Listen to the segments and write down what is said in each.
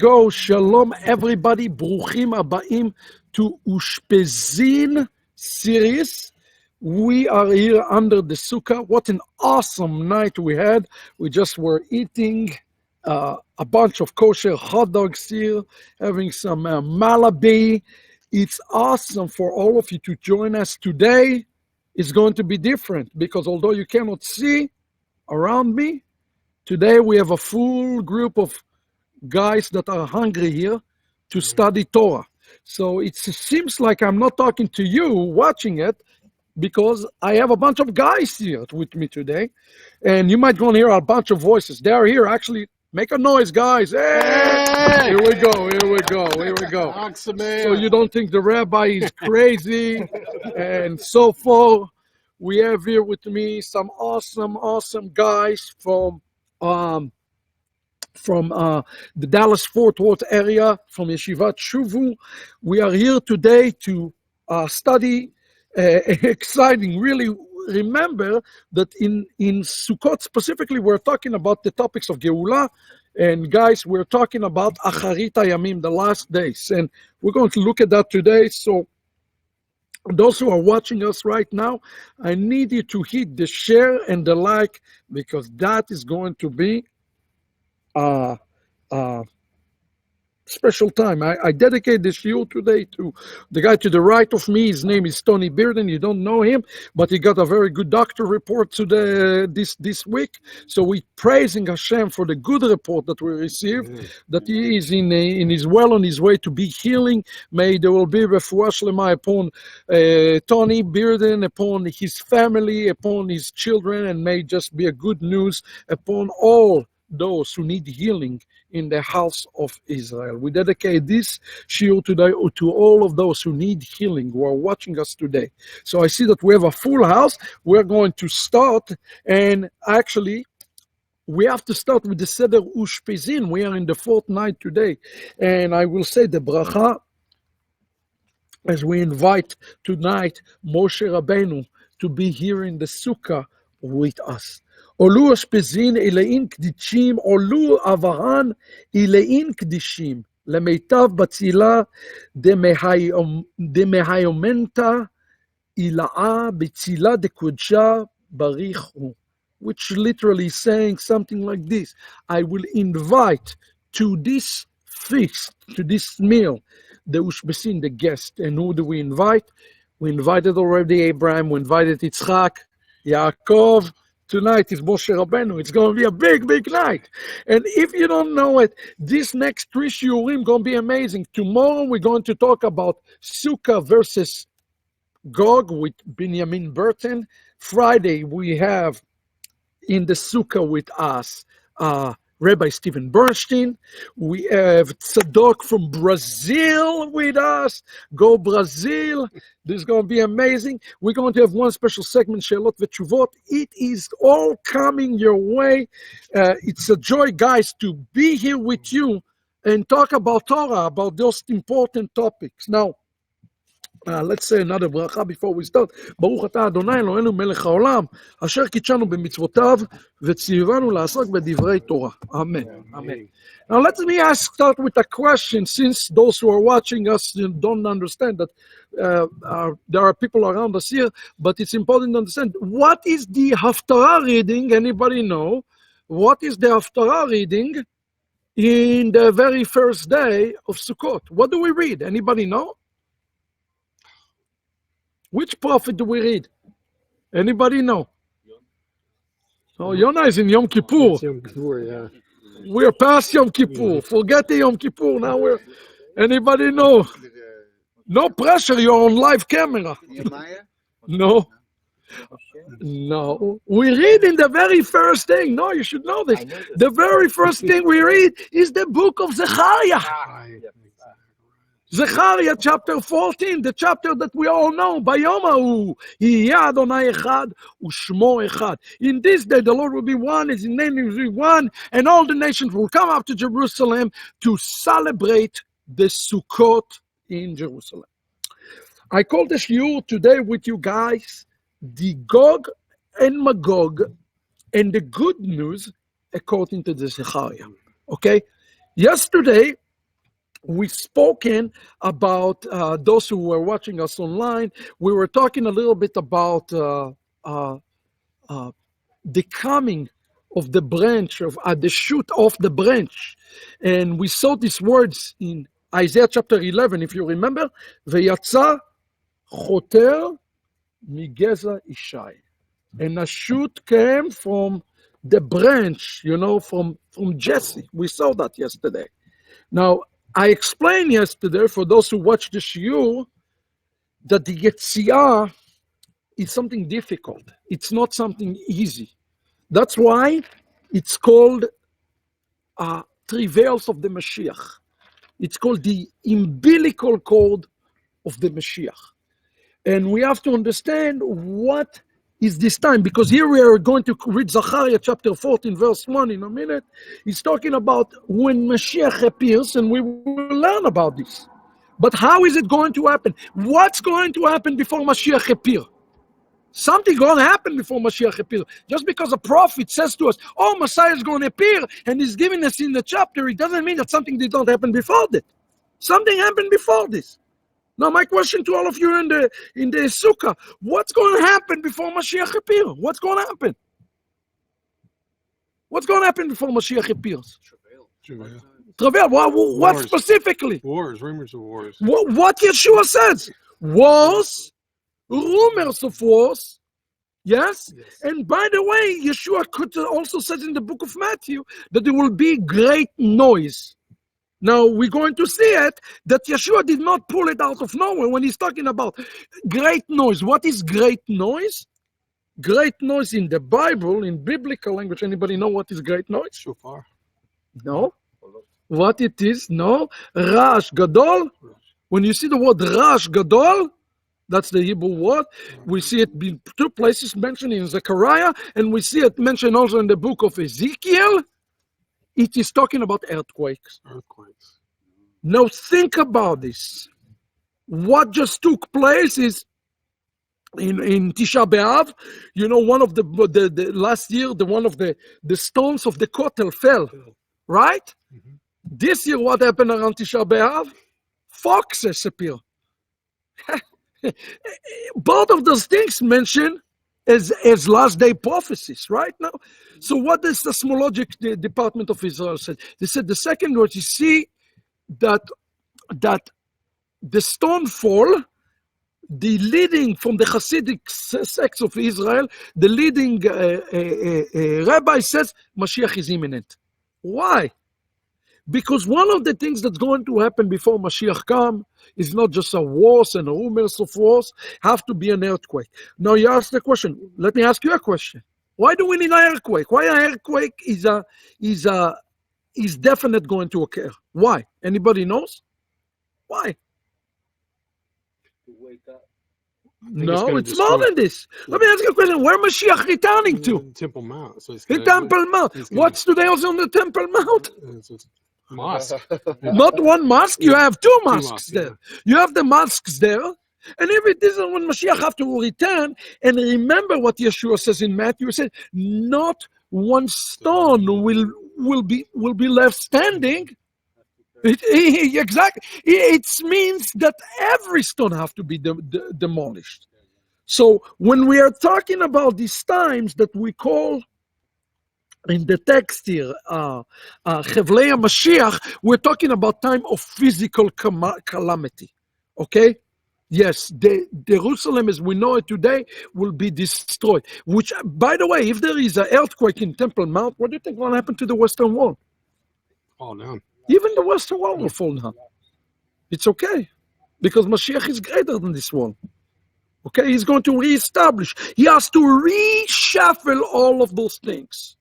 go. Shalom, everybody. Bruchim Abaim to Ushpizin series. We are here under the Sukkah. What an awesome night we had. We just were eating a bunch of kosher hot dogs here, having some malabi. It's awesome for all of you to join us today. It's going to be different because although you cannot see around me, today we have a full group of guys that are hungry here to study Torah. So it seems like I'm not talking to you watching it because I have a bunch of guys here with me today. And you might go and hear a bunch of voices. They are here. Actually, make a noise, guys. Hey! Here we go. So you don't think the rabbi is crazy. And so far, we have here with me some awesome guys from the Dallas-Fort Worth area, from Yeshivat Shuvu. We are here today to study exciting. Really remember that in Sukkot specifically, we're talking about the topics of Geulah. And guys, we're talking about Acharit Hayamim, the last days. And we're going to look at that today. So those who are watching us right now, I need you to hit the share and the like, because that is going to be special time. I dedicate this shiur today to the guy to the right of me. His name is Tony Bearden. You don't know him, but he got a very good doctor report this week. So we praising Hashem for the good report that we received, that he is on his way to be healing. May there will be refuah shlema upon Tony Bearden, upon his family, upon his children, and may just be a good news upon all those who need healing in the house of Israel. We dedicate this shiur today to all of those who need healing, who are watching us today. So I see that we have a full house. We're going to start, and actually, we have to start with the Seder Ushpizin. We are in the fourth night today, and I will say the bracha as we invite tonight Moshe Rabbeinu to be here in the Sukkah with us. Olu Ushpizin ilein kdishim, olu avaran ilein kdishim, lemeitav batzila demehayomenta ila'a betzila dekodsha barichu, which literally is saying something like this: I will invite to this feast, to this meal, the Ushpizin, the guest. And who do we invite? We invited already Abraham, we invited Yitzchak, Yaakov. Tonight is Moshe Rabbeinu. It's going to be a big night. And if you don't know it, this next three shiurim going to be amazing. Tomorrow we're going to talk about Sukkah versus Gog with Benjamin Burton. Friday we have in the Sukkah with us Rabbi Stephen Bernstein. We have Tzadok from Brazil with us. Go Brazil. This is going to be amazing. We're going to have one special segment, Shelot V'Tshuvot. It is all coming your way. It's a joy, guys, to be here with you and talk about Torah, about those important topics. Now, let's say another bracha before we start. Baruch atah Adonai Eloheinu melech haolam, asher kitshanu b'mitzvotav v'tzivanu la'asok b'divrei Torah. Amen. Amen. Now let me start with a question, since those who are watching us don't understand that there are people around us here, but it's important to understand, what is the Haftarah reading? Anybody know? What is the Haftarah reading in the very first day of Sukkot? What do we read? Anybody know? Which prophet do we read? Anybody know? Oh, Yonah is in Yom Kippur. Yom Kippur, yeah. We're past Yom Kippur. Forget the Yom Kippur. Now we're... Anybody know? No pressure. You're on live camera. No. No. We read in the very first thing. No, you should know this. The very first thing we read is the book of Zechariah. Zechariah chapter 14, the chapter that we all know. Bayom hahu yihye Adonai echad ushmo echad. In this day the Lord will be one, his name will be one, and all the nations will come up to Jerusalem to celebrate the Sukkot in Jerusalem. I call the shiur today with you guys, the Gog and Magog, and the good news according to the Zechariah. Okay? Yesterday, we've spoken about those who were watching us online. We were talking a little bit about the coming of the branch, of the shoot of the branch. And we saw these words in Isaiah chapter 11, if you remember, V'yatza choter migeza ishai. And a shoot came from the branch, from Jesse. We saw that yesterday. Now, I explained yesterday, for those who watched the Shiur, that the Yetziah is something difficult. It's not something easy. That's why it's called travails of the Mashiach. It's called the umbilical cord of the Mashiach. And we have to understand what is this time, because here we are going to read Zechariah chapter 14, verse 1 in a minute. He's talking about when Mashiach appears, and we will learn about this. But how is it going to happen? What's going to happen before Mashiach appears? Something going to happen before Mashiach appears. Just because a prophet says to us, oh, Messiah is going to appear, and he's giving us in the chapter, it doesn't mean that something did not happen before that. Something happened before this. Now, my question to all of you in the Sukkah, what's going to happen before Mashiach appears? What's going to happen? What's going to happen before Mashiach appears? Travail. What specifically? Wars, rumors of wars. What Yeshua says? Wars, rumors of wars. Yes? And by the way, Yeshua also says in the book of Matthew that there will be great noise. Now, we're going to see it, that Yeshua did not pull it out of nowhere when he's talking about great noise. What is great noise? Great noise in the Bible, in biblical language. Anybody know what is great noise? Shofar. No. What it is? No. Rash Gadol. When you see the word Rash Gadol, that's the Hebrew word. We see it in two places mentioned in Zechariah, and we see it mentioned also in the book of Ezekiel. It is talking about earthquakes. Now think about this. What just took place is in Tisha B'Av, one of the last year, one of the stones of the Kotel fell, right? Mm-hmm. This year, what happened around Tisha B'Av? Foxes appear. Both of those things mentioned as last day prophecies, right now. So what does the Seismologic Department of Israel said? They said the second word, you see that the stone fall, the leading from the Hasidic sects of Israel, the leading rabbi says Mashiach is imminent. Why? Because one of the things that's going to happen before Mashiach comes is not just a wars and rumors of wars, have to be an earthquake. Now you ask the question, let me ask you a question. Why do we need an earthquake? Why an earthquake is definite going to occur? Why? Anybody knows? Why? To wake up. No, it's more than this. Let me ask you a question. Where Mashiach returning to? Temple Mount. So the Temple Mount. What's today also on the Temple Mount? Mosque. Not one mosque, you have two mosques there. Yeah. You have the mosques there, and if it isn't when Mashiach have to return, and remember what Yeshua says in Matthew, he said, not one stone will be left standing. Exactly. It means that every stone have to be demolished. So when we are talking about these times that we call in the text here, Chevlei Mashiach, we're talking about time of physical calamity. Okay? Yes, Jerusalem as we know it today will be destroyed. Which, by the way, if there is an earthquake in Temple Mount, what do you think will happen to the Western Wall? Fall down. Even the Western Wall will fall down. It's okay, because Mashiach is greater than this wall. Okay, he's going to reestablish. He has to reshuffle all of those things.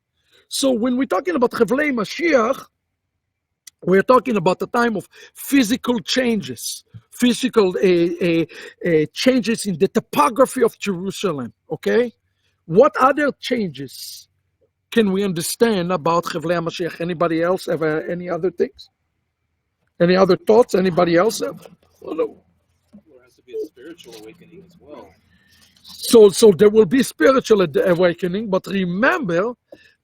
So when we're talking about Chevlei Mashiach, we're talking about a time of physical changes, physical changes in the topography of Jerusalem. Okay, what other changes can we understand about Chevlei Mashiach? Anybody else have any other things? Any other thoughts? Anybody else have? Well, there has to be a spiritual awakening as well. So there will be spiritual awakening, but remember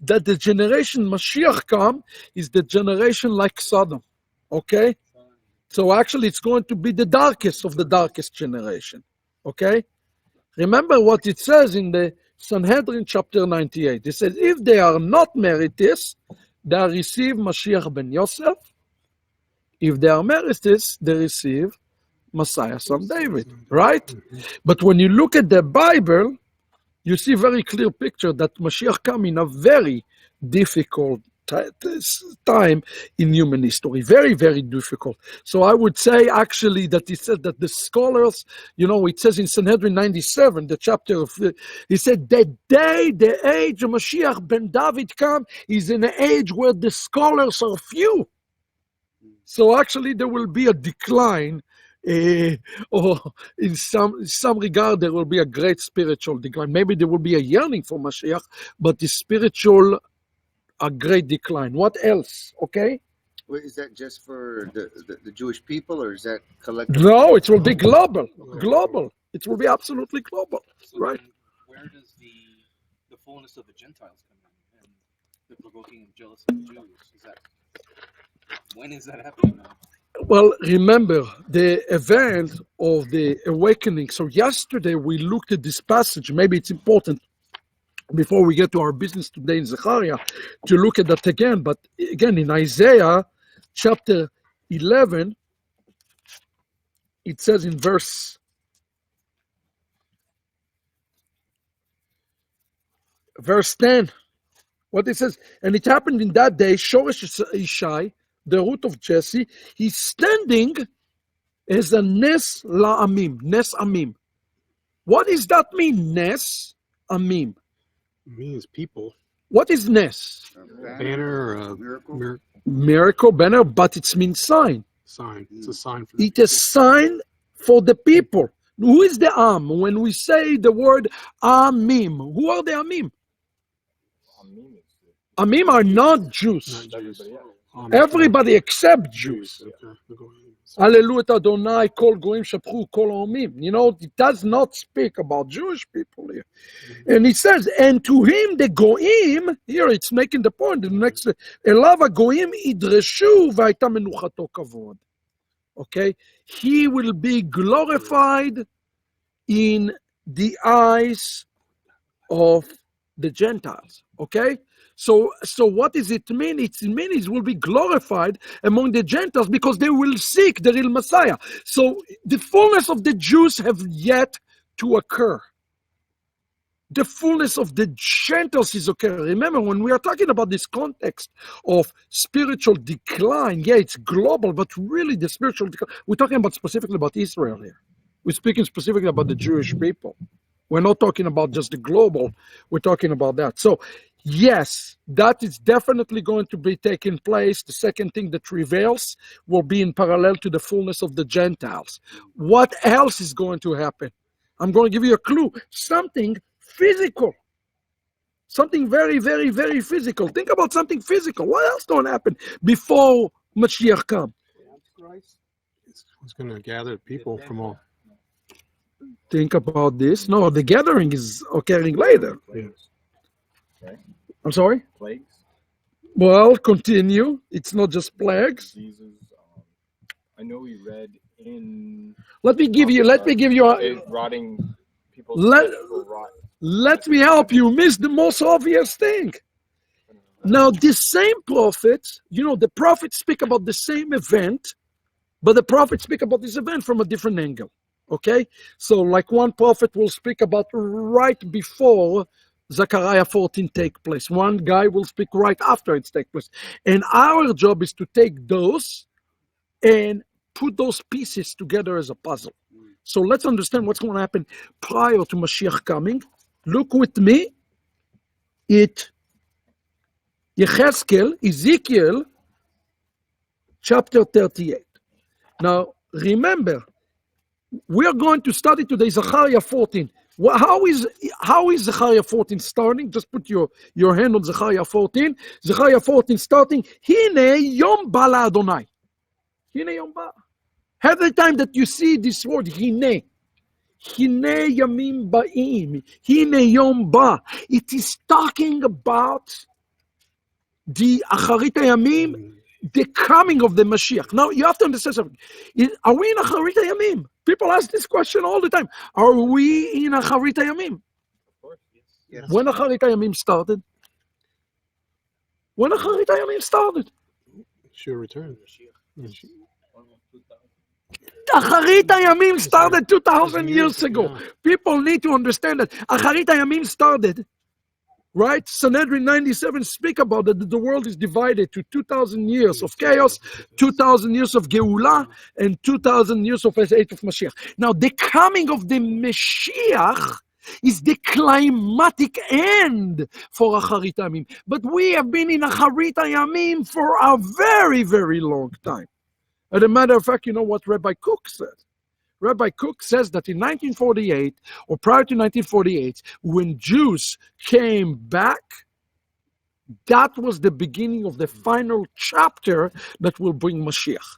that the generation Mashiach come is the generation like Sodom. Okay? So actually, it's going to be the darkest of the darkest generation. Okay? Remember what it says in the Sanhedrin chapter 98. It says, if they are not meritus, they receive Mashiach Ben Yossef. If they are meritus, they receive Messiah, son David. Right? But when you look at the Bible, you see a very clear picture that Mashiach come in a very difficult time in human history. Very, very difficult. So I would say actually that he said that the scholars, it says in Sanhedrin 97, the chapter of, he said the day, the age of Mashiach ben David come is an age where the scholars are few. So actually there will be a decline, or in some regard there will be a great spiritual decline. Maybe there will be a yearning for Mashiach, but the spiritual, a great decline. What else? Okay? Wait, is that just for the Jewish people, or is that collective? No, it will be global. Global. It will be absolutely global. So Right? then where does the fullness of the Gentiles come in, and the provoking of jealousy of the Jews? When is that happening now? Well, remember the event of the awakening. So yesterday we looked at this passage. Maybe it's important before we get to our business today in Zechariah to look at that again. But again, in Isaiah chapter 11, it says in verse 10, what it says, and it happened in that day, Shoresh Ishai, the root of Jesse, he's standing as a Nes La'amim, Nes Amim. What does that mean, Nes Amim? It means people. What is Nes? Banner, miracle. Miracle, banner, but it means sign. Sign. It's a sign for the It is sign for the people. Who is the Am? When we say the word Amim, who are the Amim? Amim are not Jews. Not Jews. Everybody except Jews. Okay. Go ahead. Hallelujah Adonai, kol goim shapchu, kol omim. It does not speak about Jewish people here. And it says, and to him the goim, here it's making the point, the next, elav goim idreshu v'ayta menuchato kavod. Okay? He will be glorified in the eyes of the Gentiles. Okay? So what does it mean? It means he will be glorified among the Gentiles because they will seek the real Messiah. So the fullness of the Jews have yet to occur. The fullness of the Gentiles is occurring. Remember, when we are talking about this context of spiritual decline, yeah, it's global, but really the spiritual decline, we're talking about specifically about Israel here. We're speaking specifically about the Jewish people. We're not talking about just the global. We're talking about that. So, yes, that is definitely going to be taking place. The second thing, the travails, will be in parallel to the fullness of the Gentiles. What else is going to happen? I'm going to give you a clue. Something physical. Something very, very, very physical. Think about something physical. What else going to happen before Mashiach comes? He's going to gather people from all. Think about this. No, the gathering is occurring later. Right? I'm sorry? Plagues, Well, continue. It's not just plagues. diseases. I know we read in Let me give you rotting people's Let- flesh will rot. let me help you. Miss the most obvious thing. Now, the same prophets, the prophets speak about the same event, but the prophets speak about this event from a different angle. Okay? So, like one prophet will speak about right before Zechariah 14 take place. One guy will speak right after it take place. And our job is to take those and put those pieces together as a puzzle. So let's understand what's going to happen prior to Mashiach coming. Look with me at Ezekiel chapter 38. Now, remember, we are going to study today Zechariah 14. How is Zechariah 14 starting? Just put your hand on Zechariah 14. Zechariah 14 starting. Hine yom ba la Adonai. Hine yom ba. Every time that you see this word, hine yamim ba'im, hine yom ba, it is talking about the acharit yamim, the coming of the Mashiach. Now, you have to understand something. Are we in Acharit Hayamim? People ask this question all the time. Are we in Acharit Hayamim? Yes. When Acharit Hayamim started? When Acharit Hayamim started? Shiur return. Acharit Hayamim started 2,000 years ago. Yeah. People need to understand that Acharit Hayamim started, right? Sanhedrin 97 speak about that the world is divided to 2,000 years of chaos, 2,000 years of Geulah, and 2,000 years of the age of Mashiach. Now, the coming of the Mashiach is the climatic end for Acharit Hayamim. But we have been in Acharit Hayamim for a very, very long time. As a matter of fact, you know what Rabbi Cook said? Rabbi Cook says that in 1948, or prior to 1948, when Jews came back, that was the beginning of the final chapter that will bring Mashiach.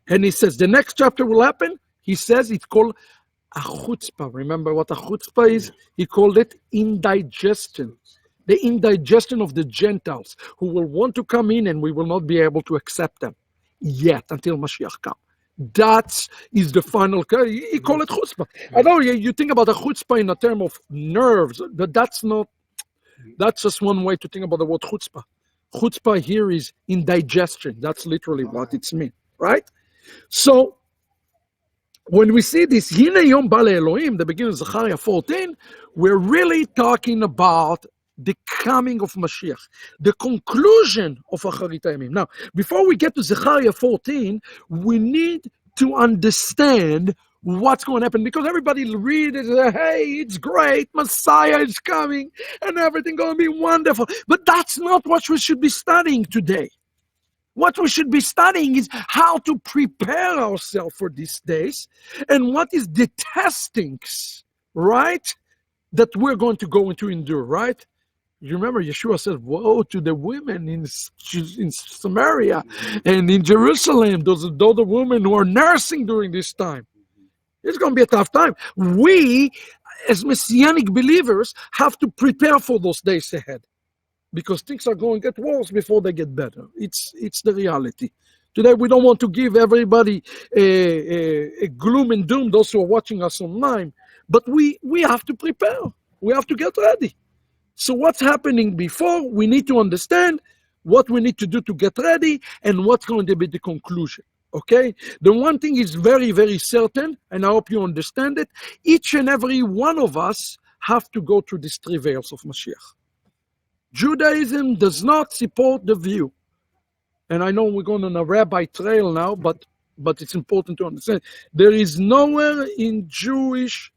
And he says the next chapter will happen. He says it's called a chutzpah. Remember what a chutzpah is? He called it indigestion. The indigestion of the Gentiles who will want to come in and we will not be able to accept them yet until Mashiach comes. That is the final. He call it chutzpah. I know you think about a chutzpah in a term of nerves, but that's not. That's just one way to think about the word chutzpah. Chutzpah here is indigestion. That's literally what it's mean, right? So when we see this, Hine Yom Ba Elohim, the beginning of Zechariah 14, we're really talking about the coming of Mashiach, the conclusion of Acharit Hayamim. Now, before we get to Zechariah 14, we need to understand what's going to happen, because everybody read it, hey, it's great, Messiah is coming, and everything going to be wonderful. But that's not what we should be studying today. What we should be studying is how to prepare ourselves for these days, and what is the testings, right, that we're going to go into endure, right? You remember Yeshua said, woe to the women in Samaria and in Jerusalem, those are the women who are nursing during this time. It's going to be a tough time. We, as Messianic believers, have to prepare for those days ahead, because things are going to get worse before they get better. It's the reality. Today, we don't want to give everybody a gloom and doom, those who are watching us online, but we have to prepare. We have to get ready. So what's happening before, we need to understand what we need to do to get ready and what's going to be the conclusion, okay? The one thing is very, very certain, and I hope you understand it, each and every one of us have to go through these travails of Mashiach. Judaism does not support the view, and I know we're going on a rabbi trail now, but it's important to understand, there is nowhere in Jewish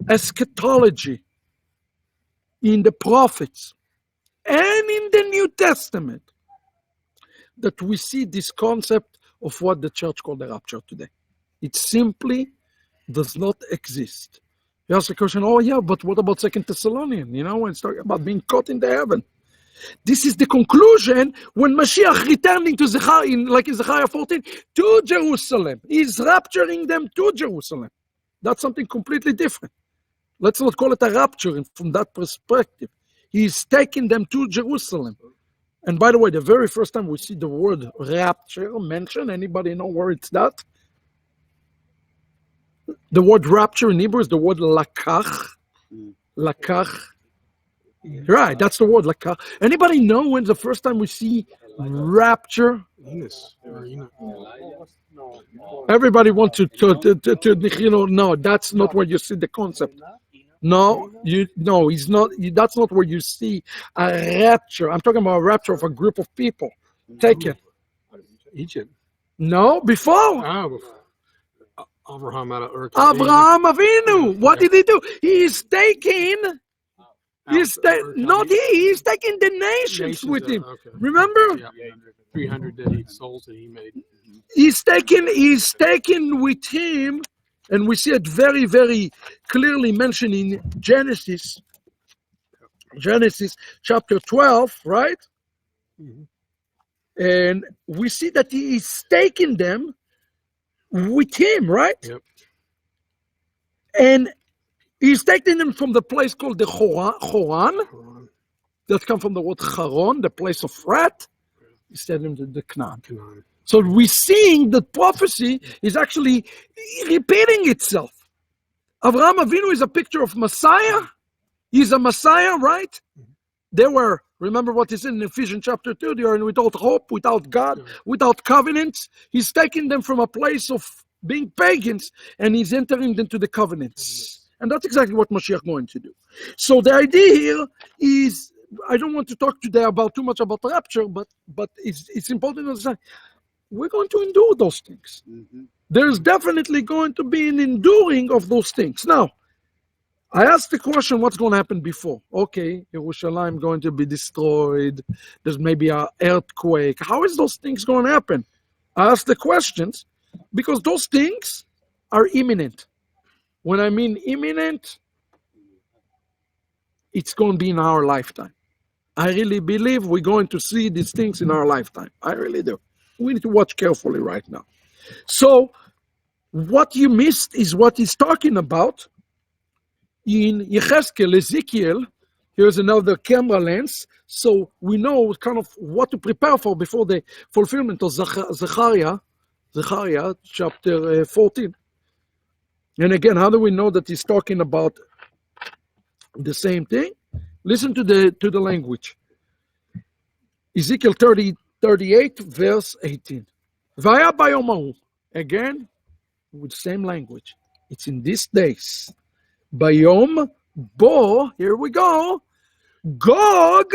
eschatology, in the prophets and in the New Testament, that we see this concept of what the church called the rapture today. It simply does not exist. You ask the question, oh yeah, but what about 2 Thessalonians? You know, when it's talking about being caught in the heaven. This is the conclusion when Mashiach returning to Zechariah, like in Zechariah 14, to Jerusalem. He's rapturing them to Jerusalem. That's something completely different. Let's not call it a rapture from that perspective. He's taking them to Jerusalem. And by the way, the very first time we see the word rapture mentioned, anybody know where it's that? The word rapture in Hebrew is the word lakach. Lakach. Right, that's the word lakach. Anybody know when's the first time we see rapture? Everybody wants to no, that's not where you see the concept. No, he's not. That's not where you see a rapture. I'm talking about a rapture of a group of people taken. Egypt. No, before. Abraham out of Ur. Abraham Avinu. What did he do? He's taking. He's taking the nations with him. Okay. Remember? Yeah. 300 dead souls that he made. He's taken with him. And we see it very, very clearly mentioned in Genesis chapter 12, right? Mm-hmm. And we see that he is taking them with him, right? Yep. And he's taking them from the place called the Choran, that comes from the word Charon, the place of wrath. He sent them to the Canaan. Canaan. So we're seeing that prophecy is actually repeating itself. Avraham Avinu is a picture of Messiah. He's a Messiah, right? They were, remember what is in Ephesians chapter 2, they are without hope, without God, without covenants. He's taking them from a place of being pagans and he's entering into the covenants. And that's exactly what Mashiach is going to do. So the idea here is, I don't want to talk today about too much about rapture, but it's important to understand, we're going to endure those things. There's definitely going to be an enduring of those things. Now, I asked the question, what's going to happen before? Okay, Jerusalem going to be destroyed. There's maybe an earthquake. How is those things going to happen? I asked the questions because those things are imminent. When I mean imminent, it's going to be in our lifetime. I really believe we're going to see these things in our lifetime. I really do. We need to watch carefully right now. So, what you missed is what he's talking about in Ezekiel. Here's another camera lens, so we know kind of what to prepare for before the fulfillment of Zechariah chapter 14. And again, how do we know that he's talking about the same thing? Listen to the language. Ezekiel 38, verse 18. Vaya bayom hahu. Again, with the same language. It's in these days. Bayom bo, here we go. Gog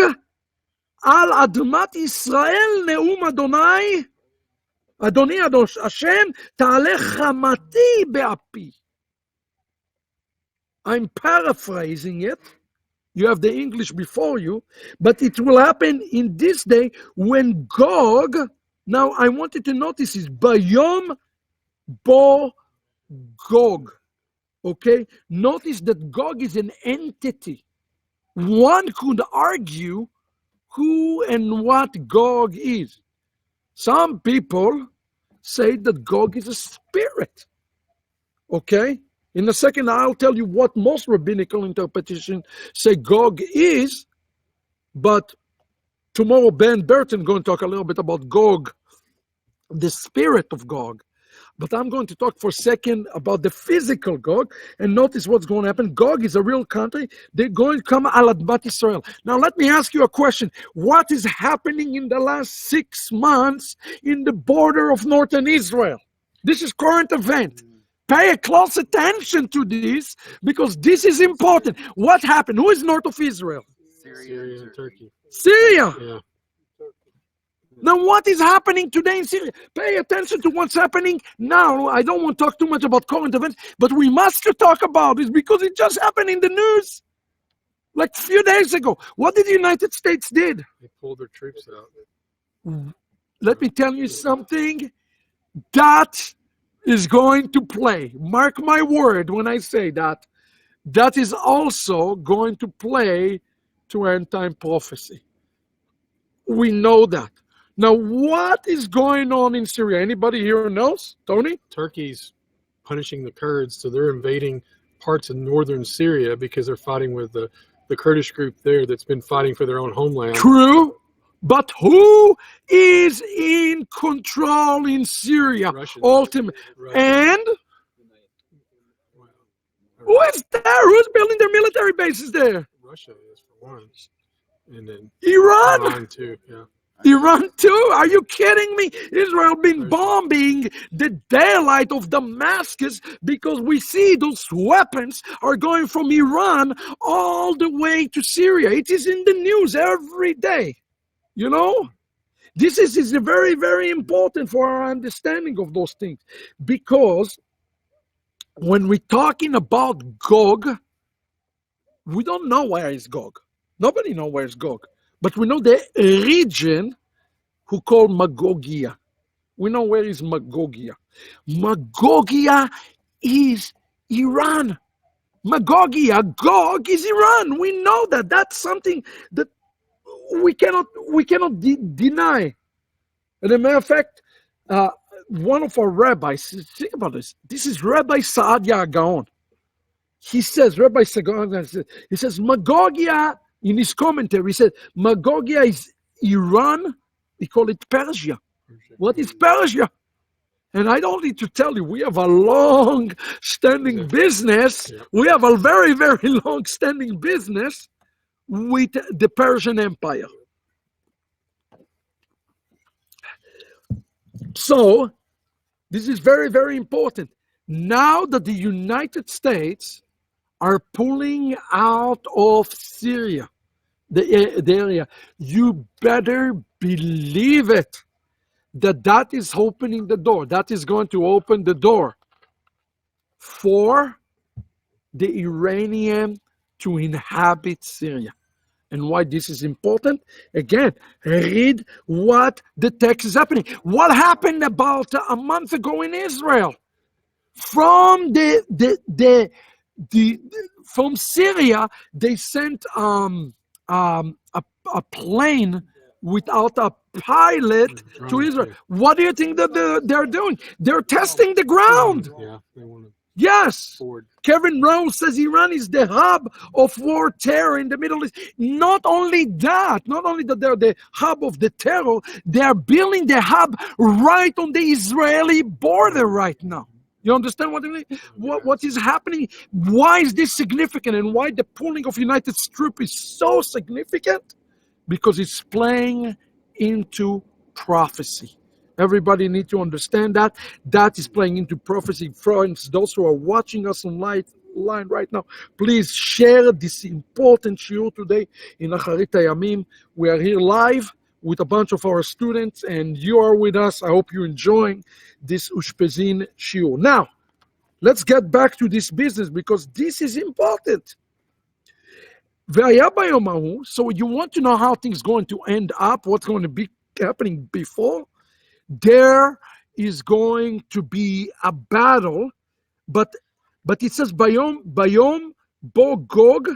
al admat Israel neum Adonai. Adoni Hashem ta'aleh chamati be'api. I'm paraphrasing it. You have the English before you, but it will happen in this day when Gog, now I want you to notice is Bayom Bo Gog. Okay? Notice that Gog is an entity. One could argue who and what Gog is. Some people say that Gog is a spirit. Okay? In a second, I'll tell you what most rabbinical interpretations say Gog is, but tomorrow Ben Burton is going to talk a little bit about Gog, the spirit of Gog. But I'm going to talk for a second about the physical Gog, and notice what's going to happen. Gog is a real country. They're going to come al admat Israel. Now let me ask you a question. What is happening in the last 6 months in the border of northern Israel? This is current event. Pay close attention to this because this is important. What happened? Who is north of Israel? Syria and Turkey. Syria. Yeah. Now what is happening today in Syria? Pay attention to what's happening now. I don't want to talk too much about current events, but we must talk about this because it just happened in the news like a few days ago. What did the United States did? They pulled their troops out. Let me tell you something. That is going to play. Mark my word when I say that. That is also going to play to end-time prophecy. We know that. Now, what is going on in Syria? Anybody here knows? Tony? Turkey's punishing the Kurds, so they're invading parts of northern Syria because they're fighting with the Kurdish group there that's been fighting for their own homeland. True. But who is in control in Syria? Ultimately. And who is there? Who's building their military bases there? Russia is for one. And then Iran too, yeah. Iran too? Are you kidding me? Israel been bombing the daylight of Damascus because we see those weapons are going from Iran all the way to Syria. It is in the news every day. You know? This is very, very important for our understanding of those things. Because when we're talking about Gog, we don't know where is Gog. Nobody knows where is Gog. But we know the region who called Magogia. We know where is Magogia. Magogia is Iran. Magogia, Gog is Iran. We know that. That's something that we cannot deny. As a matter of fact, one of our rabbis, think about this. This is Rabbi Saadia Gaon. He says, Rabbi Saadia, he says, Magogia, in his commentary, he said, Magogia is Iran, He called it Persia. What is Persia? And I don't need to tell you, we have a long-standing business. We have a very, very long-standing business with the Persian Empire. So, this is very, very important. Now that the United States are pulling out of Syria, the area, you better believe it, that is opening the door. That is going to open the door for the Iranian to inhabit Syria. And why this is important? Again, read what the text is happening. What happened about a month ago in Israel? From from Syria, they sent a plane without a pilot to Israel. What do you think that they're doing? They're testing the ground. Yeah, they want to Yes. forward. Kevin Rose says Iran is the hub of war terror in the Middle East. Not only that they're the hub of the terror, they're building the hub right on the Israeli border right now. You understand what I mean? What is happening? Why is this significant, and why the pulling of United States is so significant? Because it's playing into prophecy. Everybody needs to understand that. That is playing into prophecy. Friends, those who are watching us online right now, please share this important shiur today in Acharit Hayamim. We are here live with a bunch of our students, and you are with us. I hope you're enjoying this Ushpizin shiur. Now, let's get back to this business, because this is important. So you want to know how things going to end up, what's going to be happening before? There is going to be a battle, but it says Bayom Bo Gog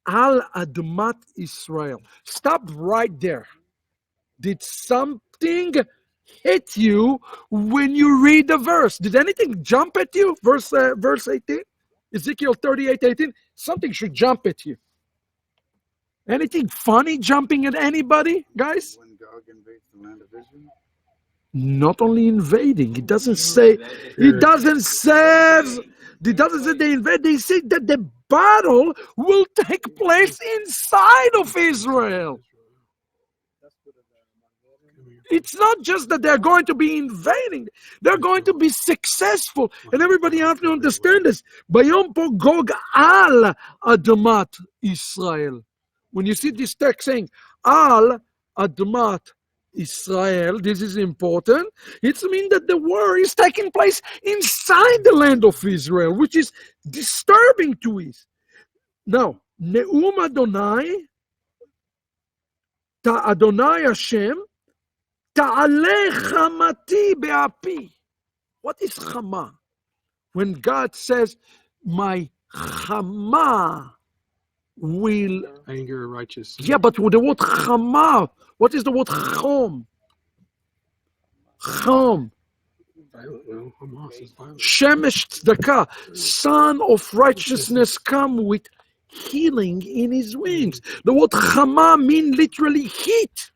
al Admat Israel. Stop right there. Did something hit you when you read the verse? Did anything jump at you? Verse 18, Ezekiel 38:18. Something should jump at you. Anything funny jumping at anybody, guys? When Gog invades the land of Israel? Not only invading, it doesn't say they invade. They say that the battle will take place inside of Israel. It's not just that they're going to be invading, they're going to be successful. And everybody has to understand this. Bayom po Gog al Admat Israel. When you see this text saying al Admat Israel, this is important. It means that the war is taking place inside the land of Israel, which is disturbing to us. Now, Ne'um Adonai, Ta Adonai Hashem, Ta'aleh Chamati Be'api. What is Chama? When God says, my Chama will... Anger, righteous. Yeah, but with the word Chama, what is the word Chom? Chom. Shemesh Tzedakah, son of righteousness, come with healing in his wings. The word Chama means literally heat.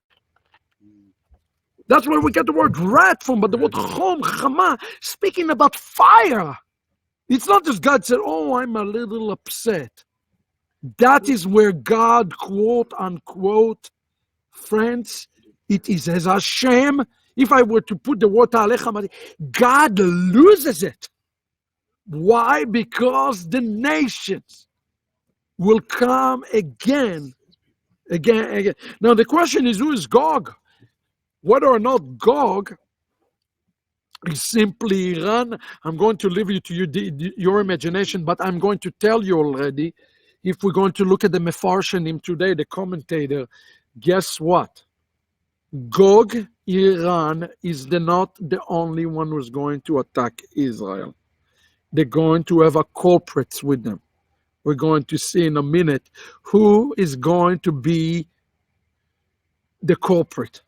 That's where we get the word rat from, but the word Chom, Chama, speaking about fire. It's not just God said, oh, I'm a little upset. That is where God, quote unquote, friends, it is as Hashem. If I were to put the word Ta'aleh, God loses it. Why? Because the nations will come again. Now the question is, who is Gog? Whether or not Gog is simply Iran, I'm going to leave it to your imagination, but I'm going to tell you already, if we're going to look at the Mefarshanim today, the commentator, guess what? Gog, Iran, is not the only one who's going to attack Israel. They're going to have a culprits with them. We're going to see in a minute who is going to be the culprit.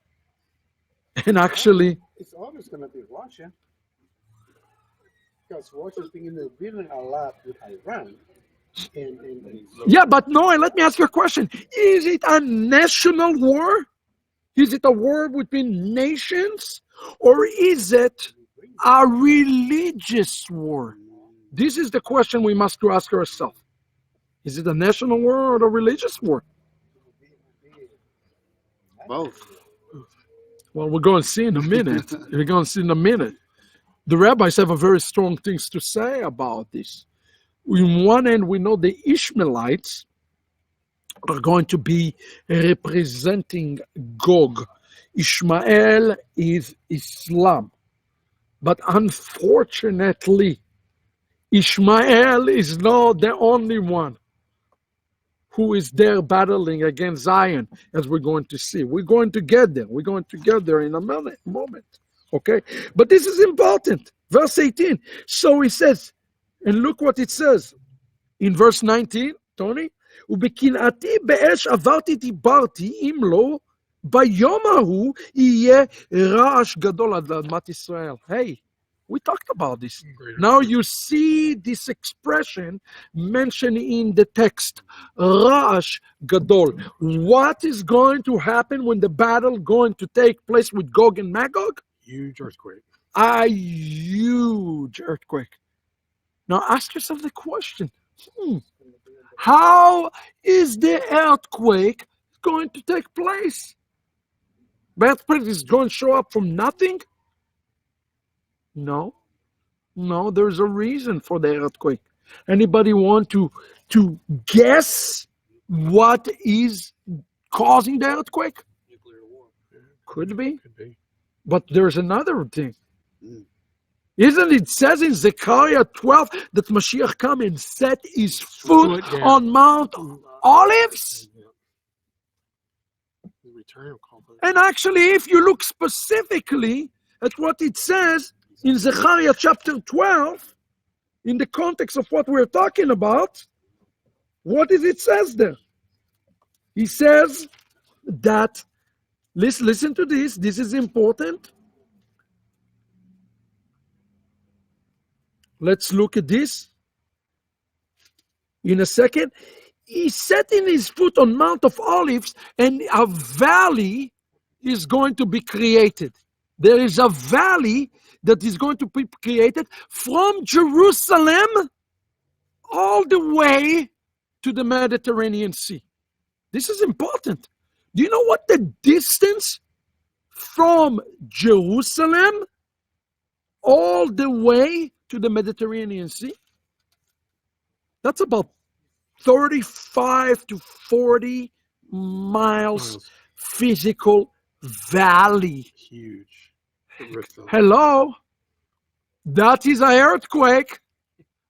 And actually, it's always going to be Russia, because Russia has been dealing a lot with Iran. Yeah, but no, let me ask you a question. Is it a national war? Is it a war between nations, or is it a religious war? This is the question we must ask ourselves. Is it a national war or a religious war? Both. Well, we're going to see in a minute. We're going to see in a minute. The rabbis have a very strong things to say about this. On one end, we know the Ishmaelites are going to be representing Gog. Ishmael is Islam. But unfortunately, Ishmael is not the only one who is there battling against Zion, as we're going to see. We're going to get there. We're going to get there in a moment. Okay? But this is important. Verse 18. So he says, and look what it says in verse 19, Tony. ובקנאתי באש עברתי דיברתי, אם לא, ביום ההוא יהיה רעש גדול עד אדמת ישראל. Hey, we talked about this. Now you see this expression mentioned in the text, רעש גדול. What is going to happen when the battle going to take place with Gog and Magog? Huge earthquake. A huge earthquake. Now ask yourself the question, how is the earthquake going to take place? The earthquake is going to show up from nothing? No, there's a reason for the earthquake. Anybody want to guess what is causing the earthquake? Nuclear war. Could be. Could be. But there's another thing. Isn't it says in Zechariah 12 that Mashiach come and set his foot Foot down. on Mount Olives? The return of conflict. And actually, if you look specifically at what it says in Zechariah chapter 12, in the context of what we're talking about, what is it says there? He says that, listen to this is important. Let's look at this in a second. He setting his foot on Mount of Olives, and a valley is going to be created. There is a valley that is going to be created from Jerusalem all the way to the Mediterranean Sea. This is important. Do you know what the distance from Jerusalem all the way to the Mediterranean Sea? That's about 35 to 40 miles physical valley. Huge. It ripped up. Hello? That is an earthquake.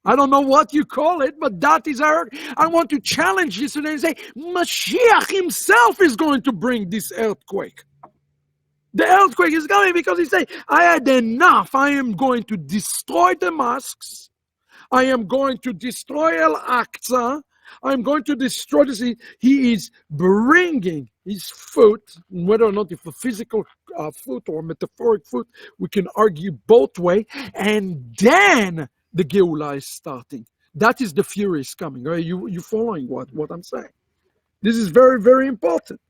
I don't know what you call it, but that is our. I want to challenge this today and say, Mashiach himself is going to bring this earthquake. The earthquake is coming because he said, I had enough. I am going to destroy the mosques. I am going to destroy Al-Aqsa. I'm going to destroy the sea. He is bringing his foot, whether or not it's a physical foot or a metaphoric foot, we can argue both ways. And then the Geulah is starting. That is the fury is coming. Are you following what I'm saying? This is very, very important.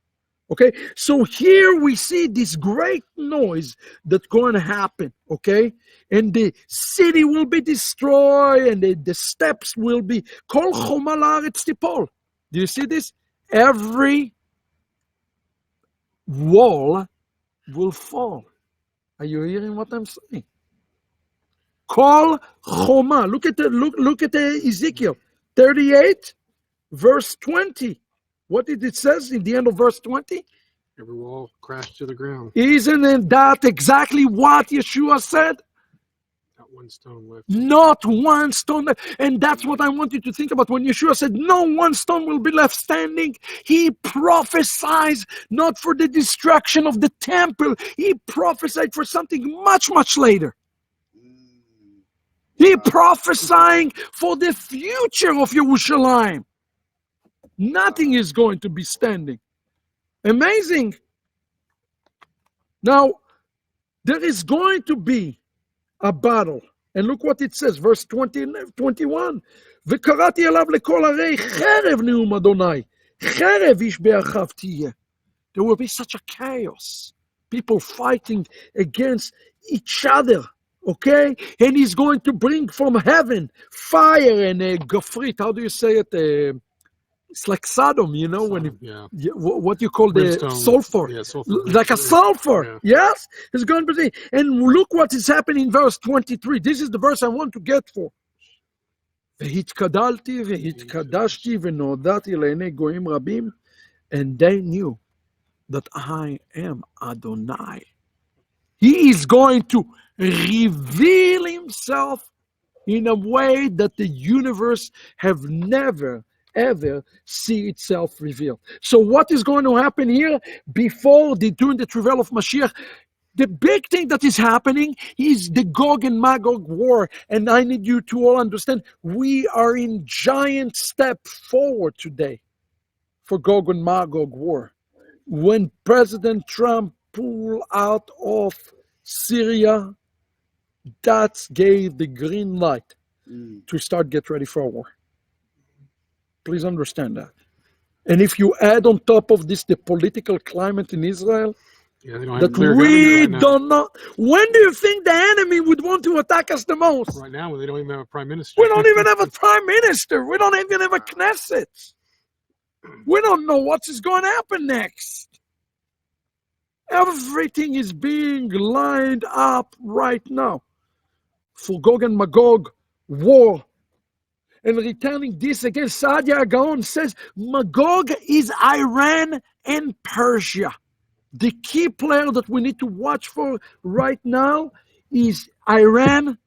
Okay, so here we see this great noise that's going to happen, okay? And the city will be destroyed, and the steps will be, Kol choma la'aretz tipol. Do you see this? Every wall will fall. Are you hearing what I'm saying? Kol choma. Look at the Ezekiel 38, verse 20. What did it says in the end of verse 20? Every wall crashed to the ground. Isn't that exactly what Yeshua said? Not one stone left. Not one stone left. And that's what I want you to think about. When Yeshua said, no one stone will be left standing, he prophesied not for the destruction of the temple. He prophesied for something much, much later. He prophesying for the future of Yerushalayim. Nothing is going to be standing. Amazing. Now, there is going to be a battle. And look what it says, verse 21. וקראתי אליו לכל ערי חרב נאום אדוני, חרב איש באחיו תהיה. There will be such a chaos. People fighting against each other. Okay? And he's going to bring from heaven fire and a gofrit. How do you say it? It's like Sodom, you know, when what you call Brimstone. the sulfur. Yeah, sulfur. Like a sulfur. Yeah. Yes? It's going to be. And look what is happening in verse 23. This is the verse I want to get for. והתקדלתי והתקדשתי ונודעתי לעיני גויים רבים, and they knew that I am Adonai. He is going to reveal himself in a way that the universe have never, ever see itself revealed. So what is going to happen here during the travail of Mashiach? The big thing that is happening is the Gog and Magog war. And I need you to all understand, we are in giant step forward today for Gog and Magog war. When President Trump pulled out of Syria, that gave the green light to start get ready for a war. Please understand that. And if you add on top of this the political climate in Israel, that we don't know. When do you think the enemy would want to attack us the most? Right now, when they don't even have a prime minister. We don't even have a prime minister. We don't even have a Knesset. We don't know what is going to happen next. Everything is being lined up right now for Gog and Magog war. And returning this again, Saadia Gaon says Magog is Iran and Persia. The key player that we need to watch for right now is Iran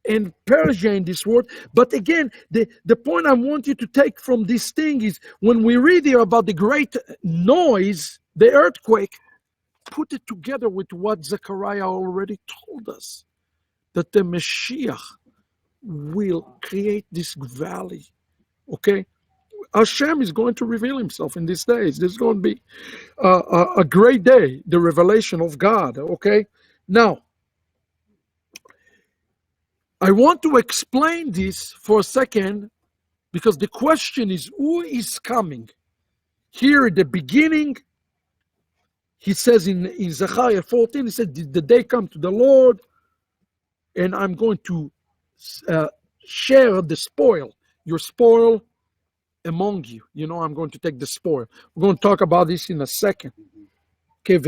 and Persia in this world. But again, the point I want you to take from this thing is when we read here about the great noise, the earthquake, put it together with what Zechariah already told us, that the Mashiach will create this valley. Okay? Hashem is going to reveal himself in these days. There's going to be a great day, the revelation of God, okay? Now, I want to explain this for a second because the question is, who is coming? Here at the beginning, he says in Zechariah 14, he said, the day come to the Lord, and I'm going to share the spoil, your spoil, among you. You know, I'm going to take the spoil. We're going to talk about this in a second. Okay,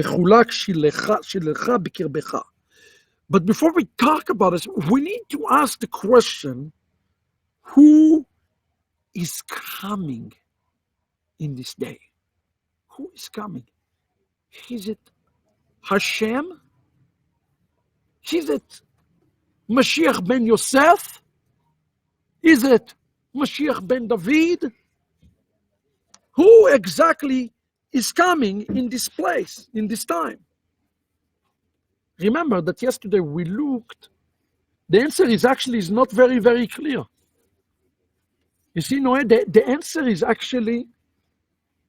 but before we talk about this, we need to ask the question, who is coming in this day? Who is coming? Is it Hashem? Is it Mashiach Ben Yossef? Is it Mashiach Ben David? Who exactly is coming in this place, in this time? Remember that yesterday we looked. The answer is not very, very clear. You see, Noé, the answer is actually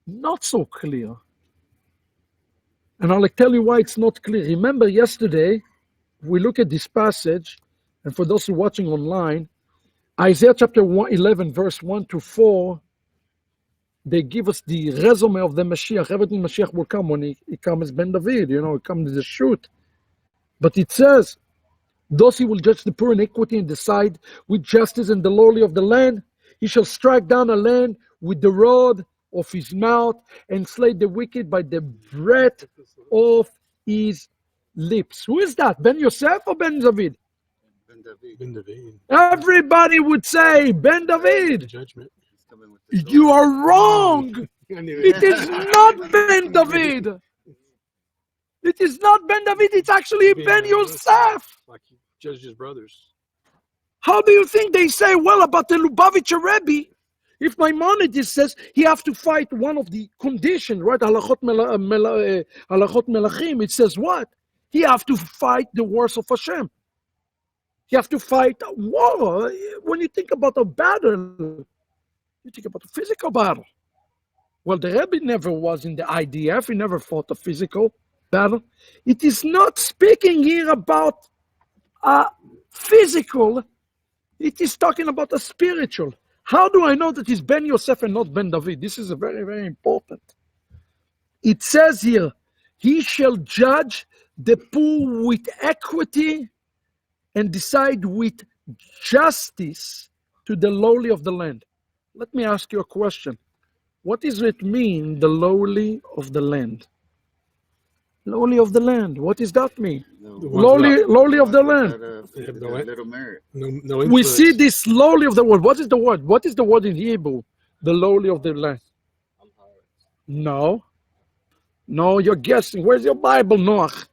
not so clear. And I'll tell you why it's not clear. Remember yesterday, we look at this passage, and for those who are watching online, Isaiah chapter 11, verse 1 to 4, they give us the resume of the Mashiach. Everything Mashiach will come when he comes Ben David, you know, he comes as a shoot. But it says, thus he will judge the poor in equity and decide with justice and the lowly of the land. He shall strike down a land with the rod of his mouth and slay the wicked by the breath of his lips. Who is that? Ben Yossef or Ben David? Ben David. Ben David. Everybody would say Ben David. Judgment. You are wrong. It is not Ben David. It is not Ben David. It's actually Ben Yossef. Like he judged his brothers. How do you think they say, well, about the Lubavitcher Rebbe? If Maimonides says he have to fight one of the conditions, right? Halachot Melachim, it says what? He have to fight the wars of Hashem. He have to fight a war. When you think about a battle, you think about a physical battle. Well, the Rebbe never was in the IDF. He never fought a physical battle. It is not speaking here about a physical. It is talking about a spiritual. How do I know that it's Ben Yossef and not Ben David? This is a very, very important. It says here, he shall judge the poor with equity and decide with justice to the lowly of the land. Let me ask you a question. What does it mean, the lowly of the land? Lowly of the land. What does that mean? Lowly of the land. They have no, Little merit. no We see influence. this lowly of the word. What is the word? What is the word in Hebrew? The lowly of the land. No. No, you're guessing. Where's your Bible, Noach?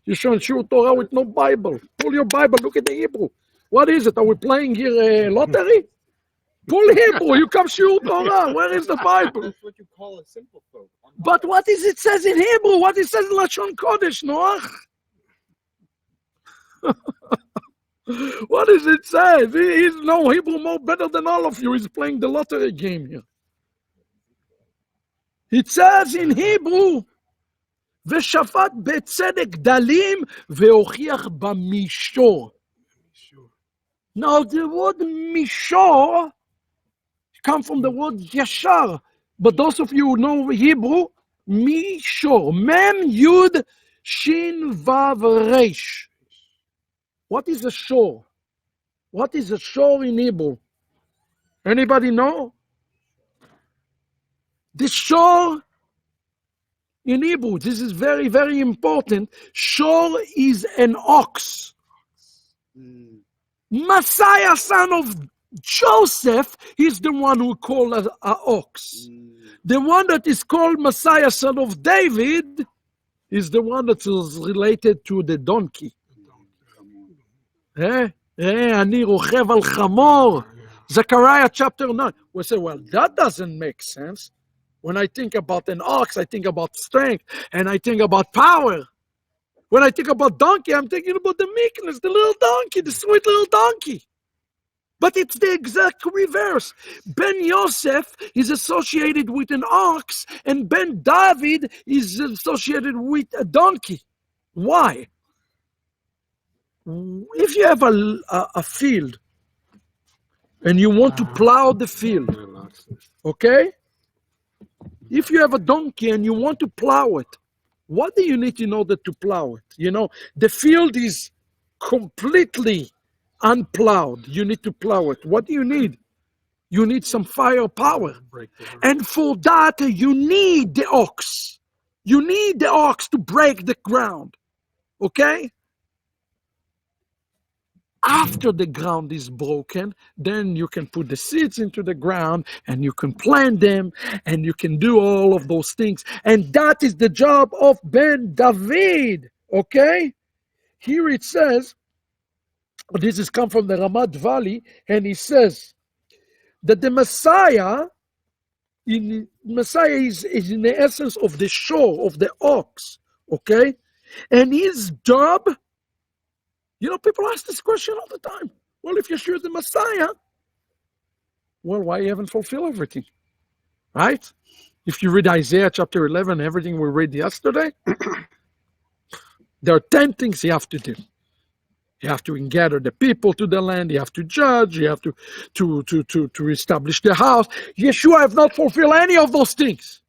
You're showing Shiur Torah with no Bible. Pull your Bible. Look at the Hebrew. What is it? Are we playing here lottery? Pull Hebrew. You come Shiur Torah. Where is the Bible? That's what you call a simple folk. But what is it says in Hebrew? What it says in Lashon Kodesh, Noach? What does it say? He's no Hebrew more better than all of you. He's playing the lottery game here. It says in Hebrew, ושפט בצדק דלים והוכיח במישור. Now the word mishor comes from the word yashar. But those of you who know Hebrew, mishor, mem yud shin vav reish. What is a shore? What is a shore in Hebrew? Anybody know? The shore in Hebrew, this is very, very important. Shore is an ox. Messiah, son of Joseph, is the one who called an ox. The one that is called Messiah, son of David, is the one that is related to the donkey. אני רוכב על חמור. Zechariah chapter 9. We say, well, that doesn't make sense. When I think about an ox, I think about strength, and I think about power. When I think about donkey, I'm thinking about the meekness, the little donkey, the sweet little donkey. But it's the exact reverse. Ben Yossef is associated with an ox, and Ben David is associated with a donkey. Why? If you have a field, and you want to plow the field, okay? If you have a donkey and you want to plow it, what do you need in order to plow it? You know, the field is completely unplowed. You need to plow it. What do you need? You need some firepower. And for that, you need the ox. You need the ox to break the ground. Okay? After the ground is broken, then you can put the seeds into the ground and you can plant them and you can do all of those things. And that is the job of Ben David. Okay? Here it says, this is come from the Ramat Valley, and he says that the Messiah is in the essence of the shore, of the ox. Okay? And his job, you know, people ask this question all the time. Well, if Yeshua is the Messiah, well, why you haven't fulfilled everything? Right? If you read Isaiah chapter 11, everything we read yesterday, there are 10 things you have to do. You have to gather the people to the land. You have to judge. You have to establish the house. Yeshua have not fulfilled any of those things.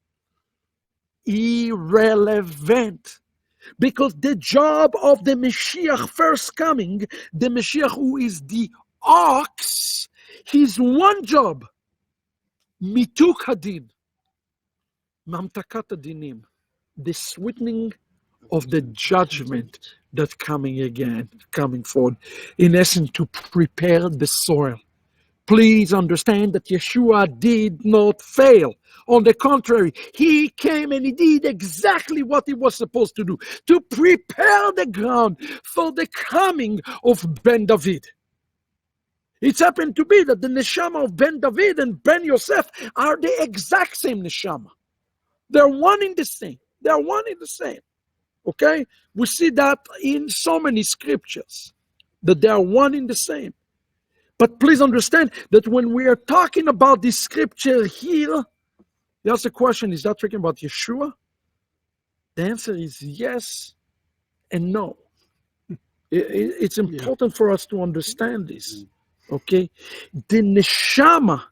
Irrelevant. Because the job of the Mashiach first coming, the Mashiach who is the ox, his one job, mituk hadin, mamtakat adinim, the sweetening of the judgment that's coming forward. In essence, to prepare the soil. Please understand that Yeshua did not fail. On the contrary, he came and he did exactly what he was supposed to do, to prepare the ground for the coming of Ben David. It's happened to be that the neshama of Ben David and Ben Yossef are the exact same neshama. They're one in the same. They're one in the same. Okay? We see that in so many scriptures, that they are one in the same. But please understand that when we are talking about this scripture here, there's a question, is that talking about Yeshua? The answer is yes and no. It's important for us to understand this. Okay? The neshama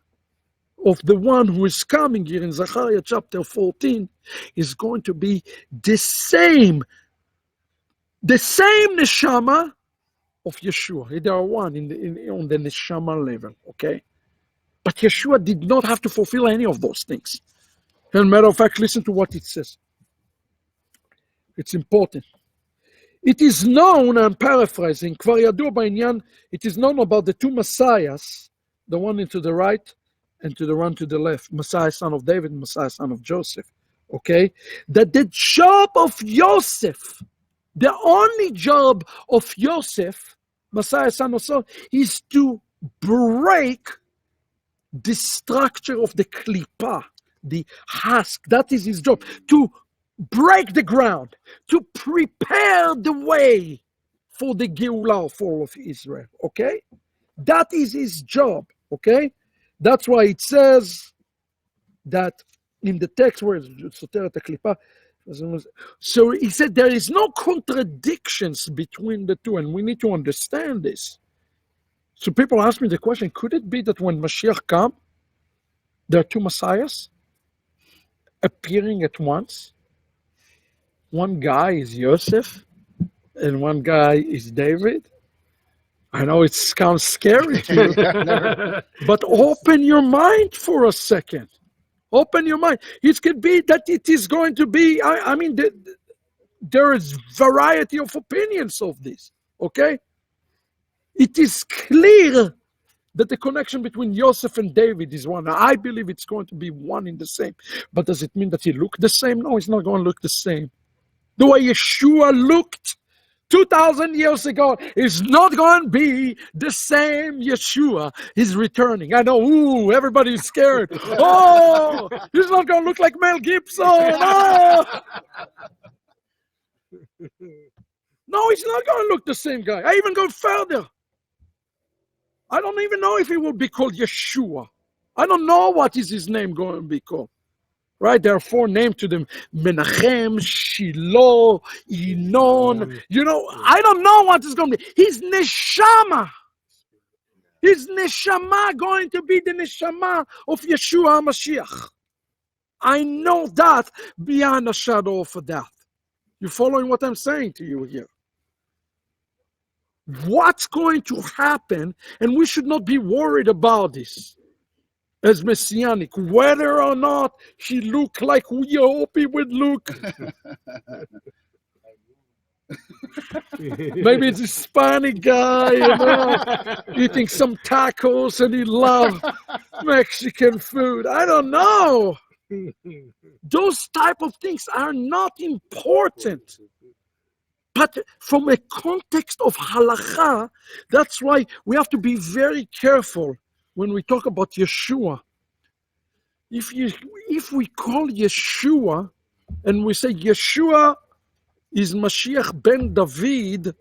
of the one who is coming here in Zechariah chapter 14 is going to be the same neshama of Yeshua. They are one on the neshama level, okay? But Yeshua did not have to fulfill any of those things. As a matter of fact, listen to what it says. It's important. It is known, I'm paraphrasing, כבר ידוע בעניין, it is known about the two messiahs, the one to the right and to the one to the left, Messiah son of David, Messiah son of Joseph, okay? That the job of Yosef, the only job of Yosef, Messiah son of Saul, is to break the structure of the klipa, the husk. That is his job, to break the ground, to prepare the way for the Geulah of all of Israel, okay? That is his job, okay? That's why it says that in the text where it's Soteret HaKlipa, so he said there is no contradictions between the two, and we need to understand this. So people ask me the question, could it be that when Mashiach comes, there are two messiahs appearing at once? One guy is Yosef, and one guy is David. I know it sounds scary to you, but open your mind for a second. Open your mind. It could be that it is going to be, I mean, there is variety of opinions of this, okay? It is clear that the connection between Yosef and David is one. I believe it's going to be one in the same. But does it mean that he looked the same? No, he's not going to look the same. The way Yeshua looked 2,000 years ago is not going to be the same Yeshua. He's returning. I know, ooh, everybody's scared. Oh, he's not going to look like Mel Gibson. Oh. No, he's not going to look the same guy. I even go further. I don't even know if he will be called Yeshua. I don't know what is his name going to be called. Right? There are 4 names to them. Menachem, Shiloh, Inon. You know, I don't know what is going to be. His neshama. His neshama going to be the neshama of Yeshua HaMashiach. I know that beyond a shadow of a doubt. You following what I'm saying to you here? What's going to happen, and we should not be worried about this as messianic, whether or not he looked like we hope he would look. Maybe it's a Hispanic guy, you know, eating some tacos and he loves Mexican food. I don't know. Those type of things are not important. But from a context of halakha, that's why we have to be very careful when we talk about Yeshua. If we call Yeshua and we say Yeshua is Mashiach ben David,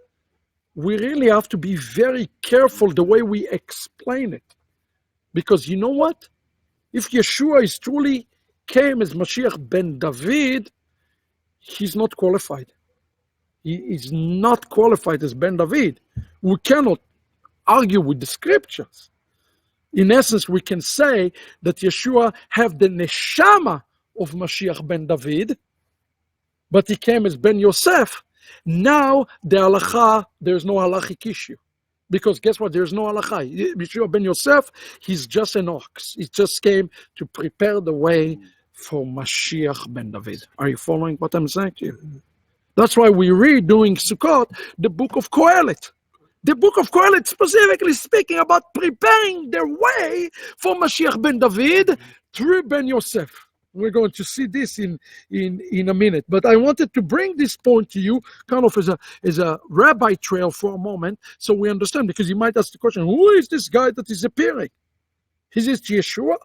we really have to be very careful the way we explain it. Because you know what? If Yeshua is truly came as Mashiach ben David, he's not qualified. He is not qualified as Ben David. We cannot argue with the scriptures. In essence, we can say that Yeshua have the neshama of Mashiach ben David, but he came as Ben Yossef. Now, the halacha, there's no halachic issue. Because guess what? There's no halacha. Yeshua ben Yossef, he's just an ox. He just came to prepare the way for Mashiach ben David. Are you following what I'm saying to you? That's why we read during Sukkot the book of Kohelet. The book of Kohelet specifically speaking about preparing their way for Mashiach ben David through Ben Yossef. We're going to see this in a minute. But I wanted to bring this point to you kind of as a rabbi trail for a moment so we understand, because you might ask the question, who is this guy that is appearing? Is it Yeshua?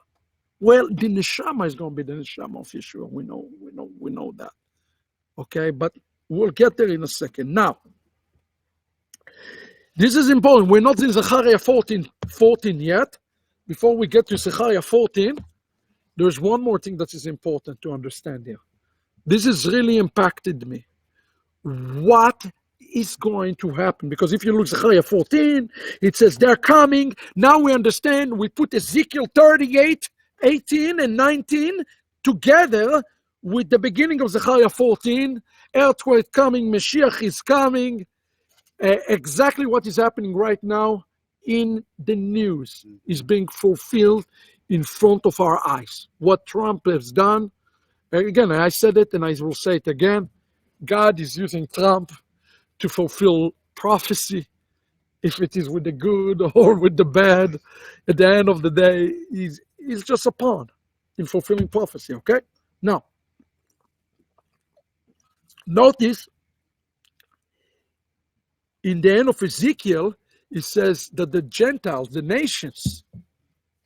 Well, the neshama is going to be the neshama of Yeshua. We know that. Okay, but we'll get there in a second. Now, this is important. We're not in Zechariah 14 yet. Before we get to Zechariah 14, there's one more thing that is important to understand here. This has really impacted me. What is going to happen? Because if you look at Zechariah 14, it says they're coming. Now we understand. We put Ezekiel 38 18 and 19 together with the beginning of Zechariah 14, earthquake coming, Mashiach is coming, exactly what is happening right now in the news is being fulfilled in front of our eyes. What Trump has done, again, I said it and I will say it again, God is using Trump to fulfill prophecy. If it is with the good or with the bad, at the end of the day, he's just a pawn in fulfilling prophecy, okay? Now, notice, in the end of Ezekiel, it says that the Gentiles, the nations,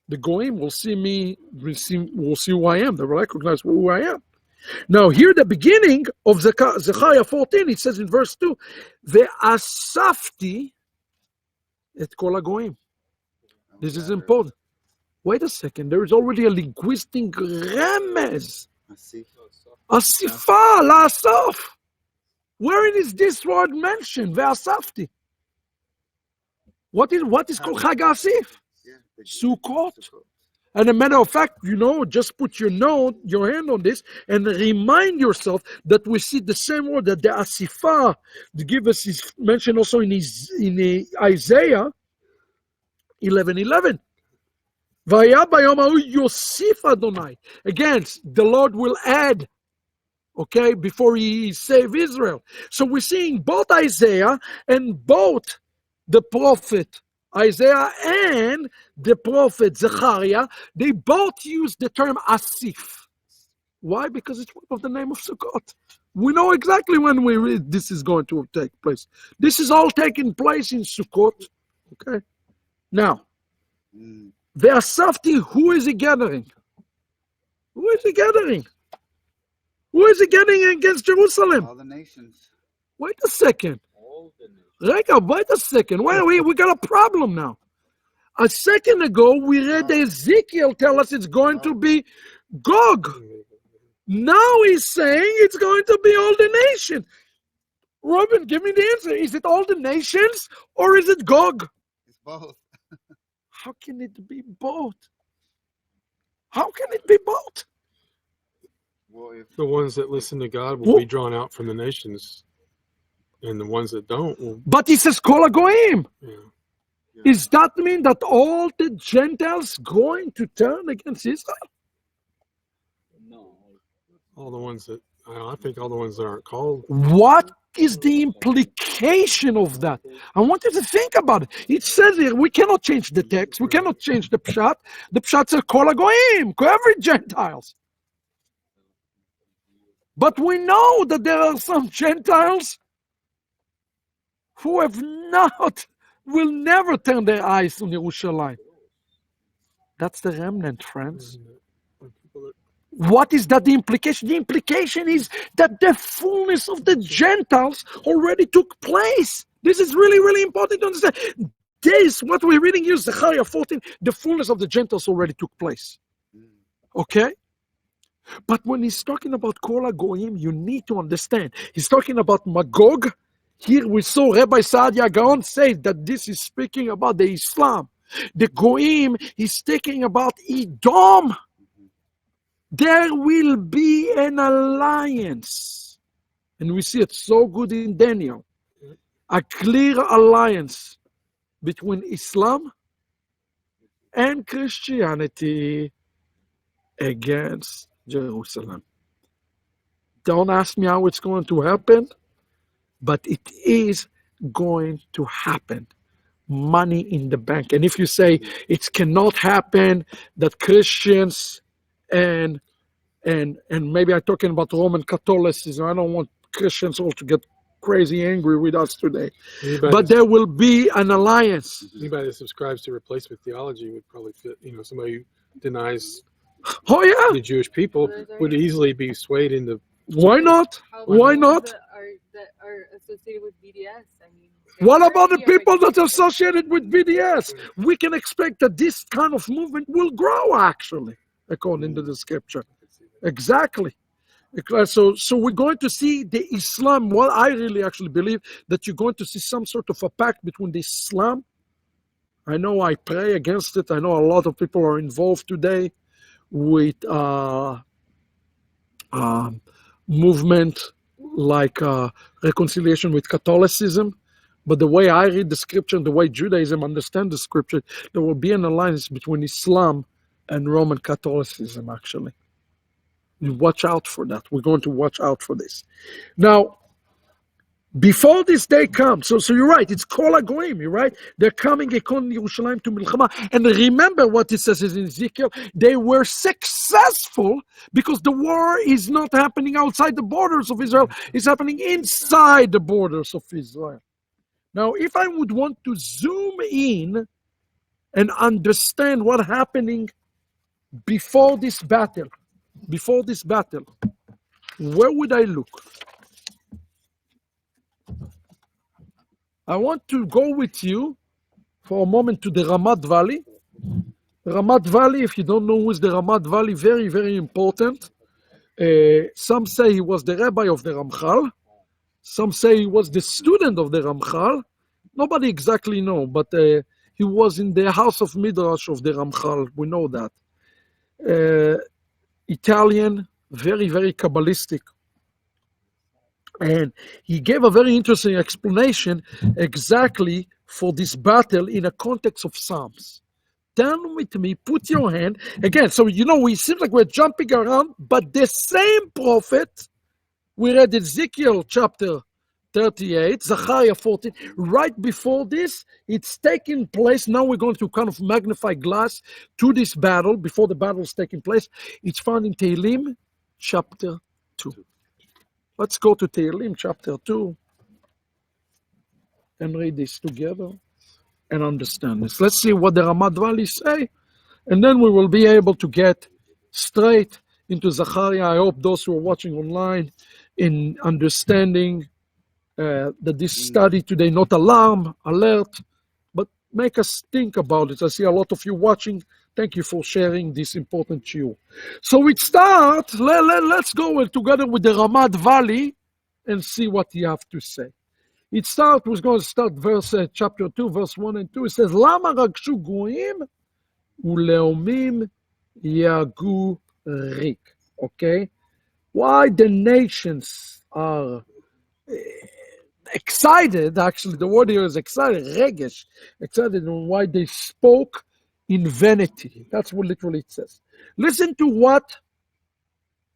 the Goyim will see me, will see who I am. They will recognize who I am. Now, here the beginning of Zechariah 14, it says in verse 2, Ve'asafti et kol hagoyim. This is important. Wait a second, there is already a linguistic remez. Asifa, la'asaf. Where is this word mentioned? Ve'asafti. What is called Chag HaAsif? Sukkot. And a matter of fact, just put your hand on this and remind yourself that we see the same word, that the Asifa, the give us is mentioned also in Isaiah 11:11. Vaya bayom hahu yosif Adonai. Again, the Lord will add, okay, before he save Israel. So we're seeing both Isaiah and both the prophet Isaiah and the prophet Zechariah, they both use the term Asif. Why? Because it's one of the name of Sukkot. We know exactly when we read this is going to take place. This is all taking place in Sukkot. Okay? Now, the Asafti, who is he gathering? Who is he gathering? Who is he getting against Jerusalem? All the nations. Wait a second. All the nations. Wait a second. We got a problem now. A second ago, we read Ezekiel tell us it's going to be Gog. Now he's saying it's going to be all the nations. Robin, give me the answer. Is it all the nations or is it Gog? It's both. How can it be both? How can it be both? Well, if The ones that listen to God will be drawn out from the nations, and the ones that don't will. But he says, Kol hagoyim. Yeah. Does that mean that all the Gentiles going to turn against Israel? No. All the ones that I think all the ones that aren't called. What is the implication of that? I want you to think about it. It says here, we cannot change the text. We cannot change the pshat. The pshat says, Kol hagoyim, every Gentiles. But we know that there are some Gentiles who will never turn their eyes on Yerushalayim. That's the remnant, friends. What is that the implication? The implication is that the fullness of the Gentiles already took place. This is really, really important to understand. This, what we're reading here, Zechariah 14, the fullness of the Gentiles already took place. Okay? But when he's talking about Kol hagoyim, you need to understand. He's talking about Magog. Here we saw Rabbi Saadia Gaon say that this is speaking about the Islam. The Goyim is speaking about Edom. There will be an alliance. And we see it so good in Daniel. A clear alliance between Islam and Christianity against Jerusalem. Don't ask me how it's going to happen, but it is going to happen. Money in the bank. And if you say it cannot happen, that Christians and maybe I'm talking about Roman Catholicism. I don't want Christians all to get crazy angry with us today. But there will be an alliance. Anybody that subscribes to replacement theology would probably fit. Somebody who denies the Jewish people would easily be swayed into. Why not? Why not? That are associated with BDS. I mean, what about the people that are associated with BDS? We can expect that this kind of movement will grow, actually, according to the scripture. Exactly. So we're going to see the Islam. Well, I really actually believe that you're going to see some sort of a pact between the Islam. I know I pray against it. I know a lot of people are involved today with movement like reconciliation with Catholicism. But the way I read the scripture and the way Judaism understands the scripture, there will be an alliance between Islam and Roman Catholicism, actually. You watch out for that. We're going to watch out for this. Now, before this day comes, so you're right, it's Kol HaGoyim, you're right? They're coming Ekon Yerushalayim to Milchama. And remember what it says in Ezekiel, they were successful because the war is not happening outside the borders of Israel, it's happening inside the borders of Israel. Now, if I would want to zoom in and understand what's happening before this battle, where would I look? I want to go with you for a moment to the Ramat Valley. Ramat Valley, if you don't know who is the Ramat Valley, very, very important. Some say he was the rabbi of the Ramchal. Some say he was the student of the Ramchal. Nobody exactly know, but he was in the house of Midrash of the Ramchal. We know that. Italian, very, very Kabbalistic. And he gave a very interesting explanation exactly for this battle in a context of Psalms. Turn with me, put your hand. Again, so it seems like we're jumping around, but the same prophet, we read Ezekiel chapter 38, Zechariah 14, right before this, it's taking place. Now we're going to kind of magnify glass to this battle, before the battle is taking place. It's found in Tehillim chapter 2. Let's go to Tehillim chapter 2 and read this together and understand this. Let's see what the Ramat Valley say, and then we will be able to get straight into Zechariah. I hope those who are watching online in understanding that this study today, not alert, but make us think about it. I see a lot of you watching. Thank you for sharing this important shiur. So we start, let's go together with the Ramat Valley and see what you have to say. We're going to start chapter 2, verse 1 and 2. It says, Lama ragshu goyim uleomim yagu rik. Okay? Why the nations are excited, actually the word here is excited, regesh, excited, and why they spoke in vanity. That's what literally it says. Listen to what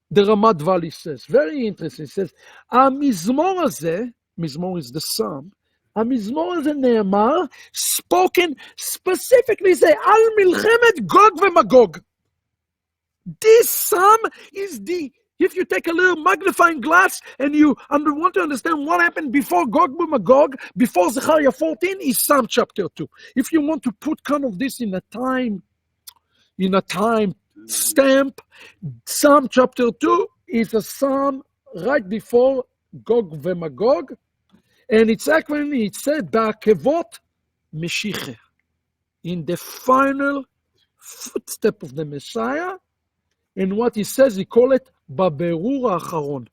the Ramat Valley says. Very interesting. It says, המזמור הזה, מזמור is the psalm, המזמור הזה נאמר, spoken specifically, זה על מלחמת גוג ומגוג. This psalm is if you take a little magnifying glass and you want to understand what happened before Gog and Magog, before Zechariah 14, is Psalm chapter 2. If you want to put kind of this in a time stamp, Psalm chapter 2 is a psalm right before Gog and Magog, and it said, Ba'akevot Meshiach, in the final footstep of the Messiah. And what he says, he call it Baberur Acharon.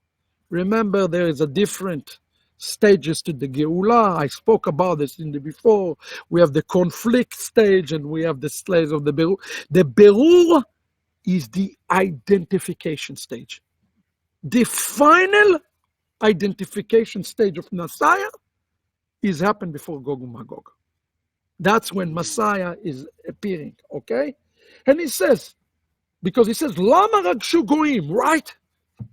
Remember, there is a different stages to the Geula. I spoke about this in the before. We have the conflict stage and we have the stage of the Berur. The Berur is the identification stage. The final identification stage of Messiah is happened before Gog and Magog. That's when Messiah is appearing, okay? And he says, because he says, Lama ragshu goyim, right?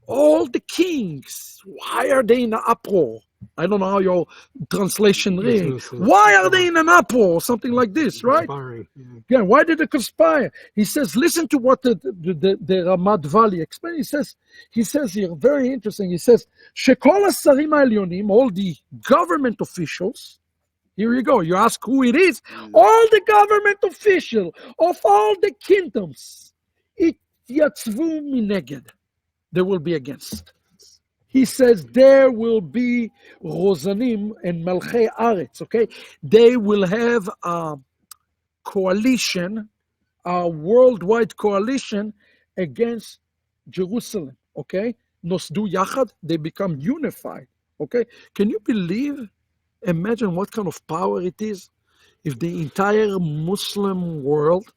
All the kings, why are they in an uproar? I don't know how your translation reads. Why are they in an uproar? Or something like this, right? Yeah, why did they conspire? He says, listen to what the Ramat Valley explains. He says here, very interesting, he says, Shekol hasarim ha'elyonim, all the government officials, here you go, you ask who it is, all the government officials of all the kingdoms, Yatzvu mineged, they will be against. He says there will be Rosanim and Malchei Aretz, okay? They will have a coalition, a worldwide coalition against Jerusalem, okay? Nosdu Yachad, they become unified, okay? Can you imagine what kind of power it is if the entire Muslim world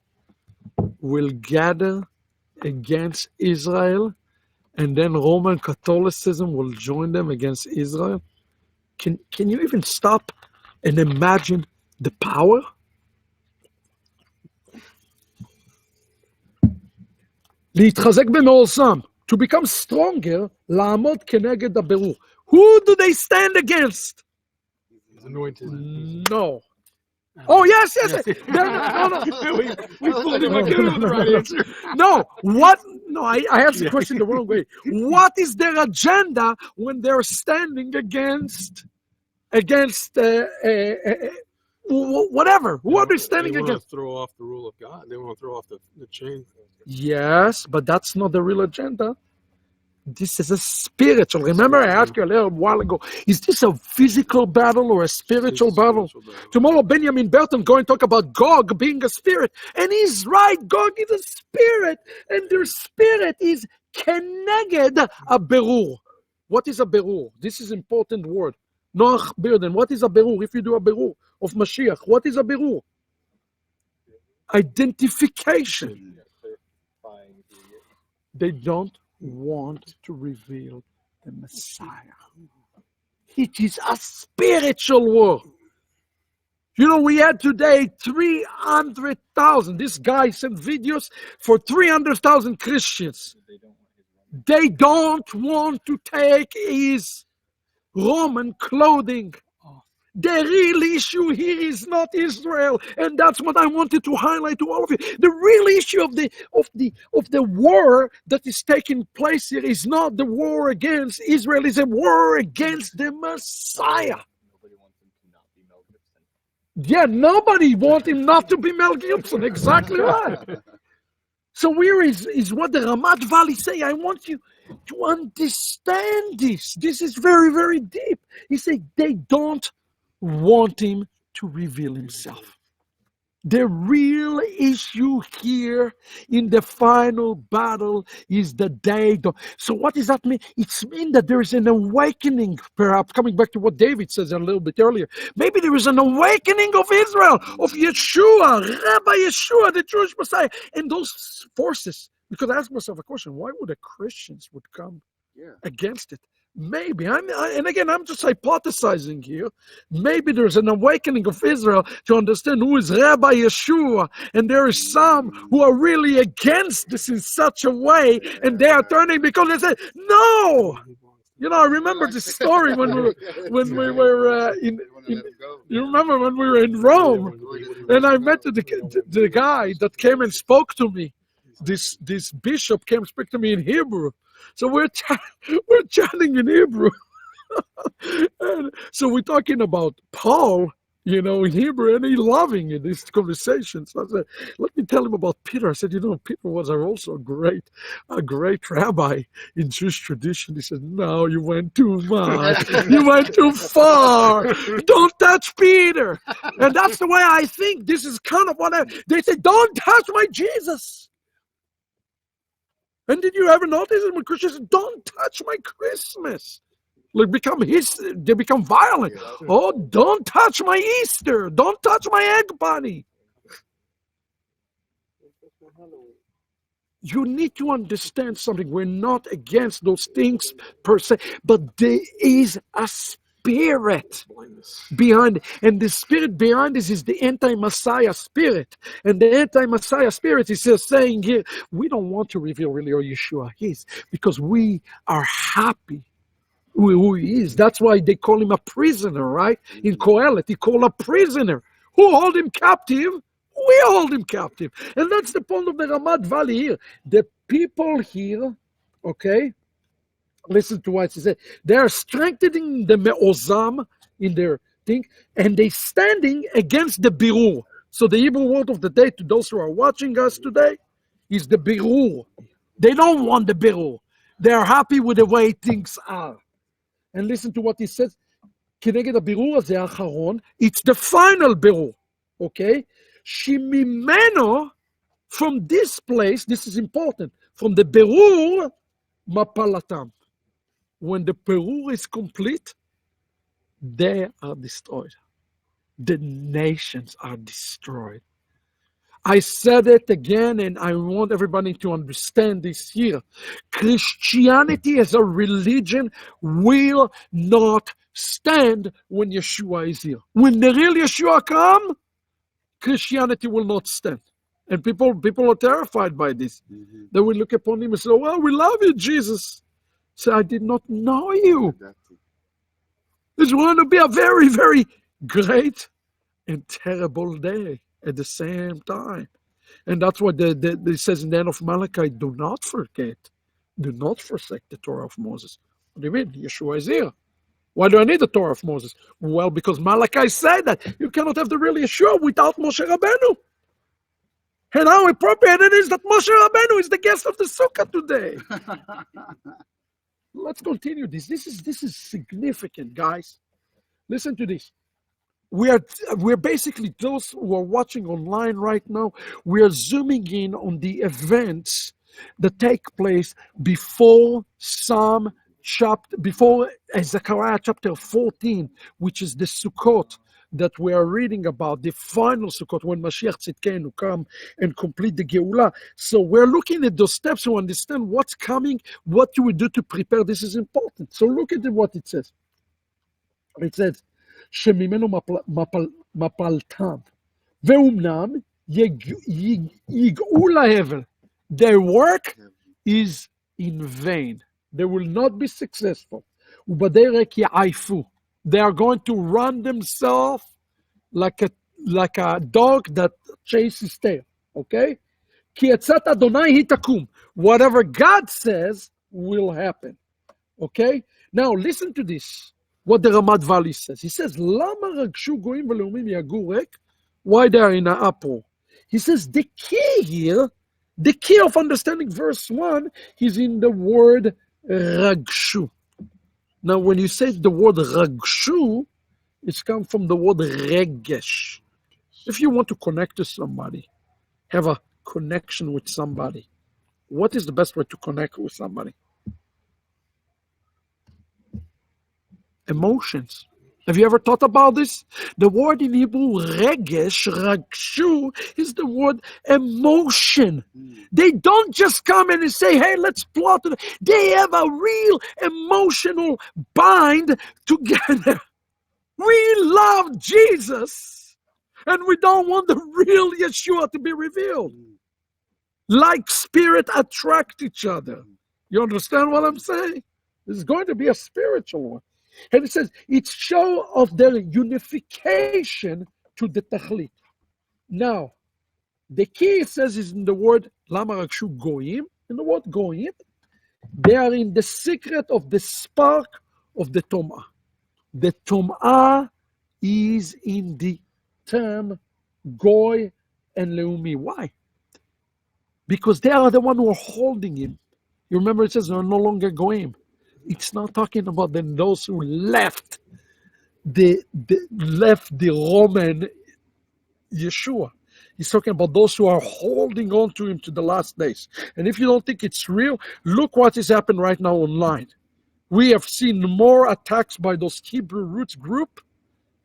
will gather against Israel, and then Roman Catholicism will join them against Israel? Can you even stop and imagine the power? להתחזק במעוזם, to become stronger, לעמוד כנגד הבירור. Who do they stand against? Anointed. No. Oh, yes. No. We fooled him. I gave him the right answer. No, what? No, I asked the question the wrong way. What is their agenda when they're standing against whatever? Who are they standing They want against? to throw off the rule of God. They want to throw off the chain. Yes, but that's not the real agenda. This is a spiritual. Remember, I asked you a little while ago, is this a physical battle or a spiritual battle? Tomorrow, Benjamin Burton going to talk about Gog being a spirit. And he's right, Gog is a spirit. And their spirit is keneged a berur. What is a berur? This is an important word. Noach Birden. What is a berur? If you do a berur of Mashiach, what is a berur? Identification. They don't want to reveal the Messiah. It is a spiritual war. You know, we had today 300,000. This guy sent videos for 300,000 Christians. They don't want to take his Roman clothing. The real issue here is not Israel, and that's what I wanted to highlight to all of you. The real issue of the war that is taking place here is not the war against Israel; it's a war against the Messiah. Nobody wants him to not be Mel Gibson. Yeah, nobody wants him not to be Mel Gibson. Exactly right. So where is what the Ramat Valley say? I want you to understand this. This is very, very deep. He said they don't want him to reveal himself. The real issue here in the final battle is the day. So what does that mean? It means that there is an awakening, perhaps coming back to what David says a little bit earlier. Maybe there is an awakening of Israel, of Yeshua, Rabbi Yeshua, the Jewish Messiah, and those forces. Because I ask myself a question, why would the Christians would come against it? Maybe, and again, I'm just hypothesizing here. Maybe there's an awakening of Israel to understand who is Rabbi Yeshua, and there is some who are really against this in such a way, and they are turning because they say, no! You know, I remember the story when we were in you remember when we were in Rome, and I met the guy that came and spoke to me. This bishop came and spoke to me in Hebrew. So we're chatting in Hebrew. And so we're talking about Paul, you know, in Hebrew, and he's loving in this conversation. So I said, let me tell him about Peter. I said, you know, Peter was also a great rabbi in Jewish tradition. He said, no, you went too much. You went too far. Don't touch Peter. And that's the way I think. This is kind of what they say, don't touch my Jesus. And did you ever notice it when Christians say, don't touch my Christmas? Like they become violent. Oh, don't touch my Easter. Don't touch my egg bunny. You need to understand something. We're not against those things per se, but there is a spirit behind it. And the spirit behind this is the anti-Messiah spirit. And the anti-Messiah spirit is just saying here, we don't want to reveal really who Yeshua is because we are happy who he is. That's why they call him a prisoner, right? In Kohelet, he called a prisoner. Who hold him captive? We hold him captive. And that's the point of the Ramat Valley here. The people here, okay, listen to what he said. They are strengthening the me'ozam in their thing, and they standing against the birur. So the Hebrew word of the day to those who are watching us today is the birur. They don't want the birur. They are happy with the way things are. And listen to what he says. כנגד הבירור הזה האחרון, it's the final birur. Okay? שממנו, from this place, this is important, from the birur, mapalatam. When the birur is complete, they are destroyed. The nations are destroyed. I said it again, and I want everybody to understand this here. Christianity as a religion will not stand when Yeshua is here. When the real Yeshua come, Christianity will not stand. And people are terrified by this. They will look upon him and say, well, we love you, Jesus. Say, I did not know you. It's going to be a very, very great and terrible day at the same time. And that's what it says in the end of Malachi, do not forget, do not forsake the Torah of Moses. What do you mean? Yeshua is here. Why do I need the Torah of Moses? Well, because Malachi said that you cannot have the real Yeshua without Moshe Rabbeinu. And how appropriate it is that Moshe Rabbeinu is the guest of the Sukkah today. Let's continue this. This is significant, guys. Listen to this. We're basically, those who are watching online right now, we are zooming in on the events that take place before Zechariah chapter 14, which is the Sukkot that we are reading about, the final Sukkot, when Mashiach Tzidkenu come and complete the Geulah. So we're looking at those steps to understand what's coming, what do we do to prepare. This is important. So look at what it says. It says, שממנו מפלתם, ואומנם יגעו להבל. Their work is in vain. They will not be successful. ובדרך יעייפו. They are going to run themselves like a dog that chases tail. Okay? כי עצת אדוני היא תקום. Whatever God says will happen. Okay? Now listen to this. What the Ramat Valley says. He says, למה רגשו גויים ולאומים יגעו ריק? Why they are in an uproar? He says, the key here, the key of understanding verse 1 is in the word ragshu. Now, when you say the word ragshu, it's come from the word regesh. If you want to connect to somebody, have a connection with somebody, what is the best way to connect with somebody? Emotions. Have you ever thought about this? The word in Hebrew, regesh, ragshu, is the word emotion. They don't just come in and say, hey, let's plot it. They have a real emotional bind together. We love Jesus, and we don't want the real Yeshua to be revealed. Like spirit attract each other. You understand what I'm saying? This is going to be a spiritual one. And it says, it's show of their unification to the tachlit. Now, the key, it says, is in the word, lama ragshu goyim. In the word goyim, they are in the secret of the spark of the tom'ah. The tom'ah is in the term goy and leumi. Why? Because they are the one who are holding him. You remember it says they're no longer goyim. It's not talking about those who left the Roman Yeshua. He's talking about those who are holding on to him to the last days. And if you don't think it's real, look what is happening right now online. We have seen more attacks by those Hebrew roots group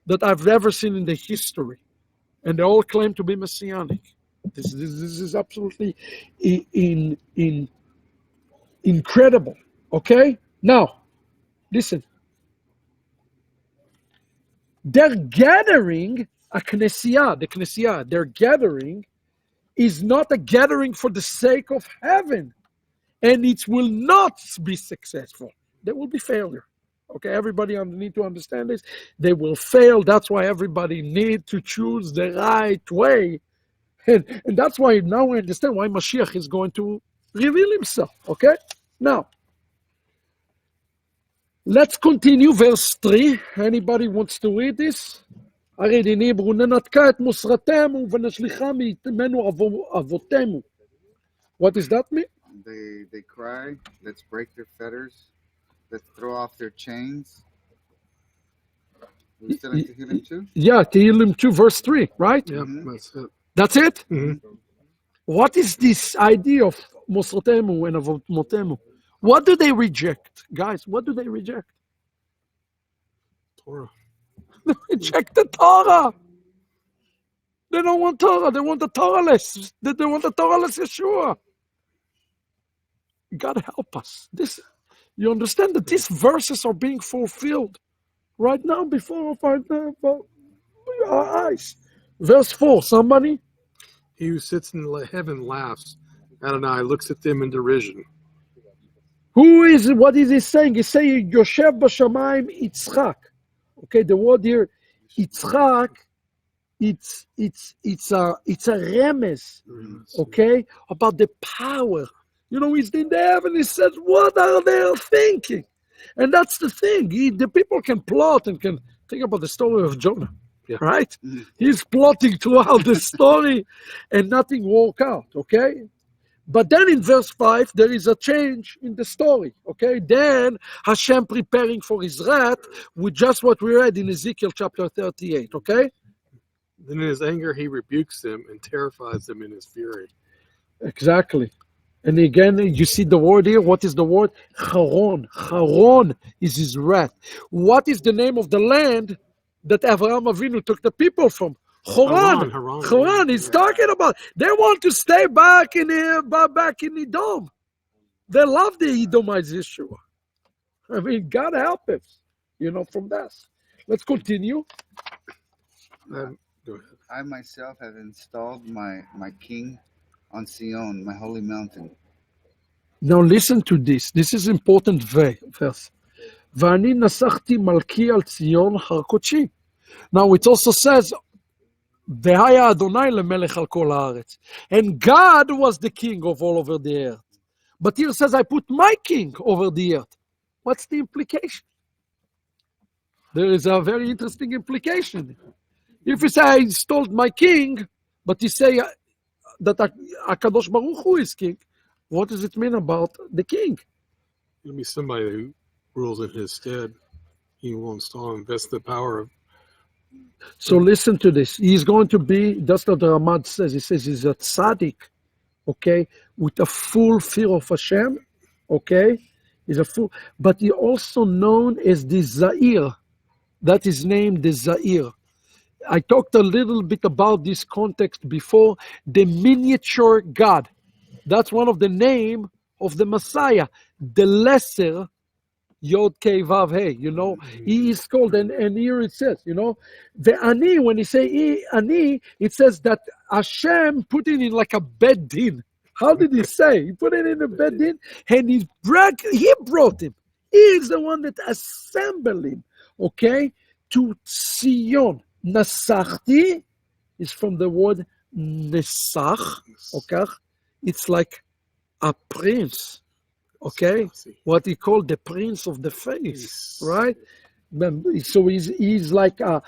that I've ever seen in the history. And they all claim to be messianic. This is absolutely incredible. Okay? Now, listen. Their gathering, the Knessia, their gathering is not a gathering for the sake of heaven. And it will not be successful. There will be failure. Okay, everybody need to understand this. They will fail. That's why everybody need to choose the right way. And that's why now we understand why Mashiach is going to reveal himself. Okay? Now, let's continue verse 3. Anybody wants to read this? I read in Hebrew, ננתקה את מוסרתנו ונשליכה מאיתנו אבותינו. What does that mean? They cry, let's break their fetters, let's throw off their chains. We still in Tehillim 2? Yeah, Tehillim 2 verse 3, right? Yeah, that's it. That's it? Mhm. What is this idea of מוסרתנו and avototenu? What do they reject? Guys, what do they reject? Torah. They reject the Torah. They don't want Torah. They want the Torah-less. They want the Torah-less Yeshua. God help us. This, you understand that these verses are being fulfilled right now before our eyes. Verse 4, somebody? He who sits in heaven laughs. Adonai looks at them in derision. What is he saying? He's saying, Yoshev b'shamayim Yitzchak. Okay, the word here, Yitzchak, it's a remez, okay, about the power. You know, he's in the heaven, he says, what are they thinking? And that's the thing. The people can plot and can think about the story of Jonah, right? He's plotting throughout the story and nothing worked out, okay? But then in verse 5, there is a change in the story, okay? Then Hashem preparing for his wrath with just what we read in Ezekiel chapter 38, okay? Then in his anger, he rebukes them and terrifies them in his fury. Exactly. And again, you see the word here. What is the word? Charon. Charon is his wrath. What is the name of the land that Avraham Avinu took the people from? Haran. Haran is talking about. They want to stay back in Edom. They love the Edomites Yeshua. I mean, God help us, from that. Let's continue. Go ahead. I myself have installed my king on Sion, my holy mountain. Now listen to this. This is important verse. ואני נסחתי מלכי על ציון הר קודשי. Now it also says, והיה אדוני למלך על כל הארץ. And God was the king of all over the earth. But here it says, I put my king over the earth. What's the implication? There is a very interesting implication. If you say, I installed my king, but you say that HaKadosh Baruch Hu is king, what does it mean about the king? It'll be somebody who rules in his stead. He will install and invest the power of. So listen to this. He's going to be, that's what the Ramad says. He says he's a tzaddik, okay, with a full fear of Hashem, okay? He's a full, but he also known as the Zair. That is named the Zair. I talked a little bit about this context before. The miniature God. That's one of the name of the Messiah. The lesser Yod Kei Vav Hey. He is called, and here it says, the Ani, when he say Ani, it says that Hashem put it in like a bed din. How did he say? He put it in a bed din, and he brought him. He is the one that assembled him, okay, to Sion. Nasachti is from the word nesach, okay? It's like a prince, okay? What he called the prince of the face, right? So he's like a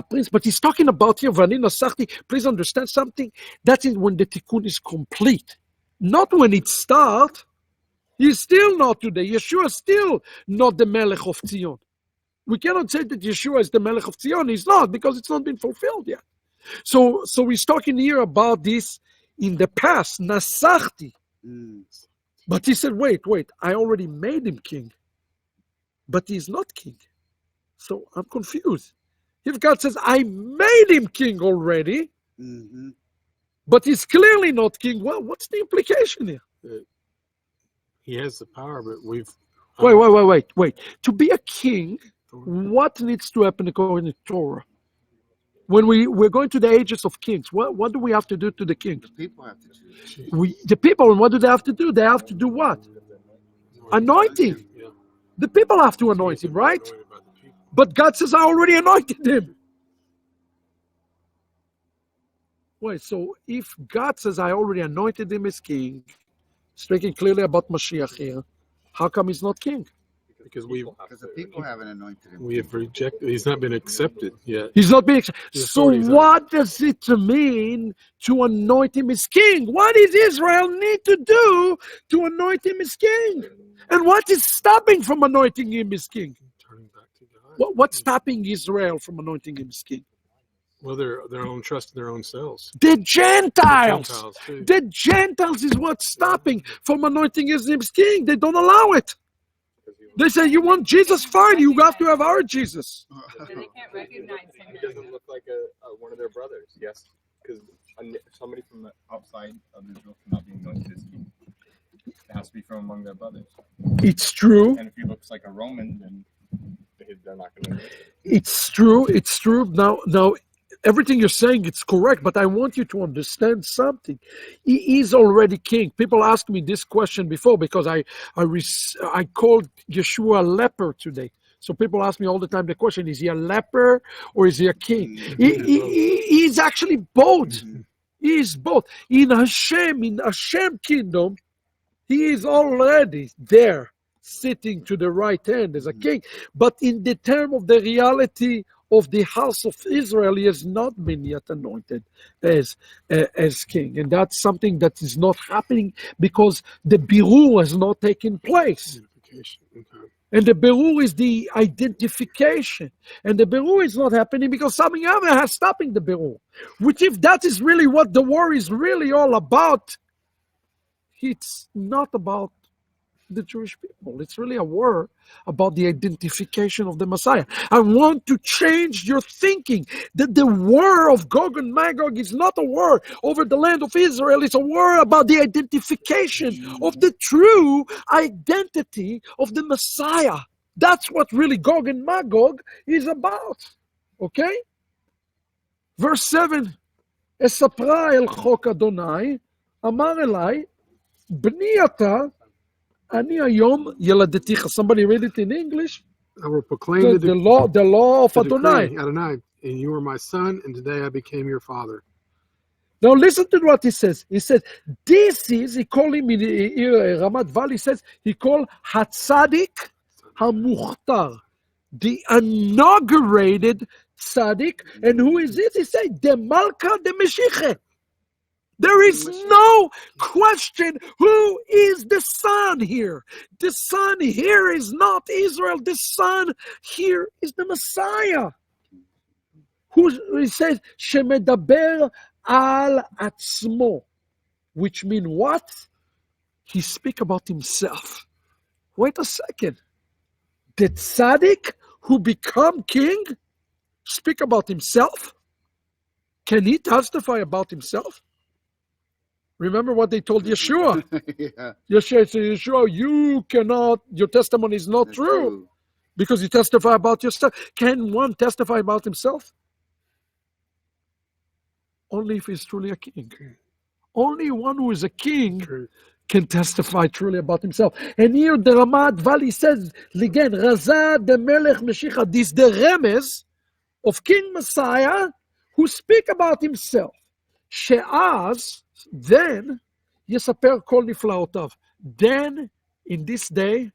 prince, but he's talking about here, Vani Nasachti. Please understand something. That is when the tikkun is complete, not when it starts. He's still not today. Yeshua is still not the Melech of Zion. We cannot say that Yeshua is the Melech of Zion. He's not, because it's not been fulfilled yet. So he's talking here about this in the past, Nasachti. But he said, wait, I already made him king. But he's not king. So I'm confused. If God says, I made him king already, but he's clearly not king, well, what's the implication here? He has the power, but we've... Wait. To be a king, what needs to happen according to Torah? When we're going to the ages of kings, what do we have to do to the king? The people have to choose. The people, and what do they have to do? They have to do what? Anointing. Yeah. The people have to anoint him, right? But God says, I already anointed him. Wait, so if God says, I already anointed him as king, speaking clearly about Mashiach here, how come he's not king? Because the people haven't anointed him. we have rejected. He's not been accepted yet. He's not being accepted. The So authorities what does it mean to anoint him as king? What does Israel need to do to anoint him as king? And what is stopping from anointing him as king? Turning back to God. What's stopping Israel from anointing him as king? Well, their own trust in their own selves. The Gentiles. Too. The Gentiles is what's stopping from anointing him as king. They don't allow it. They say, you want Jesus? Fine, you have to have our Jesus. Then they can't recognize him. He doesn't look like one of their brothers. Yes, because somebody from the outside of Israel cannot be anointed as king. It has to be from among their brothers. It's true. And if he looks like a Roman, then they're not going to anoint him. It's true. It's true. Now, everything you're saying, it's correct, but I want you to understand something. He is already king. People asked me this question before because I called Yeshua a leper today. So people ask me all the time the question, is he a leper or is he a king? He's actually both. He is both. In Hashem kingdom, he is already there, sitting to the right hand as a king. But in the term of the reality of the house of Israel, he has not been yet anointed as king. And that's something that is not happening because the birur has not taken place. And the birur is the identification. And the birur is not happening because something other has stopping the birur. Which if that is really what the war is really all about, it's not about the Jewish people. It's really a war about the identification of the Messiah. I want to change your thinking that the war of Gog and Magog is not a war over the land of Israel. It's a war about the identification of the true identity of the Messiah. That's what really Gog and Magog is about. Okay? Verse 7, Esapra el chok Adonai, Amar Elai, Bni ata, Ani ayom yeladeticha. Somebody read it in English. I will proclaim The law of the Adonai. decree, Adonai, and you were my son, and today I became your father. Now listen to what he says. He said, this is, he called him in Ramat Valley, he says, he called Hatzadik HaMuchtar, the inaugurated tzaddik. And who is it? He said, the Malka de Meshiche. There is no question who is the son here. The son here is not Israel. The son here is the Messiah. He says, Shemedaber al atzmo, which means what? He speaks about himself. Wait a second. The tzaddik who become king speak about himself? Can he testify about himself? Remember what they told Yeshua. Yeah, Yeshua said, Yeshua, you cannot, your testimony is not that's true because you testify about yourself. Can one testify about himself? Only if he's truly a king. Only one who is a king can testify truly about himself. And here the Ramat Valley says, again, Raza de Melech Meshicha, this the remez of King Messiah who speak about himself. She'az, then, Yesaper kol niflaotav. Then, in this day,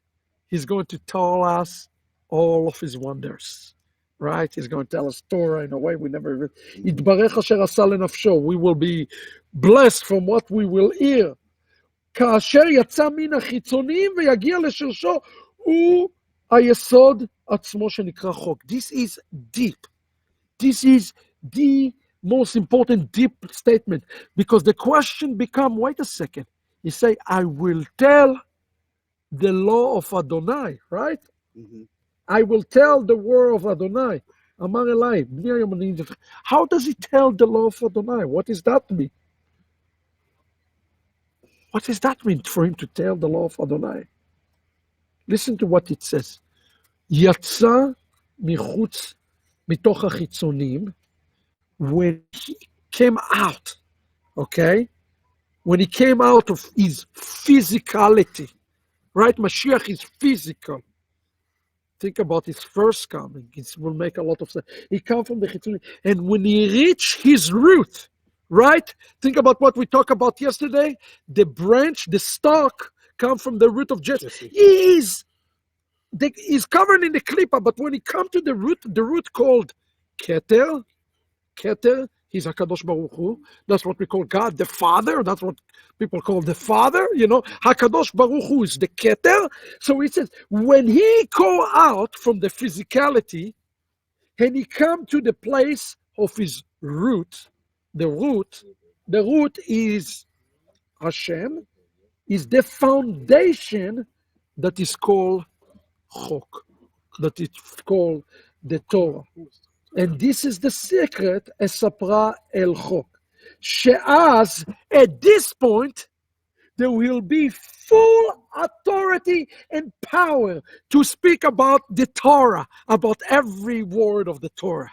he's going to tell us all of his wonders. Right? He's going to tell us Torah in a way we never read. Yitbarech asher asa lenafsho. We will be blessed from what we will hear. כאשר יצא מן החיצונים ויגיע לשרשו, הוא היסוד עצמו שנקרא חוק. This is deep. This is the most important deep statement, because the question become, wait a second, you say, I will tell the law of Adonai, right? I will tell the word of Adonai. Amar Elai, Bni hayom ani nidach. How does he tell the law of Adonai? What does that mean? What does that mean for him to tell the law of Adonai? Listen to what it says. יצא מחוץ מתוך החיצונים, when he came out, okay? When he came out of his physicality, right? Mashiach is physical. Think about his first coming. It will make a lot of sense. He came from the Chitzoni. And when he reached his root, right? Think about what we talked about yesterday. The branch, the stalk, come from the root of Jesse. He's covered in the klipa, but when he come to the root called Keter, he's HaKadosh Baruch Hu. That's what we call God, the Father. That's what people call the Father. You know, HaKadosh Baruch Hu is the Keter. So he says, when he go out from the physicality, and he come to the place of his root, the root is Hashem, is the foundation that is called chok, that it's called the Torah. And this is the secret, Esapra el chok. She'az, at this point, there will be full authority and power to speak about the Torah, about every word of the Torah.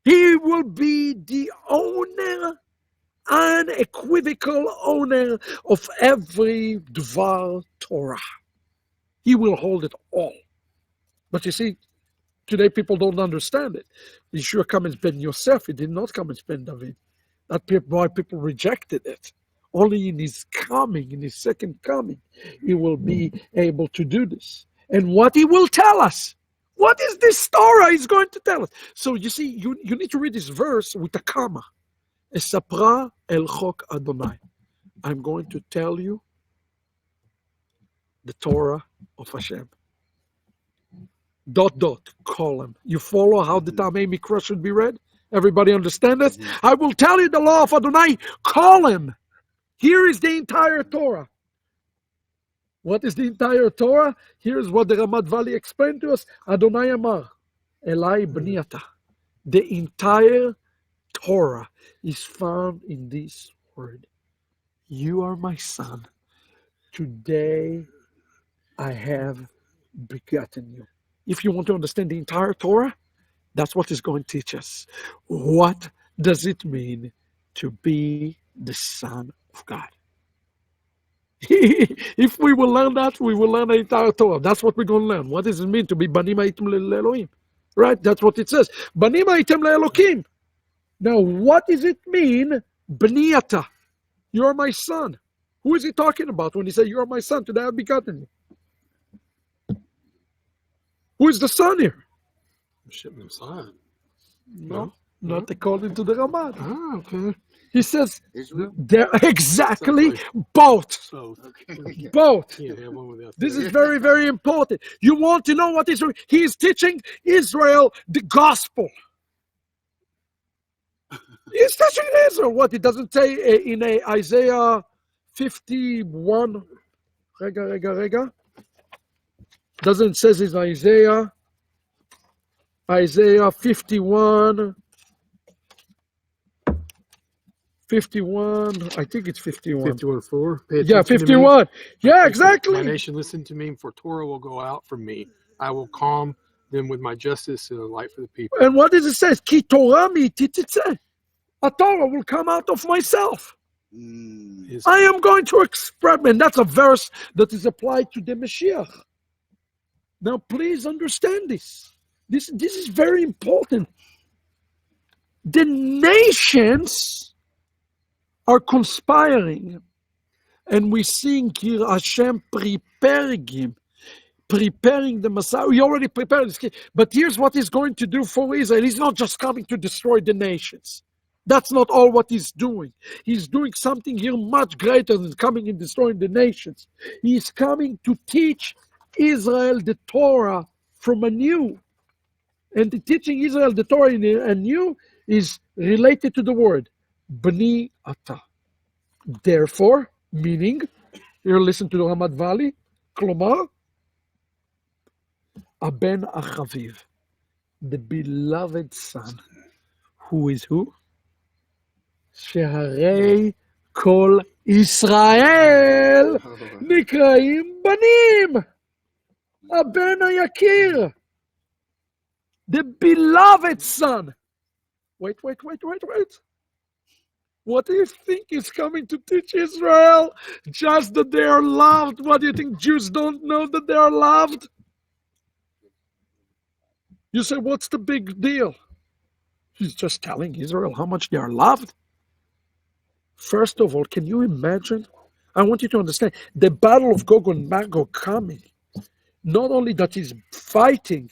He will be the owner, unequivocal owner of every Dvar Torah. He will hold it all. But you see, today people don't understand it. Yeshua came as Ben Yossef. He did not come as Ben David. That's why people rejected it. Only in his coming, in his second coming, he will be able to do this. And what he will tell us. What is this Torah he's going to tell us? So you see, you need to read this verse with a comma. Esapra el chok Adonai. I'm going to tell you the Torah of Hashem. ... column. You follow how the Tamei Mikra should be read? Everybody understand this? I will tell you the law of Adonai, column. Here is the entire Torah. What is the entire Torah? Here's what the Ramat Valley explained to us. Adonai Amar, Elai Bniata. The entire Torah is found in this word. You are my son. Today I have begotten you. If you want to understand the entire Torah, that's what it's going to teach us. What does it mean to be the Son of God? If we will learn that, we will learn the entire Torah. That's what we're going to learn. What does it mean to be Banim Haitem LeElohim? Right? That's what it says. Banim Haitem LeElokim. Now, what does it mean, Bniata? You're my son. Who is he talking about when he said, you're my son, today I've begotten you? Who is the son here? Shipment Messiah. No, not according to the Ramad. Ah, okay. He says, Israel? they're exactly both. So Okay. Both. can't have one without This the is very, very important. You want to know what Israel? He is teaching Israel the gospel. He's teaching Israel what it doesn't say in Isaiah 51. Rega. Doesn't say it's Isaiah 51. 51, I think it's 51. 51:4. Yeah, 51. Yeah, exactly. My nation, listen to me, for Torah will go out from me. I will calm them with my justice and a light for the people. And what does it say? Ki Torah mi'iti titzeh. A Torah will come out of myself. I am going to express, and that's a verse that is applied to the Mashiach. Now, please understand this. This is very important. The nations are conspiring, and we see here Hashem preparing the Messiah. We already prepared this, but here's what he's going to do for Israel. He's not just coming to destroy the nations. That's not all what he's doing. He's doing something here much greater than coming and destroying the nations. He's coming to teach Israel the Torah from anew. And the teaching Israel the Torah anew is related to the word Bni Ata. Therefore, meaning, here listen to the Ramat Valley, Klomar, Aben Achaviv, the beloved son, who is who? Sheharei Kol Israel Nikraim Banim, Aben Yakir, the beloved son. Wait. What do you think is coming to teach Israel? Just that they are loved. What do you think Jews don't know that they are loved? You say, what's the big deal? He's just telling Israel how much they are loved. First of all, can you imagine? I want you to understand the battle of Gog and Magog coming. Not only that he's fighting,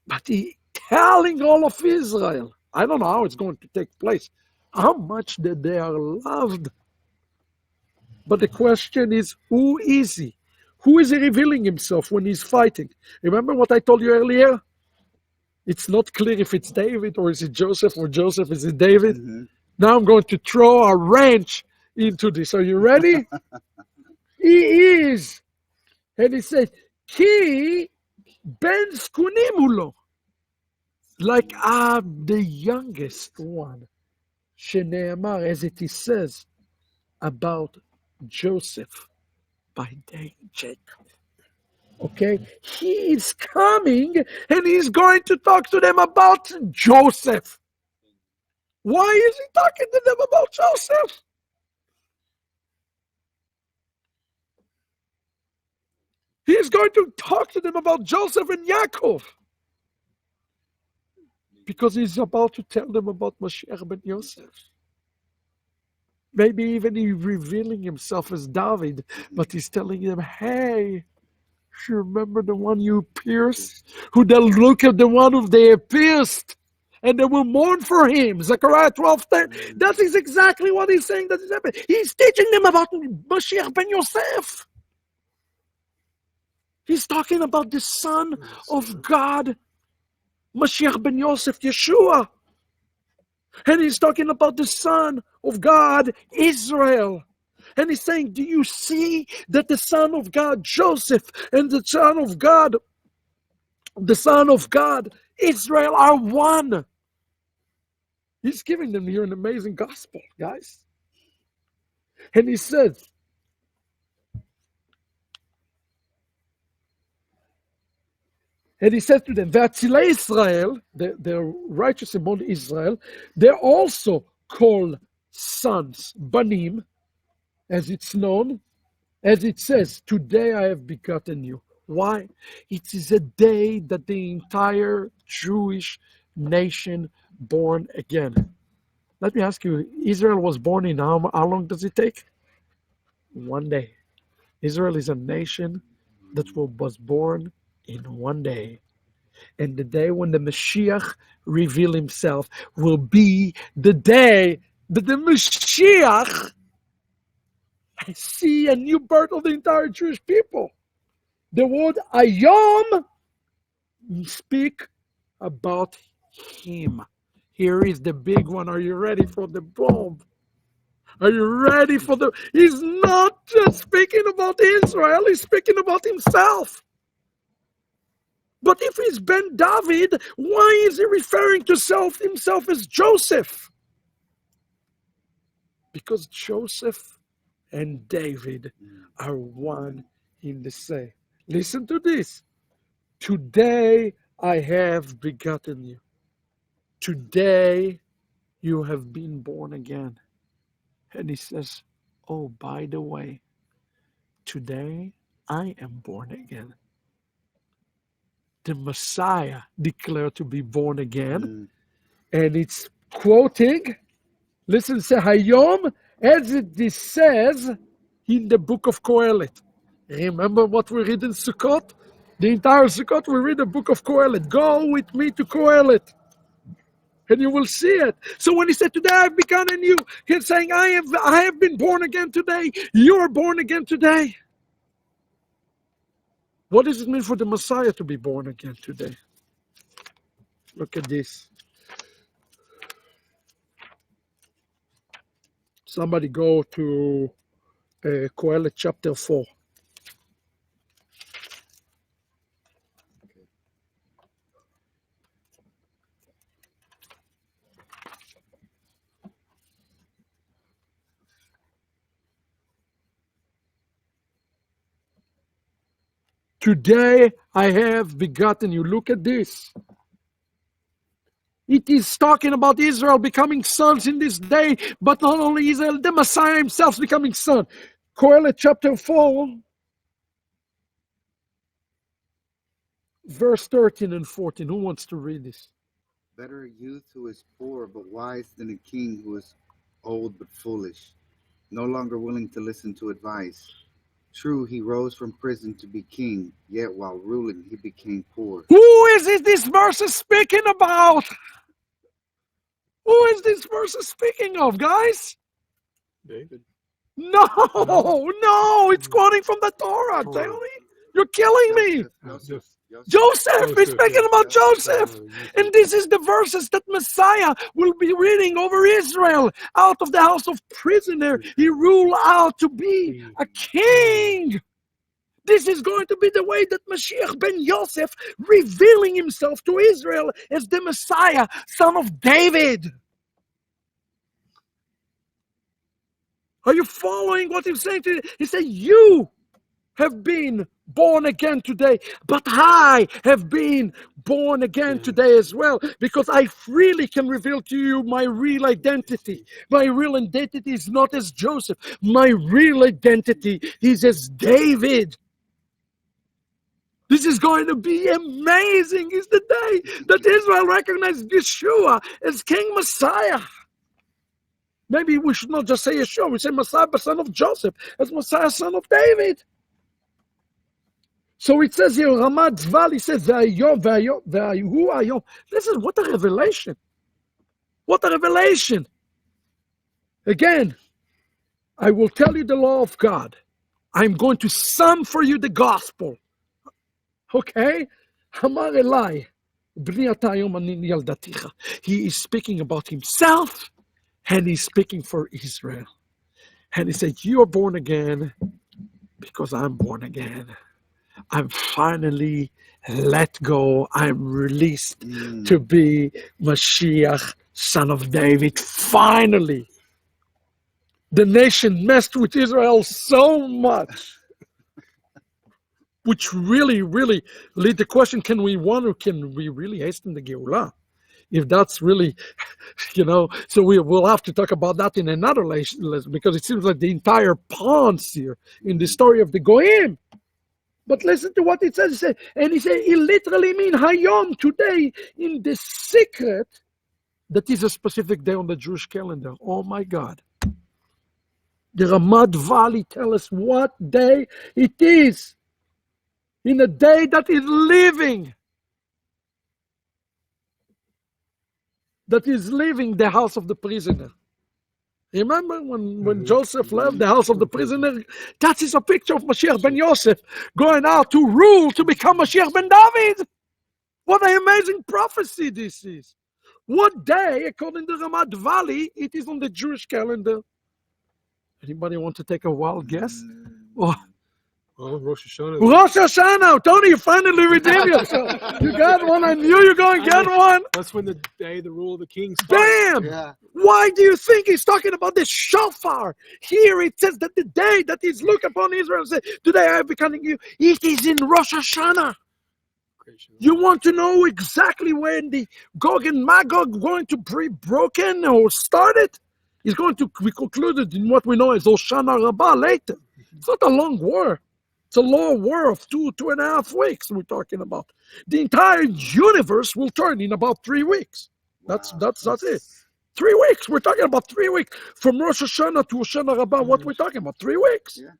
but he's telling all of Israel. I don't know how it's going to take place. How much that they are loved. But the question is, who is he? Who is he revealing himself when he's fighting? Remember what I told you earlier? It's not clear if it's David or is it Joseph, or Joseph is it David. Mm-hmm. Now I'm going to throw a wrench into this. Are you ready? He is. And he said, Ki ben zkunim hu lo. Like the youngest one. Shene'amar, as it is says about Joseph by day Jacob. Okay, he is coming and he's going to talk to them about Joseph. Why is he talking to them about Joseph? He's going to talk to them about Joseph and Yaakov. Because he's about to tell them about Mashiach Ben Yossef. Maybe even he's revealing himself as David, but he's telling them, hey, you remember the one you pierced? Who they'll look at the one who they pierced, and they will mourn for him. Zechariah 12:10. That is exactly what he's saying that is happening. He's teaching them about Mashiach Ben Yossef. He's talking about the Son of God, Mashiach Ben Yossef, Yeshua. And he's talking about the Son of God, Israel. And he's saying, do you see that the Son of God, Joseph, and the Son of God, Israel are one? He's giving them here an amazing gospel, guys. And he says, to them, V'atzilei Israel, the righteous among Israel, they're also called sons, banim, as it's known, as it says, today I have begotten you. Why? It is a day that the entire Jewish nation born again. Let me ask you, Israel was born in how long does it take? One day. Israel is a nation that was born in one day. And the day when the Mashiach reveal himself will be the day that the Mashiach see a new birth of the entire Jewish people. The word Ayom speak about him. Here is the big one. Are you ready for the bomb? Are you ready for the... He's not just speaking about Israel, he's speaking about himself. But if he's Ben David, why is he referring to himself as Joseph? Because Joseph and David are one in the same. Listen to this. Today I have begotten you. Today you have been born again. And he says, oh, by the way, today I am born again. The Messiah declared to be born again. And it's quoting, listen, say, Hayom, as it says in the book of Kohelet. Remember what we read in Sukkot? The entire Sukkot, we read the book of Kohelet. Go with me to Kohelet, and you will see it. So when he said, today I've begotten you, he's saying, I have been born again today. You are born again today. What does it mean for the Messiah to be born again today? Look at this. Somebody go to Kohelet chapter 4. Today I have begotten you. Look at this. It is talking about Israel becoming sons in this day, but not only Israel, the Messiah himself is becoming son. Kohelet chapter 4, verse 13 and 14. Who wants to read this? Better a youth who is poor but wise than a king who is old but foolish, no longer willing to listen to advice. True, he rose from prison to be king, yet while ruling he became poor. Who is it this verse is speaking about? Who is this verse speaking of, guys? David. No, it's quoting from the Torah. Tell me. You're killing me. Joseph, he's speaking about Joseph. And this is the verses that Messiah will be reading over Israel. Out of the house of prisoner, he ruled out to be a king. This is going to be the way that Mashiach Ben Yossef revealing himself to Israel as the Messiah, son of David. Are you following what he's saying to you? He said, you have been born again today, but I have been born again today as well, because I freely can reveal to you my real identity. My real identity is not as Joseph. My real identity is as David. This is going to be amazing. It's the day that Israel recognized Yeshua as King Messiah. Maybe we should not just say Yeshua, we say Messiah, son of Joseph, as Messiah, son of David. So it says here, Ramad Zval, he says, listen, what a revelation. What a revelation. Again, I will tell you the law of God. I'm going to sum for you the gospel. Okay? He is speaking about himself, and he's speaking for Israel. And he said, you are born again because I'm born again. I'm finally let go. I'm released to be Mashiach, son of David. Finally. The nation messed with Israel so much, which really, really lead the question, can we really hasten the Geulah? If that's really, so we'll have to talk about that in another lesson, because it seems like the entire pawns here in the story of the Goyim. But listen to what it says. It literally means Hayom, today, in the secret, that is a specific day on the Jewish calendar. Oh my God. The Ramad Valley tell us what day it is. In a day that is living. That is leaving the house of the prisoner. Remember when Joseph left the house of the prisoner? That is a picture of Mashiach Ben Yossef going out to rule, to become Mashiach Ben David. What an amazing prophecy this is. What day, according to Ramad Valley, it is on the Jewish calendar? Anybody want to take a wild guess? Well, Rosh Hashanah. Rosh Hashanah! Tony, you finally redeemed yourself. You got one. I knew you were going to get one. That's when the day the rule of the king starts. Bam! Yeah. Why do you think he's talking about the shofar? Here it says that the day that he's looked upon Israel and said, today I have become you. It is in Rosh Hashanah. You want to know exactly when the Gog and Magog going to be broken or started? It's going to be concluded in what we know as Hoshana Rabbah later. It's not a long war. It's a long war of 2.5 weeks we're talking about. The entire universe will turn in about 3 weeks. That's it. 3 weeks. We're talking about 3 weeks. From Rosh Hashanah to Hoshana Rabbah, what we're talking about? 3 weeks. Yeah.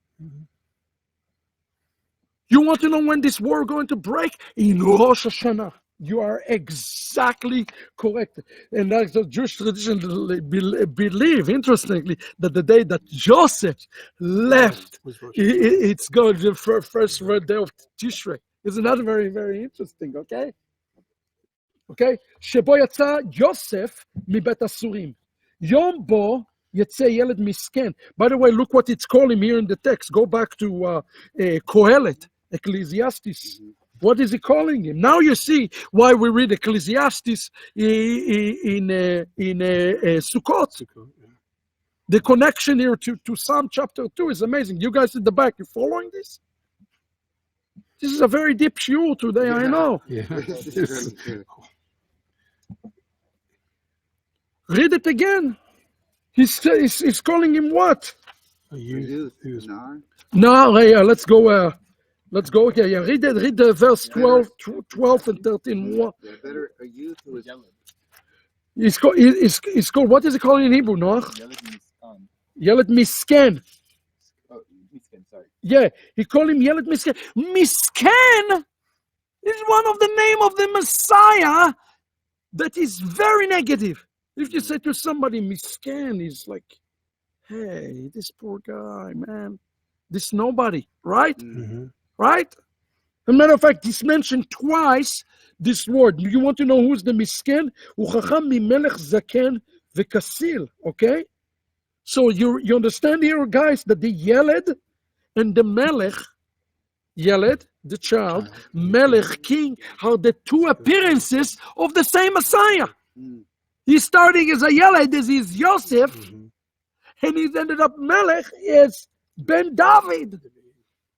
You want to know when this war is going to break? In Rosh Hashanah. You are exactly correct. And that's the Jewish tradition believe, interestingly, that the day that Joseph left, it's going to be the first day of Tishrei. Isn't that very, very interesting, okay? Okay? שבו יצא יוסף מבית הסורים. יום בו יצא ילד מסכן. By the way, look what it's calling here in the text. Go back to Kohelet, Ecclesiastes. What is he calling him? Now you see why we read Ecclesiastes in Sukkot. The connection here to Psalm chapter 2 is amazing. You guys in the back, you following this? This is a very deep shiur today, I know. Yeah. This is really good. Read it again. He's calling him what? A youth. Nar. No, yeah, let's go. Let's go. Yeah. Read the verse 12 and 13. Yeah, better a youth who is It's called, what is it called in Hebrew, Noah? Yeled Misken. Oh, Misken, sorry. Yeah, he called him Yeled Misken. Misken is one of the name of the Messiah that is very negative. If you say to somebody Misken, he's like, hey, this poor guy, man. This nobody, right? Mm-hmm. Right? As a matter of fact, it's mentioned twice, this word. You want to know who's the misken? Uchacham mimelech zaken v'kasil, okay? So you understand here, guys, that the Yeled and the Melech Yeled, the child, Melech, king, are the two appearances of the same Messiah. Mm. He's starting as a Yeled, as he's Yosef, and he's ended up Melech as Ben David.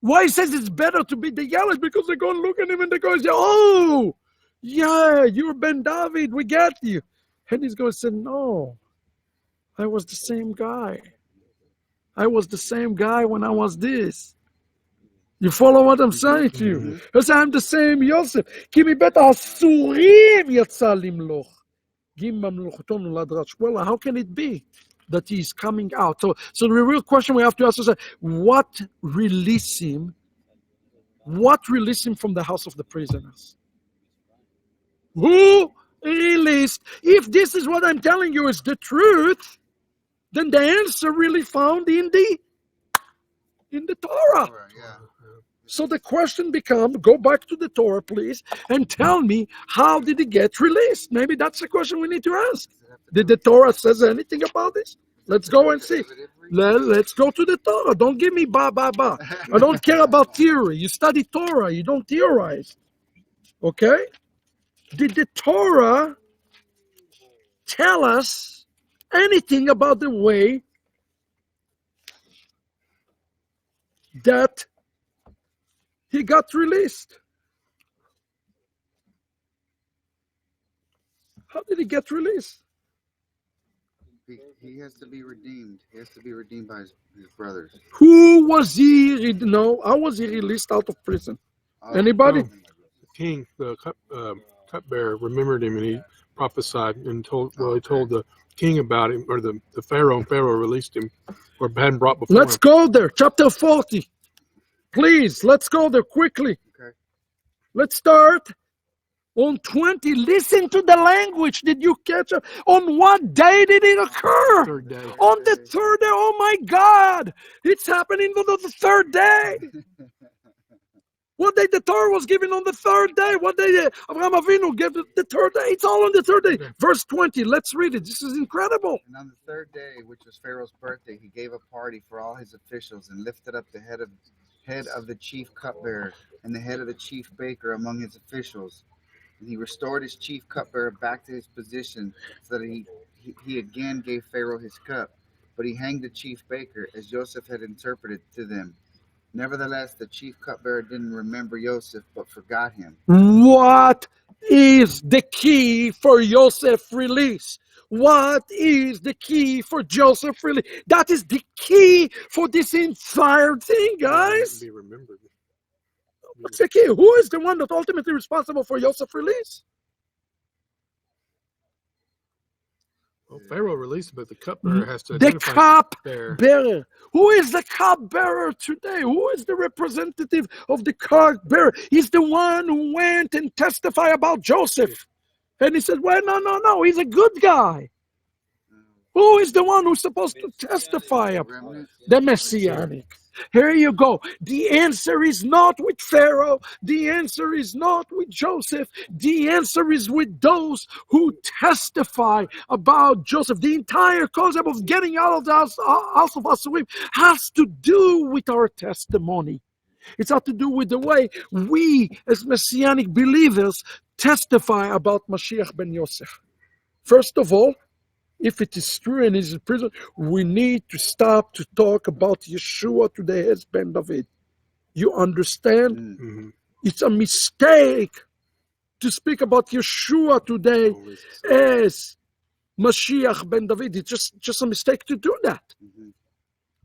Why he says it's better to be the Yeled? Because they go and look at him and they go and say, oh, yeah, you're Ben David, we get you. And he's going to say, no, I was the same guy. I was the same guy when I was this. You follow what I'm saying to you? Because I'm the same Yosef. כי מבית האסורים יצא למלוך. גיל ממלוכתו נולד רש. Well, how can it be that he's coming out? So the real question we have to ask is, what released him? What released him from the house of the prisoners? Who released? If this is what I'm telling you is the truth, then the answer really found in the Torah. Yeah. So the question becomes, go back to the Torah, please, and tell me, how did he get released? Maybe that's the question we need to ask. Did the Torah says anything about this? Let's go and see. Let's go to the Torah. Don't give me ba. I don't care about theory. You study Torah. You don't theorize. Okay? Did the Torah tell us anything about the way that he got released? How did he get released? He has to be redeemed. He has to be redeemed by his brothers. Who was he? No, how was he released out of prison? Anybody? The king, the cupbearer, remembered him, and he prophesied and told the king about him, or the Pharaoh. And Pharaoh released him, or hadn't brought before Let's him. go there. Chapter 40. Please, let's go there quickly. Okay. Let's start on 20. Listen to the language. Did you catch it? On what day did it occur? Third day. On the third day. Oh my God. It's happening on the third day. What day the Torah was given on the third day? What day Abraham Avinu gave the third day? It's all on the third day. Verse 20. Let's read it. This is incredible. And on the third day, which was Pharaoh's birthday, he gave a party for all his officials and lifted up the head of the chief cupbearer and the head of the chief baker among his officials. And he restored his chief cupbearer back to his position, so that he again gave Pharaoh his cup. But he hanged the chief baker, as Joseph had interpreted to them. Nevertheless, the chief cupbearer didn't remember Joseph, but forgot him. What is the key for Yosef release? What is the key for Joseph release? That is the key for this entire thing, guys. Be remembered. What's the key? Who is the one that's ultimately responsible for Yosef release? Well, Pharaoh released, but the cupbearer has to The identify cupbearer. Who is the cupbearer today? Who is the representative of the cupbearer? He's the one who went and testified about Joseph. And he said, well, no, he's a good guy. Who is the one who's supposed to testify? Remnant. The Messianic. Here you go. The answer is not with Pharaoh. The answer is not with Joseph. The answer is with those who testify about Joseph. The entire concept of getting out of the house of Asurim has to do with our testimony. It's got to do with the way we, as Messianic believers, testify about Mashiach Ben Yossef. First of all, if it is true and he's in prison, we need to stop to talk about Yeshua today as Ben David. You understand? Mm-hmm. It's a mistake to speak about Yeshua today as Mashiach Ben David. It's just a mistake to do that. Mm-hmm.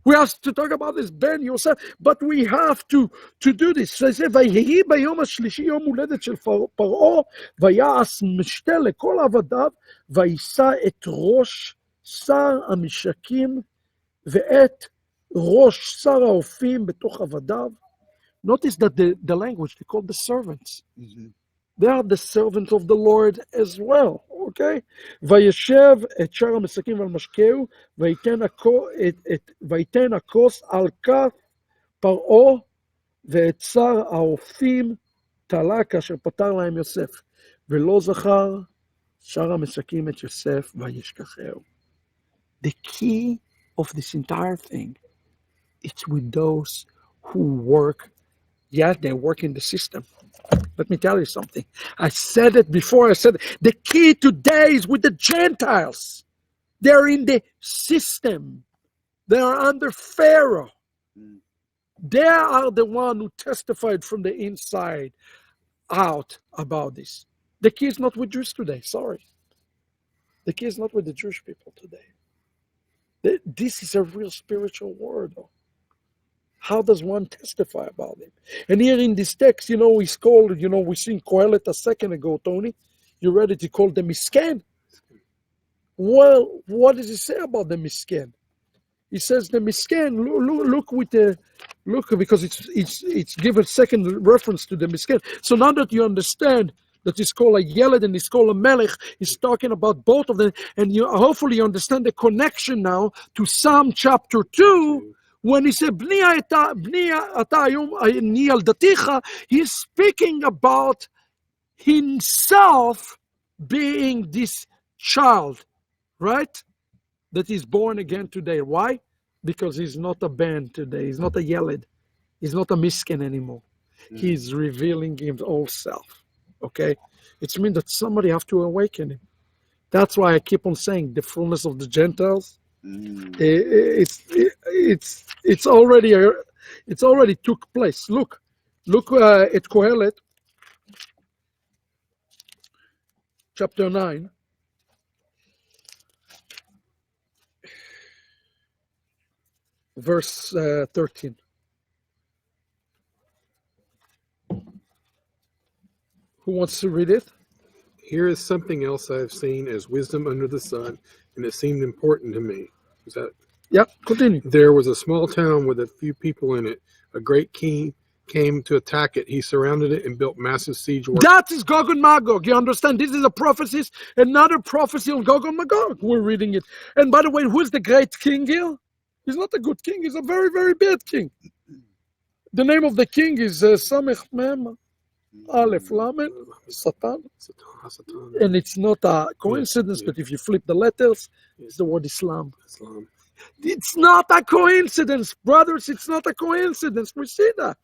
We have to talk about this Ben Yossef, but we have to do this. So it says, ויהי ביום השלישי יום הולדת של פרעה, ויעש משתה לכל עבדיו, וישא את ראש שר המשקים, ואת ראש שר האופים בתוך עבדיו. Notice that the language, they call the servants. Mm-hmm. They are the servants of the Lord as well, okay? וישב את שאר המסקים ועל משקהו, ויתן הכוס על כף פרעה, ואת שר האופים תלה כאשר פטר להם יוסף. ולא זכר שאר המסקים את יוסף וישכחהו. The key of this entire thing, it's with those who work Yeah, they work in the system. Let me tell you something. I said it before. I said the key today is with the Gentiles. They're in the system. They are under Pharaoh. They are the one who testified from the inside out about this. The key is not with Jews today. Sorry. The key is not with the Jewish people today. This is a real spiritual word. How does one testify about it? And here in this text, he's called, we seen Kohelet a second ago, Tony. You read it, he called the Misken. Well, what does he say about the Misken? He says the Misken, look because it's given second reference to the Misken. So now that you understand that it's called a Yeled and it's called a Melech, he's talking about both of them, and you hopefully understand the connection now to Psalm chapter 2, when he said, he's speaking about himself being this child, right? That is born again today. Why? Because he's not a Ben today. He's not a Yeled. He's not a Miskin anymore. He's revealing his old self. Okay? It means that somebody have to awaken him. That's why I keep on saying the fullness of the Gentiles. It's already took place. Look at Kohelet, chapter 9. Verse 13. Who wants to read it? Here is something else I have seen as wisdom under the sun, and it seemed important to me. Is that? Yeah, continue. There was a small town with a few people in it. A great king came to attack it. He surrounded it and built massive siege works. That is Gog and Magog. You understand? This is a prophecy, another prophecy on Gog and Magog. We're reading it. And by the way, who's the great king here? He's not a good king. He's a very, very bad king. The name of the king is Samech Mem Aleph Lamed Satan. And it's not a coincidence, but if you flip the letters, it's the word Islam. It's not a coincidence, brothers. It's not a coincidence. We see that.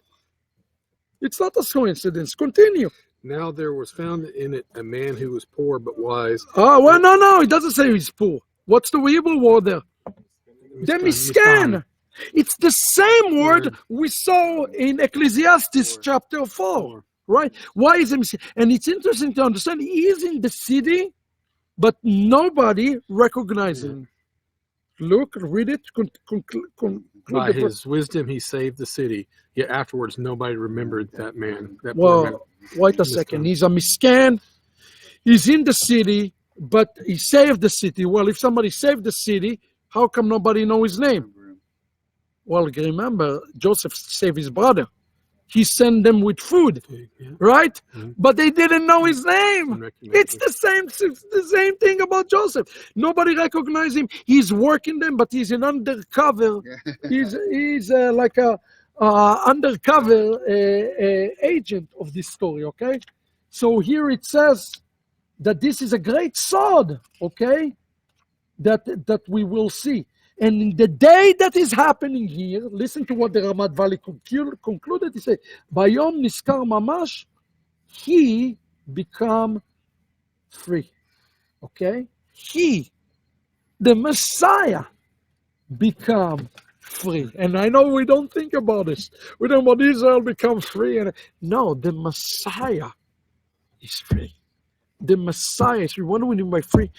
It's not a coincidence. Continue. Now there was found in it a man who was poor but wise. Oh, well, no. It doesn't say he's poor. What's the evil word there? The Miskan. It's the same word we saw in Ecclesiastes chapter 4, right? Why is it Miskan? And it's interesting to understand he is in the city, but nobody recognizes him. Look, read it. By his wisdom he saved the city, yet afterwards nobody remembered that man. Well, wait a second. He's a Miskan. He's in the city, but he saved the city. Well, if somebody saved the city, how come nobody knows his name? Well, remember, Joseph saved his brother. He sent them with food, right? But they didn't know his name. It's the same thing about Joseph. Nobody recognized him. He's working them, but he's an undercover. He's like a undercover agent of this story, okay? So here it says that this is a great sword, okay? That we will see. And in the day that is happening here, listen to what the Ramat Valley concluded. He said, Bayom Niskar Mamash, he become free. Okay? He, the Messiah, become free. And I know we don't think about this. We don't want Israel become free. No, the Messiah is free. The Messiah is free. What do we mean by free?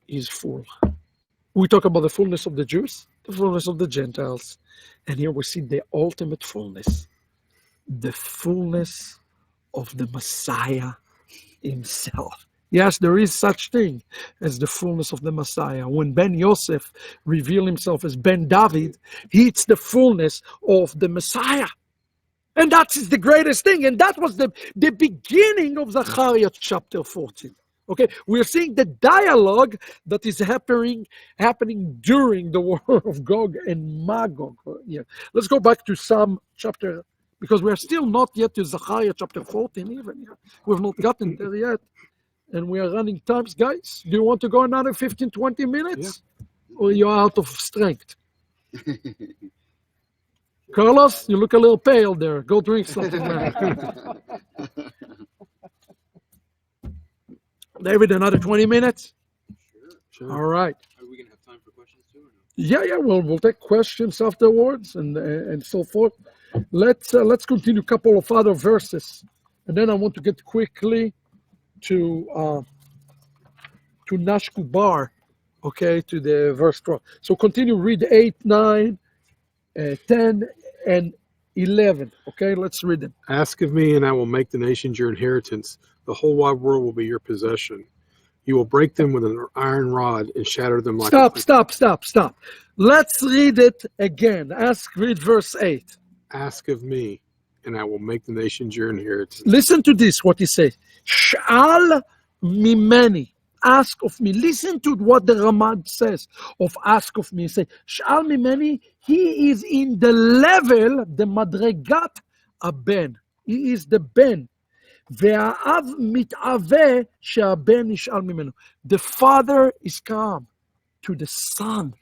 He's full. We talk about the fullness of the Jews, the fullness of the Gentiles. And here we see the ultimate fullness. The fullness of the Messiah himself. Yes, there is such thing as the fullness of the Messiah. When Ben Yossef revealed himself as Ben David, it's the fullness of the Messiah. And that is the greatest thing. And that was the beginning of Zechariah chapter 14. Okay, we're seeing the dialogue that is happening during the war of Gog and Magog. Yeah. Let's go back to Psalm chapter, because we are still not yet to Zechariah chapter 14 even. Yeah. We've not gotten there yet. And we are running times. Guys, do you want to go another 15, 20 minutes? Yeah. Or you're out of strength? Carlos, you look a little pale there. Go drink something, man. David, another 20 minutes? Sure. All right. Are we gonna have time for questions too, or no? Yeah. We'll take questions afterwards and so forth. Let's continue a couple of other verses, and then I want to get quickly to Nashku Bar, okay, to the verse 12. So continue, read 8, 9, 10, and 11. Okay, let's read them. Ask of me, and I will make the nations your inheritance. The whole wide world will be your possession. You will break them with an iron rod and shatter them like Stop. Let's read it again. Read verse 8. Ask of me, and I will make the nations your inheritance. Listen to this, what he says. Sh'al mimeni. Ask of me. Listen to what the Ramad says of ask of me. He says, Sh'al mimeni, he is in the level, the madregat aben. He is the ben. והאב מתאווה שהבן נשאל ממנו. The father is come to the son.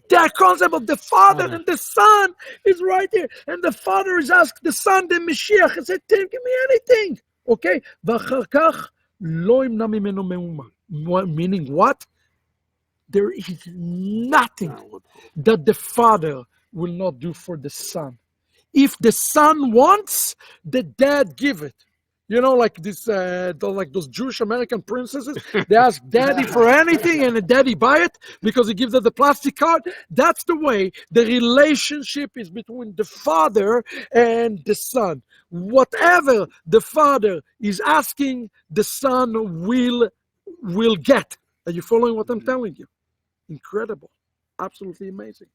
That concept of the father and the son is right here. And the father is asked the son, the mashiach, he said, give me anything. Okay? ואחר כך לא ימנע ממנו מאומה. Meaning what? There is nothing that the father will not do for the son. If the son wants, the dad give it. You know, like this, like those Jewish American princesses, they ask daddy for anything and the daddy buy it because he gives them the plastic card. That's the way the relationship is between the father and the son. Whatever the father is asking, the son will get. Are you following what I'm telling you? Incredible. Absolutely amazing.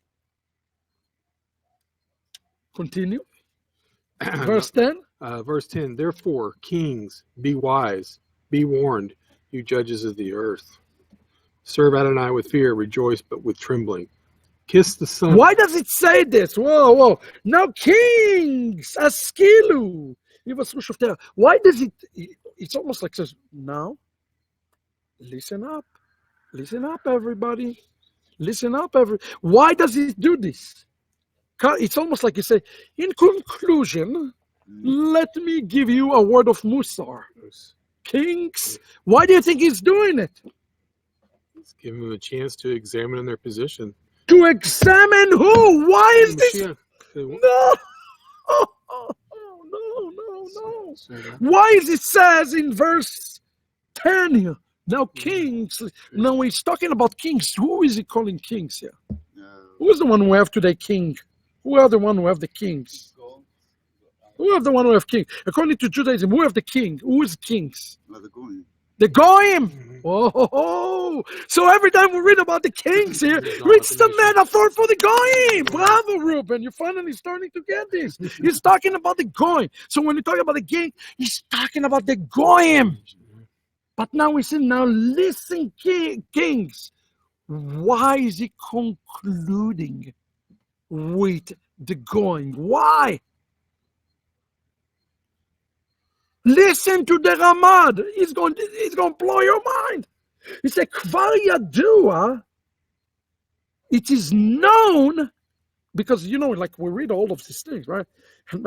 Continue. Verse 10. Verse 10, therefore, kings, be wise, be warned, you judges of the earth. Serve Adonai with fear, rejoice, but with trembling. Kiss the son. Why does it say this? Whoa. Now kings, askilu. Why does it, it's almost like says, now, listen up. Listen up, everybody. Listen up, Why does it do this? It's almost like you say, in conclusion, let me give you a word of Musar. Kings, why do you think he's doing it? Let's give them a chance to examine their position. To examine who? Why is this? No. Why is it says in verse 10 here? Now kings, now he's talking about kings. Who is he calling kings here? Who is the one who have today king? Who are the one who have the kings? Who have the one who have king? According to Judaism, who have the king? Who is kings? The Goyim. The Goyim. Oh, so every time we read about the kings here, it's the metaphor for the Goyim. Bravo, Ruben. You're finally starting to get this. He's talking about the Goyim. So when you talk about the king, he's talking about the Goyim. But now we say, now listen, kings. Why is he concluding with the Goyim? Why? Listen to the Ramad. He's going to blow your mind. He said, Kvar Yadua, it is known, because, you know, like we read all of these things, right? And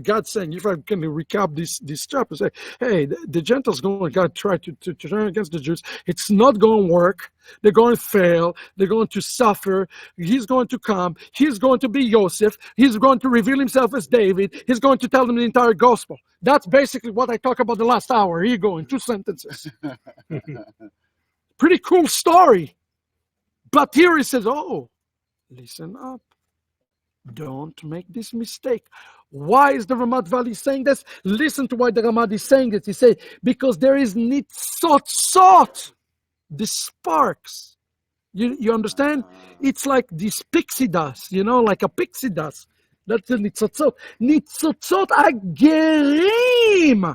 God's saying, if I can recap this chapter, say, hey, the Gentiles going to try to turn against the Jews. It's not going to work. They're going to fail. They're going to suffer. He's going to come. He's going to be Yossef. He's going to reveal himself as David. He's going to tell them the entire gospel. That's basically what I talked about the last hour. Here you go in 2 sentences. Pretty cool story. But here he says, oh, listen up. Don't make this mistake. Why is the Ramat Valley saying this? Listen to why the Ramad is saying it. He said, because there is nitzotzot, the sparks. You understand? It's like this pixie dust, you know, like a pixie dust. That's the nitzotzot. Nitzotzot agerim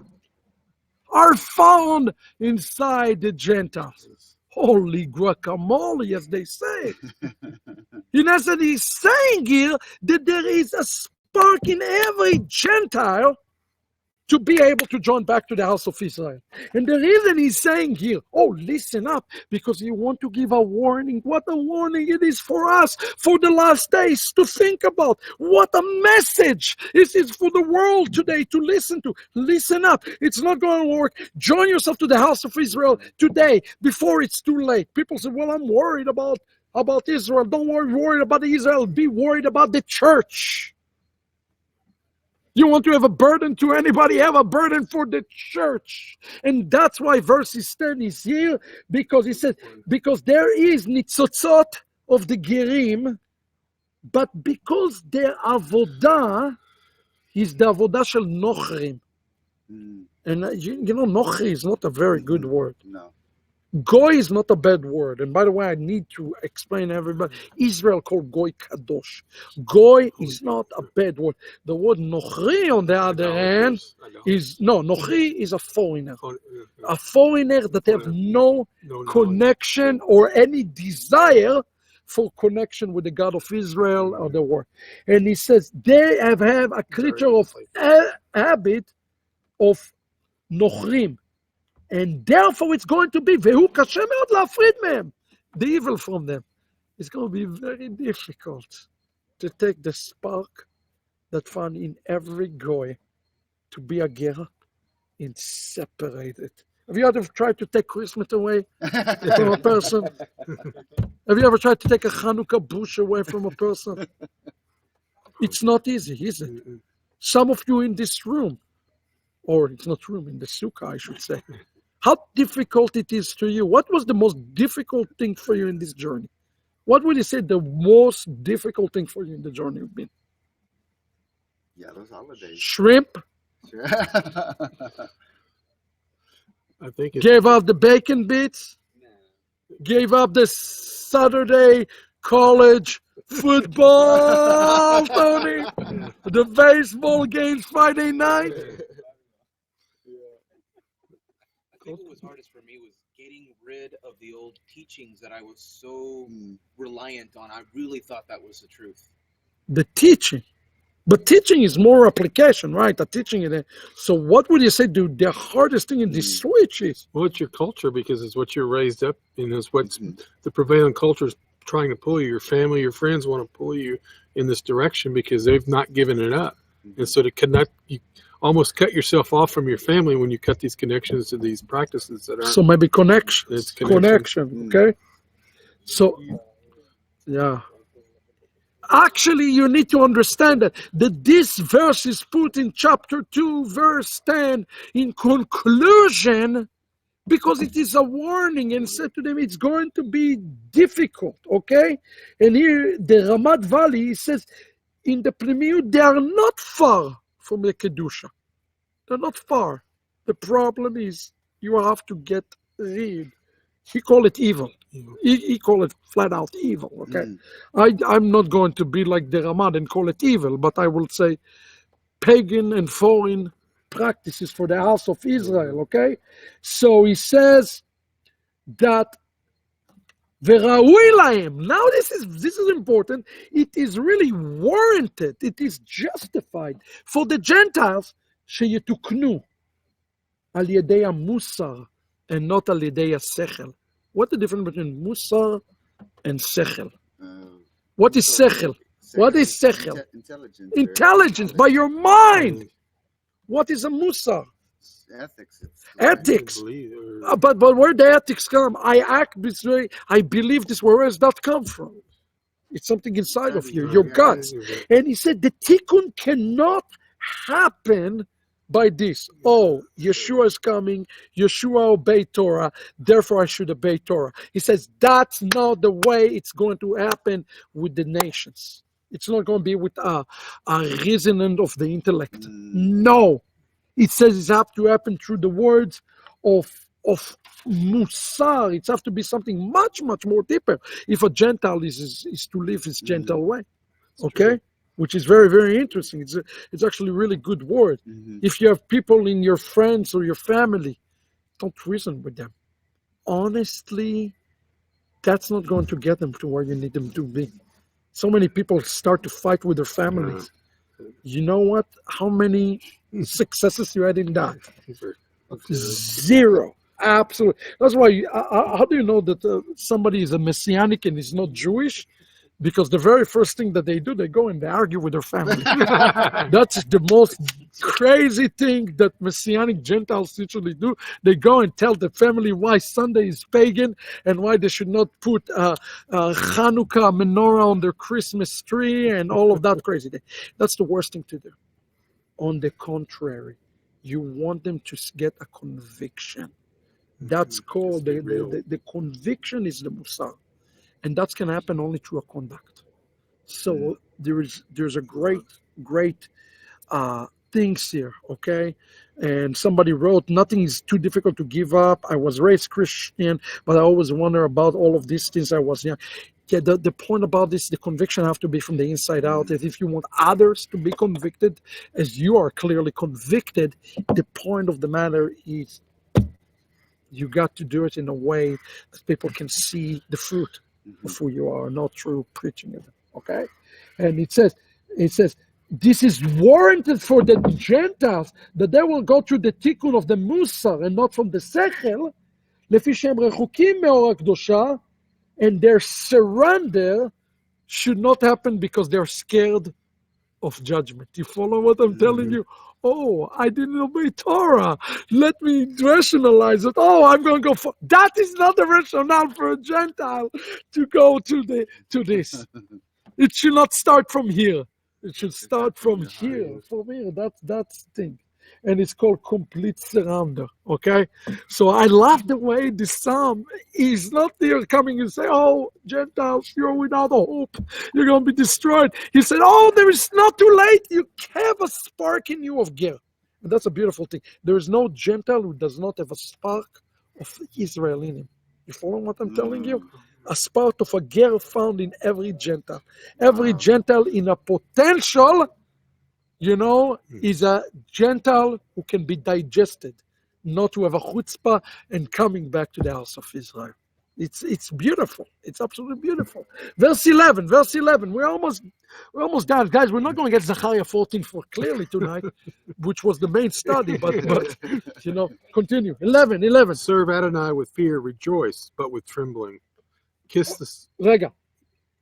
are found inside the Gentiles. Holy guacamole, as they say. In essence, he's saying here that there is a spark in every Gentile to be able to join back to the house of Israel. And the reason he's saying here, oh, listen up, because you want to give a warning. What a warning it is for us, for the last days, to think about. What a message this is for the world today to listen to. Listen up. It's not going to work. Join yourself to the house of Israel today before it's too late. People say, well, I'm worried about Israel. Don't worry about Israel. Be worried about the church. You want to have a burden to anybody, have a burden for the church. And that's why verse 10 is here, because he said, because there is nitzotzot of the gerim, but because their avodah is the avodah shel nochrim. And you know, nochri is not a very good word. No. Goy is not a bad word. And by the way, I need to explain to everybody. Israel called Goy Kadosh. Goy is not a bad word. The word Nochri, on the other hand, Nochri is a foreigner. A foreigner that have no connection or any desire for connection with the God of Israel or the world. And he says they have a creature of habit of Nochrim. And therefore it's going to be the evil from them. It's going to be very difficult to take the spark that found in every goy to be a ger and separate it. Have you ever tried to take Christmas away from a person? Have you ever tried to take a Hanukkah bush away from a person? It's not easy, is it? Some of you in this room, or it's not room, in the Sukkah, I should say. How difficult it is to you? What was the most difficult thing for you in this journey? What would you say the most difficult thing for you in the journey has been? Yeah, those holidays. Shrimp? I think it's Gave up the bacon bits? Gave up the Saturday college football, Tony? The baseball games Friday night? I think what was hardest for me was getting rid of the old teachings that I was so reliant on. I really thought that was the truth. The teaching. But teaching is more application, right? The teaching is so what would you say the hardest thing in this switch is? well, it's your culture, because it's what you're raised up in. It's what's the prevailing culture is trying to pull you. Your family, your friends want to pull you in this direction because they've not given it up. And so to connect, you almost cut yourself off from your family when you cut these connections to these practices that aren't. So maybe connection. It's Connection, okay? So, yeah. Actually, you need to understand that this verse is put in chapter 2, verse 10, in conclusion, because it is a warning and said to them, it's going to be difficult, okay? And here, the Ramat Valley says, in the Pnimiut, they are not far from the Kedusha. They're not far. The problem is you have to get rid. He call it evil. He call it flat out evil, okay? I'm not going to be like the Ramad and call it evil, but I will say pagan and foreign practices for the house of Israel, okay? So he says that now this is important. It is really warranted. It is justified for the Gentiles sheyetuknu al yedei musar and not al yedei sechel. What's the difference between musar and sechel? What is sechel? What is sechel? Intelligence. Intelligence by your mind. What is a musar? Ethics. Ethics. But where the ethics come? I act this way. I believe this. Where does that come from? It's something inside of you, your guts. And he said the tikkun cannot happen by this. Oh, Yeshua is coming. Yeshua obeyed Torah. Therefore, I should obey Torah. He says that's not the way it's going to happen with the nations. It's not going to be with a reasoning of the intellect. No. It says it's have to happen through the words of musar. It has to be something much, much more deeper. If a Gentile is to live his Gentile way, okay? Which is very, very interesting. It's actually a really good word. If you have people in your friends or your family, don't reason with them. Honestly, that's not going to get them to where you need them to be. So many people start to fight with their families. You know what? How many successes you had in that? Zero. Absolutely. That's why, how do you know that somebody is a messianic and is not Jewish? Because the very first thing that they do, they go and they argue with their family. That's the most crazy thing that Messianic Gentiles usually do. They go and tell the family why Sunday is pagan and why they should not put Hanukkah menorah on their Christmas tree and all of that crazy thing. That's the worst thing to do. On the contrary, you want them to get a conviction. That's called, the conviction is the musar. And that's going to happen only through a conduct. So there's a great things here, okay? And somebody wrote, nothing is too difficult to give up. I was raised Christian, but I always wonder about all of these things I was young. Yeah, the point about this, the conviction have to be from the inside out. That if you want others to be convicted, as you are clearly convicted, the point of the matter is you got to do it in a way that people can see the fruit of who you are, not through preaching it. Okay? And it says, this is warranted for the Gentiles, that they will go through the tikkun of the musar and not from the sechel, לפי שהם רחוקים מאור הקדושה, and their surrender should not happen because they're scared of judgment. You follow what I'm telling you? Oh, I didn't obey Torah. Let me rationalize it. Oh, I'm going to go for... That is not the rationale for a Gentile to go to this. It should not start from here. It should start from here. From here. That's the thing. And it's called complete surrender. Okay? So I love the way the psalm is not there coming and say, oh, Gentiles, you're without hope. You're going to be destroyed. He said, oh, there is not too late. You have a spark in you of ger. And that's a beautiful thing. There is no Gentile who does not have a spark of Israel in him. You follow what I'm telling you? A spark of a ger found in every Gentile. Every Gentile in a potential, is a Gentile who can be digested, not to have a chutzpah and coming back to the house of Israel. It's beautiful. It's absolutely beautiful. Verse 11. We're almost done. Guys, we're not going to get Zechariah 14 for clearly tonight, which was the main study, but continue. 11. Serve Adonai with fear, rejoice, but with trembling. Kiss the... Rega.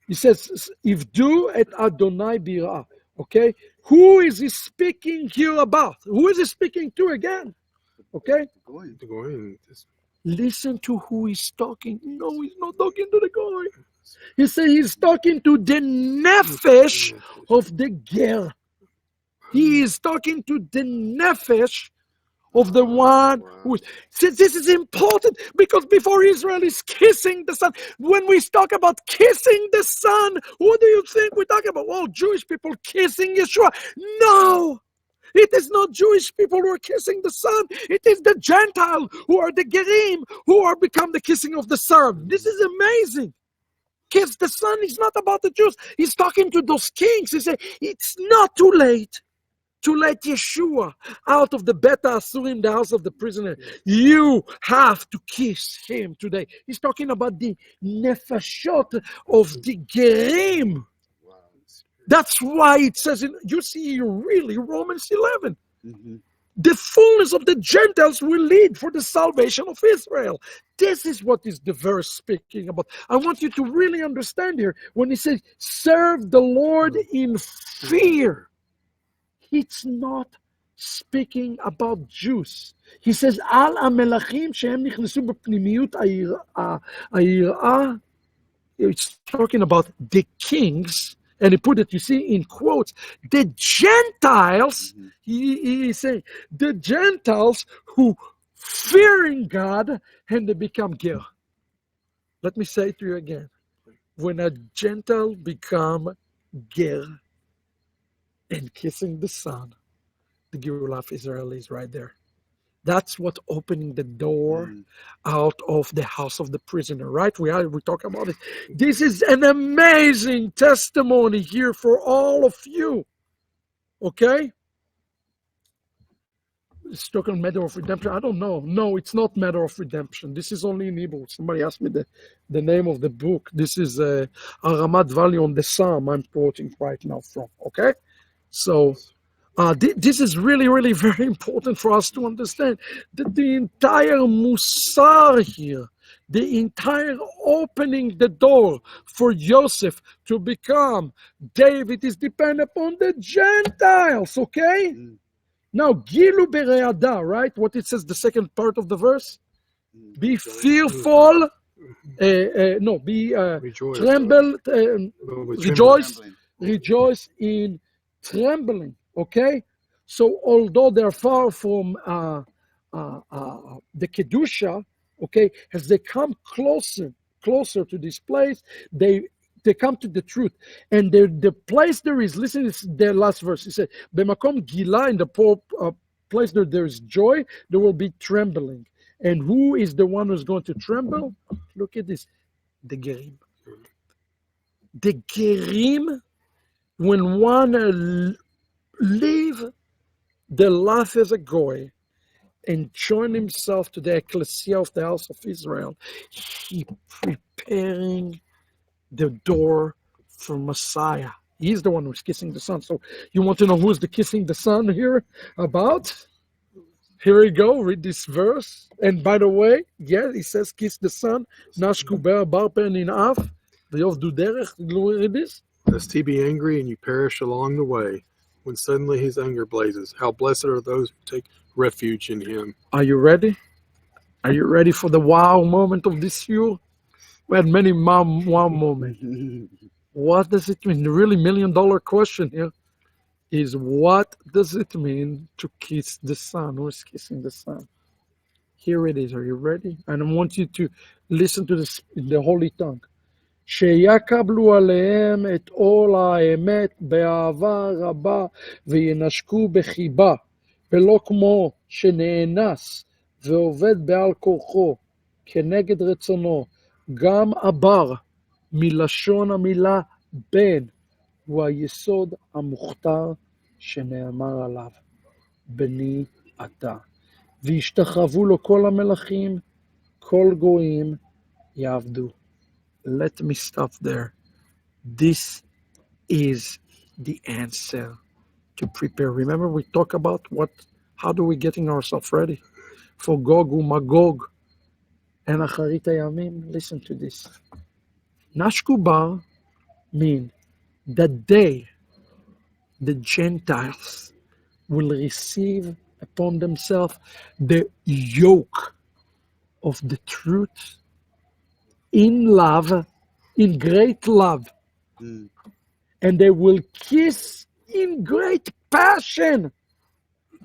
He says, Ivdu et Adonai birah. Okay? Who is he speaking here about? Who is he speaking to again? Okay? The Goyim. Listen to who he's talking. No, he's not talking to the Goyim. He says he's talking to the nefesh of the ger. He is talking to the nefesh of the one who is... This is important because before Israel is kissing the sun, when we talk about kissing the sun, what do you think we're talking about? Oh, Jewish people kissing Yeshua. No! It is not Jewish people who are kissing the sun. It is the Gentile who are the Gerim who are become the kissing of the sun. This is amazing. Kiss the sun is not about the Jews. He's talking to those kings. He said, it's not too late to let Yeshua out of the Beta Asurim, the house of the prisoner. You have to kiss him today. He's talking about the nefashot of the Gerim. That's why it says, you see really Romans 11. The fullness of the Gentiles will lead for the salvation of Israel. This is what is the verse speaking about. I want you to really understand here when he says, serve the Lord in fear. It's not speaking about Jews. He says, Al Amelachim shehem nichnesu b'pnimiyut ha'yirah. It's talking about the kings, and he put it, you see, in quotes. The Gentiles, he saying, the Gentiles who fearing God, and they become ger. Let me say it to you again. When a Gentile become ger, and kissing the sun, the Geulah of Israel is right there. That's what opening the door out of the house of the prisoner, right? We talk about it. This is an amazing testimony here for all of you. Okay? It's talking matter of redemption. I don't know. No, it's not matter of redemption. This is only in Hebrew. Somebody asked me the name of the book. This is Aramat Valley on the Psalm I'm quoting right now from. Okay? So This is really, really very important for us to understand that the entire musar here, the entire opening the door for Joseph to become David is dependent upon the Gentiles, okay? Now, Gilu Bereada, right? What it says, the second part of the verse? Be fearful, Rejoice. tremble, With rejoice, Trembling. rejoice in trembling, okay? So although they're far from the Kedusha, okay, as they come closer to this place, they come to the truth. And the place there is, listen to their last verse. It said, Bemakom Gila, in the place there is joy, there will be trembling. And who is the one who's going to tremble? Look at this. The Gerim. The Gerim, when one leave the life as a goy and join himself to the ecclesia of the house of Israel, he preparing the door for Messiah. He's the one who's kissing the son. So you want to know who's the kissing the son here about? Here we go, read this verse. And by the way, yeah, he says, kiss the son. Nashku bar pen in af. V'yov du derech. Read this. Lest he be angry and you perish along the way, when suddenly his anger blazes. How blessed are those who take refuge in him. Are you ready? Are you ready for the wow moment of this year? We had many wow moments. What does it mean? The really $1 million question here is, what does it mean to kiss the son? Who's kissing the son? Here it is. Are you ready? And I want you to listen to this in the holy tongue. שיקבלו עליהם את עול האמת באהבה רבה וינשקו בחיבה, ולא כמו שנאנס ועובד בעל כורחו כנגד רצונו, גם עבר מלשון המילה בן, הוא היסוד המוכתר שנאמר עליו, בני אתה. וישתחוו לו כל המלכים, כל גויים יעבדו. Let me stop there. This is the answer to prepare. Remember, we talk about how do we getting ourselves ready for Gog Magog and Acharit Hayamim. Listen to this. Nashkubar mean that they, the Gentiles, will receive upon themselves the yoke of the truth in love, in great love. And they will kiss in great passion,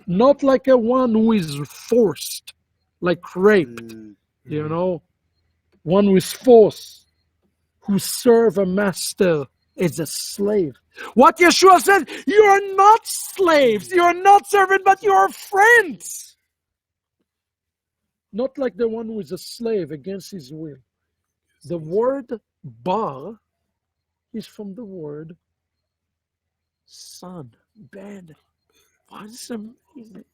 not like a one who is forced, like raped, one who is forced, who serve a master as a slave. What Yeshua said, you are not slaves, you are not servants, but you are friends. Not like the one who is a slave against his will. The word bar is from the word son, ben. What is amazing?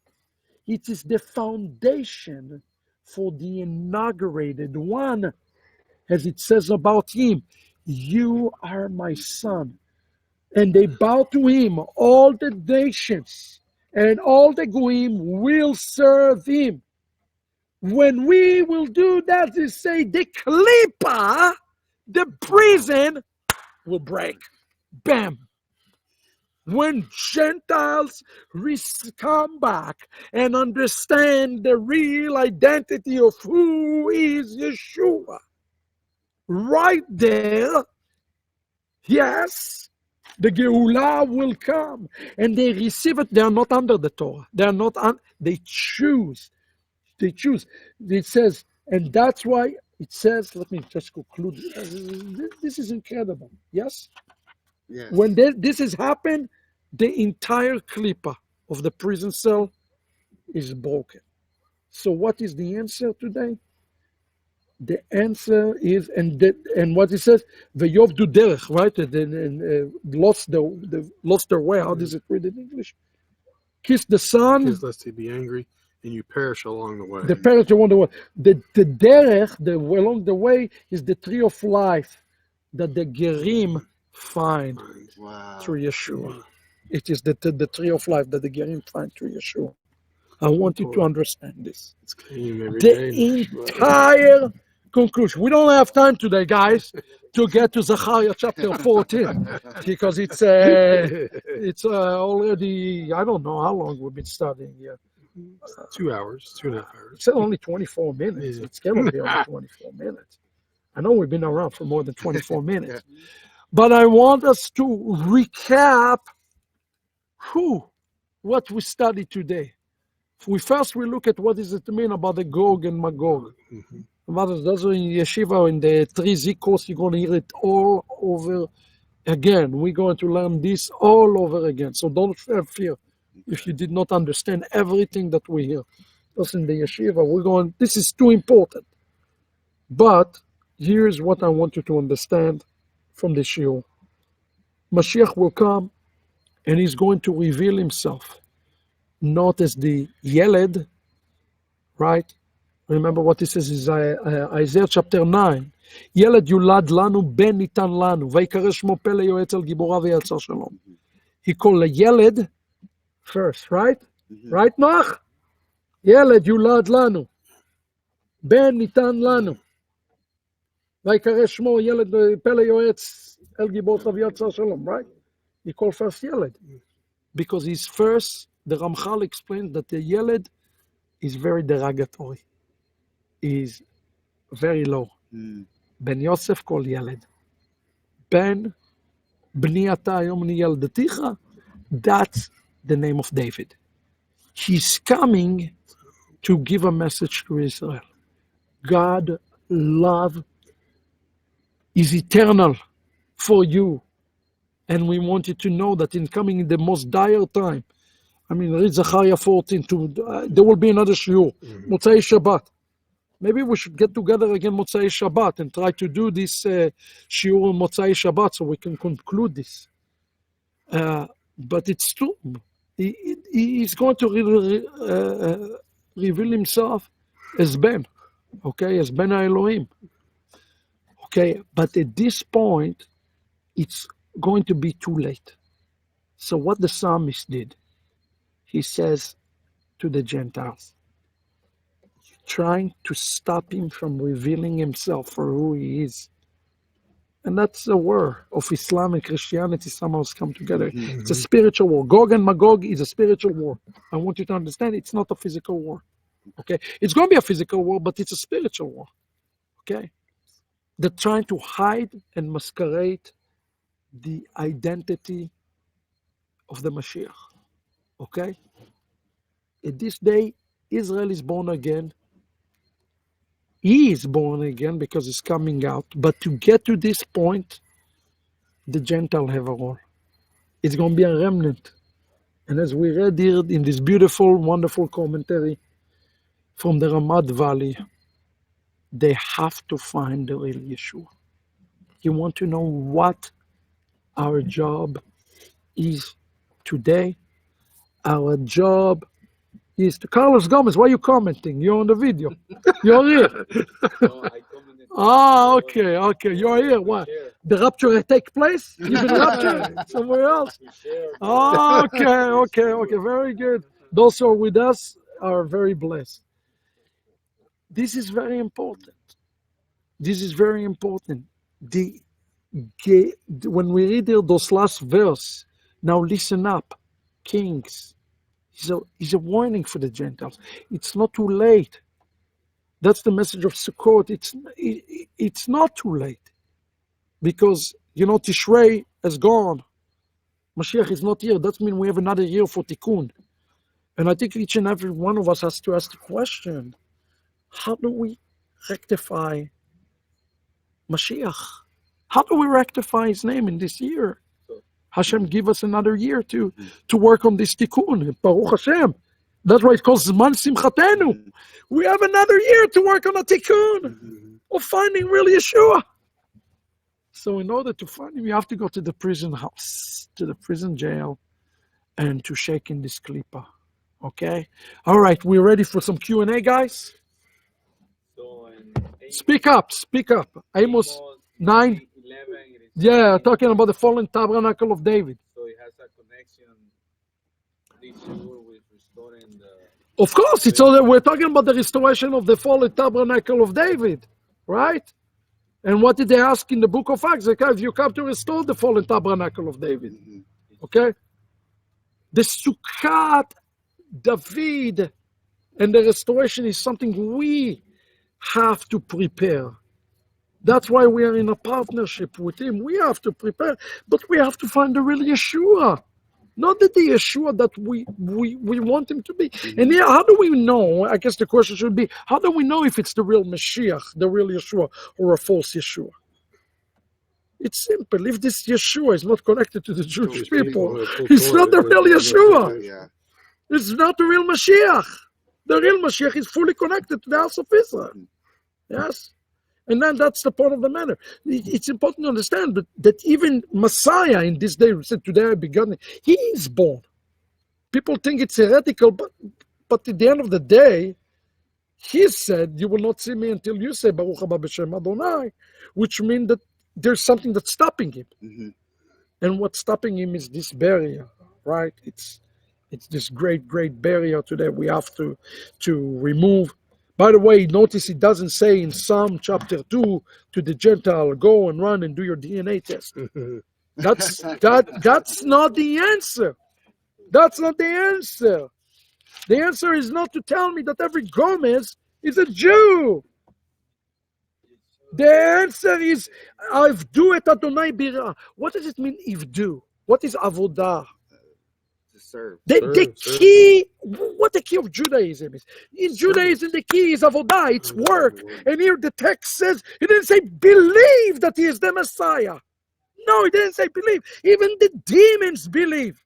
It is the foundation for the inaugurated one. As it says about him, you are my son. And they bow to him, all the nations and all the goyim will serve him. When we will do that, they say the klipa, the prison, will break. Bam. When Gentiles come back and understand the real identity of who is Yeshua, right there, yes, the Geulah will come. And they receive it. They are not under the Torah. They are not. They choose. They choose. It says, and that's why it says, let me just conclude. This is incredible. Yes? Yes. When this has happened, the entire klipa of the prison cell is broken. So what is the answer today? The answer is, and what it says, V'yov du derech, right? And lost their way. How does it read in English? Kiss the son. Kiss lest he be angry and you perish along the way. The perish along the way. The derech, along the way, is the tree of life that the Gerim find Wow. through Yeshua. It is the tree of life that the Gerim find through Yeshua. I want you to understand this. It's clean every The day. entire conclusion. We don't have time today, guys, to get to Zechariah chapter 14 because it's already, I don't know how long we've been studying here. 2 hours, 2.5 hours. It's only 24 minutes. Yeah. It's going to be only 24 minutes. I know we've been around for more than 24 minutes. But I want us to recap what we studied today. We look at what does it mean about the Gog and Magog. Those are in yeshiva or in the 3Z course, you're going to hear it all over again. We're going to learn this all over again. So don't have fear if you did not understand everything that we hear. That's in the yeshiva. This is too important. But here's what I want you to understand from the shiur. Mashiach will come and he's going to reveal himself. Not as the Yeled, right? Remember what it says is Isaiah chapter 9. Yeled yulad lanu ben nitan lanu, vayikare shmo pele yoetz el gibora v'yatzer shalom. He called a Yeled first, right? Right, Noach? Yeled yulad lanu, ben nitan lanu, vayikare shmo Yeled pele yoetz el gibora v'yatzer shalom, right? He called first Yeled. Because he's first. The Ramchal explains that the Yeled is very derogatory. Is very low. Ben Yossef called Yeled. Ben Bni Ata Hayom Ni Yeldeticha, that's the name of David. He's coming to give a message to Israel. God love is eternal for you. And we want you to know that in coming in the most dire time, read Zechariah 14. There will be another shiur, Motzei Shabbat. Maybe we should get together again Motzei Shabbat and try to do this shiur on Motzei Shabbat so we can conclude this. But it's true. He's going to reveal himself as Ben, okay, as Ben Elohim. Okay, but at this point, it's going to be too late. So what the psalmist did, he says to the Gentiles, trying to stop him from revealing himself for who he is. And that's a war of Islam and Christianity somehow has come together. It's a spiritual war. Gog and Magog is a spiritual war. I want you to understand it's not a physical war. Okay? It's going to be a physical war, but it's a spiritual war. Okay? They're trying to hide and masquerade the identity of the mashiach. Okay? At this day, Israel is born again. He is born again because he's coming out. But to get to this point, the Gentile have a role. It's going to be a remnant. And as we read here in this beautiful, wonderful commentary from the Ramad Valley, they have to find the real Yeshua. You want to know what our job is today? Our job is to Carlos Gomez. Why are you commenting? You're on the video. You're here. Okay. You're here. What? The rapture take place? You've been raptured somewhere else? Okay. Very good. Those who are with us are very blessed. This is very important. When we read here those last verse, now listen up, kings. It's a warning for the Gentiles. It's not too late. That's the message of Sukkot. It's not too late. Because, Tishrei has gone. Mashiach is not here. That means we have another year for Tikkun. And I think each and every one of us has to ask the question, how do we rectify Mashiach? How do we rectify his name in this year? Hashem give us another year to work on this tikkun. Baruch Hashem. That's why it's called Zman Simchatenu. We have another year to work on a tikkun of finding real Yeshua. So in order to find him, you have to go to the prison house, to the prison jail, and to shake in this klipa. Okay? All right, we're ready for some Q&A, guys? Speak up. Amos 9. Yeah, talking about the fallen tabernacle of David. So it has a connection this Shiur with restoring the Of course, it's all. We're talking about the restoration of the fallen tabernacle of David, right? And what did they ask in the book of Acts? If you come to restore the fallen tabernacle of David, okay? The Sukkot, David, and the restoration is something we have to prepare. That's why we are in a partnership with him. We have to prepare, but we have to find the real Yeshua. Not the Yeshua that we want him to be. And yeah, how do we know? I guess the question should be, how do we know if it's the real Mashiach, the real Yeshua, or a false Yeshua? It's simple. If this Yeshua is not connected to the Jewish people, he's not the real Yeshua. Yeah. It's not the real Mashiach. The real Mashiach is fully connected to the house of Israel. Yes? And then that's the point of the matter. It's important to understand that even Messiah in this day, we said today I begun, he is born. People think it's heretical, but at the end of the day, he said, you will not see me until you say Baruch haba b'shem Adonai, which means that there's something that's stopping him. Mm-hmm. And what's stopping him is this barrier, right? It's this great barrier today we have to remove. By the way, notice it doesn't say in Psalm chapter 2 to the Gentile, go and run and do your DNA test. That's not the answer. That's not the answer. The answer is not to tell me that every Gomez is a Jew. The answer is, Ivdu et Adonai bira. What does it mean, Ivdu? What is avodah? To serve. The key, what the key of Judaism is. In Judaism, the key is avodah, it's work. And here the text says, it didn't say believe that he is the Messiah. No, it didn't say believe. Even the demons believe.